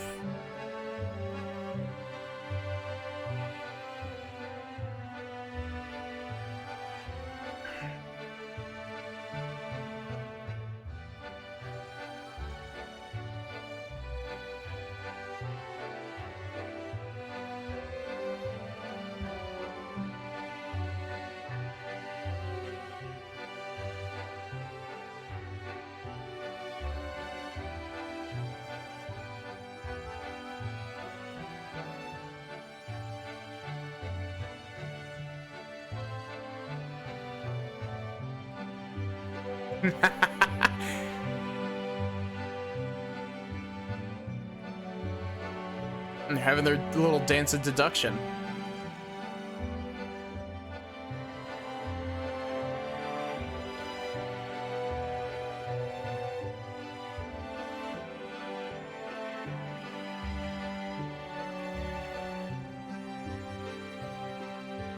And they're having their little dance of deduction.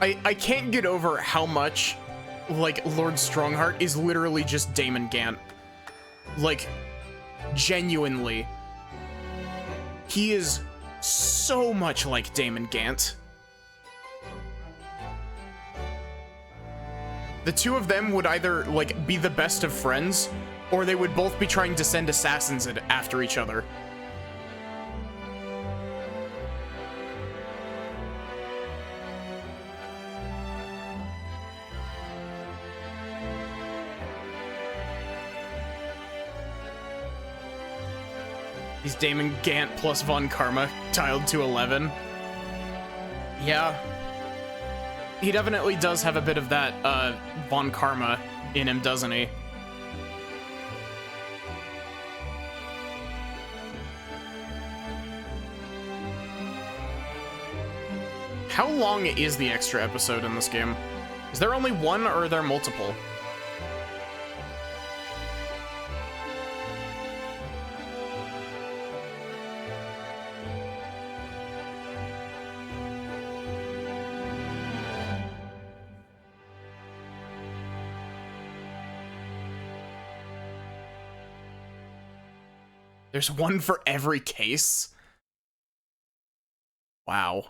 I can't get over how much, like, Lord Strongheart is literally just Damon Gant. Like, genuinely. He is so much like Damon Gant. The two of them would either, like, be the best of friends, or they would both be trying to send assassins after each other. He's Damon Gant plus Von Karma tiled to 11. Yeah. He definitely does have a bit of that, Von Karma in him, doesn't he? How long is the extra episode in this game? Is there only one, or are there multiple? There's one for every case? Wow.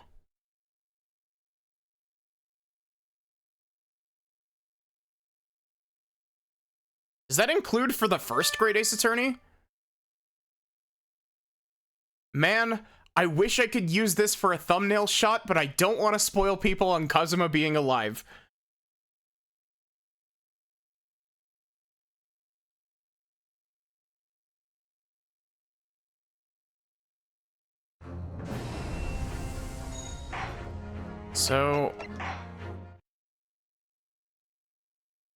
Does that include for the first Great Ace Attorney? Man, I wish I could use this for a thumbnail shot, but I don't want to spoil people on Kazuma being alive. So,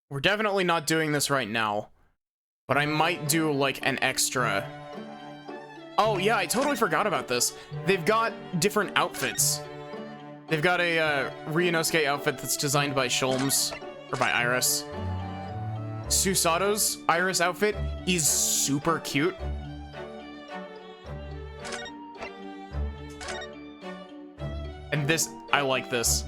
we're definitely not doing this right now, but I might do like an extra. Oh yeah, I totally forgot about this. They've got different outfits. They've got a Ryunosuke outfit that's designed by Sholmes, or by Iris. Susato's Iris outfit is super cute. And this, I like this.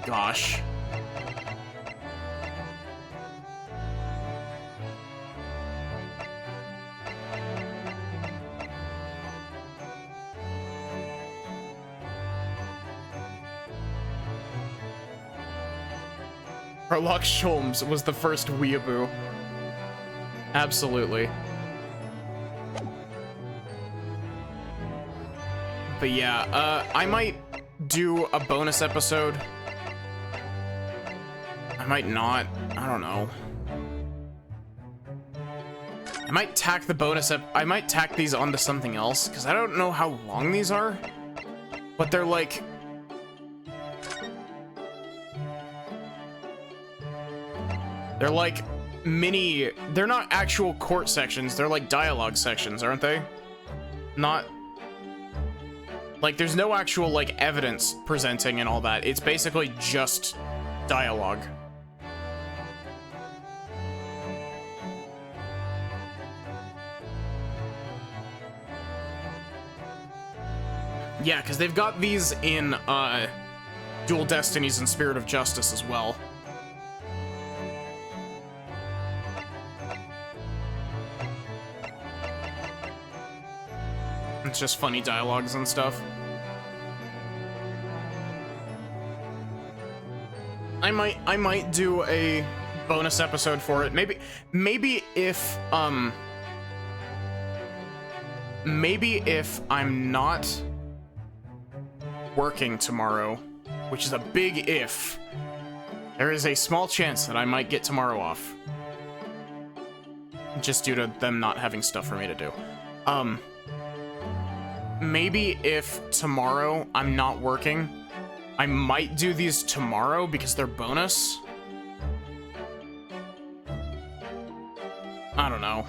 Gosh. Harlock Sholmes was the first weeaboo. Absolutely. But yeah, I might do a bonus episode. I might not. I don't know. I might tack the bonus I might tack these onto something else, because I don't know how long these are. But they're like... They're like mini... They're not actual court sections, they're like dialogue sections, aren't they? Not... Like, there's no actual, like, evidence presenting and all that. It's basically just dialogue. Yeah, because they've got these in, Dual Destinies and Spirit of Justice as well. It's just funny dialogues and stuff. I might do a bonus episode for it. Maybe if I'm not working tomorrow, which is a big if, there is a small chance that I might get tomorrow off. Just due to them not having stuff for me to do. Maybe if tomorrow I'm not working, I might do these tomorrow because they're bonus. I don't know.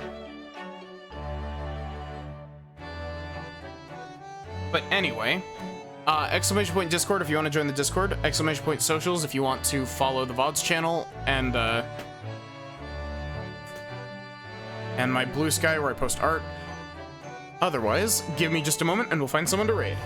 But anyway, exclamation point Discord if you want to join the Discord, exclamation point socials if you want to follow the VODs channel, and my Blue Sky where I post art. Otherwise, give me just a moment and we'll find someone to raid.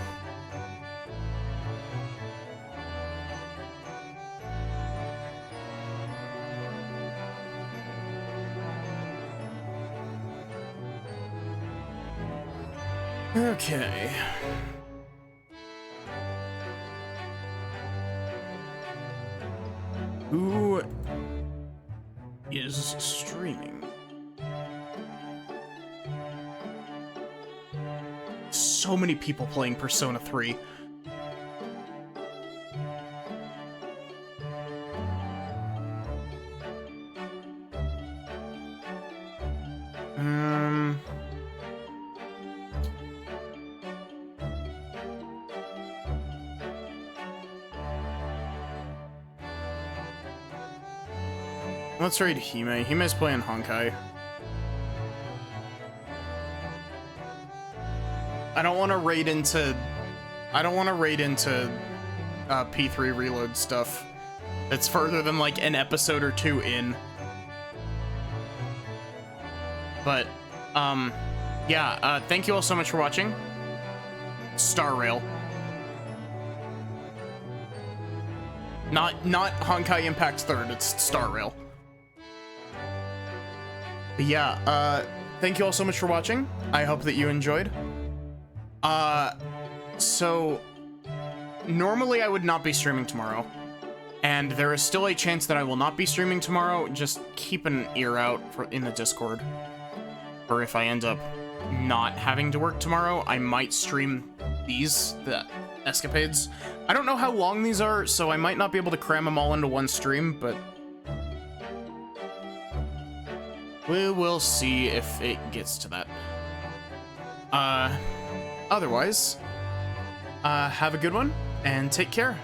Okay. Who is streaming? So many people playing Persona 3. Let's raid Hime. Hime's playing Honkai. I don't want to raid into P3 reload stuff. It's further than like an episode or two in. But yeah, thank you all so much for watching. Star Rail. Not Honkai Impact 3rd, it's Star Rail. But yeah, thank you all so much for watching. I hope that you enjoyed. So normally I would not be streaming tomorrow, and there is still a chance that I will not be streaming tomorrow. Just keep an ear out in the Discord, or if I end up not having to work tomorrow, I might stream the escapades. I don't know how long these are, so I might not be able to cram them all into one stream, but we will see if it gets to that. Otherwise, have a good one, and take care.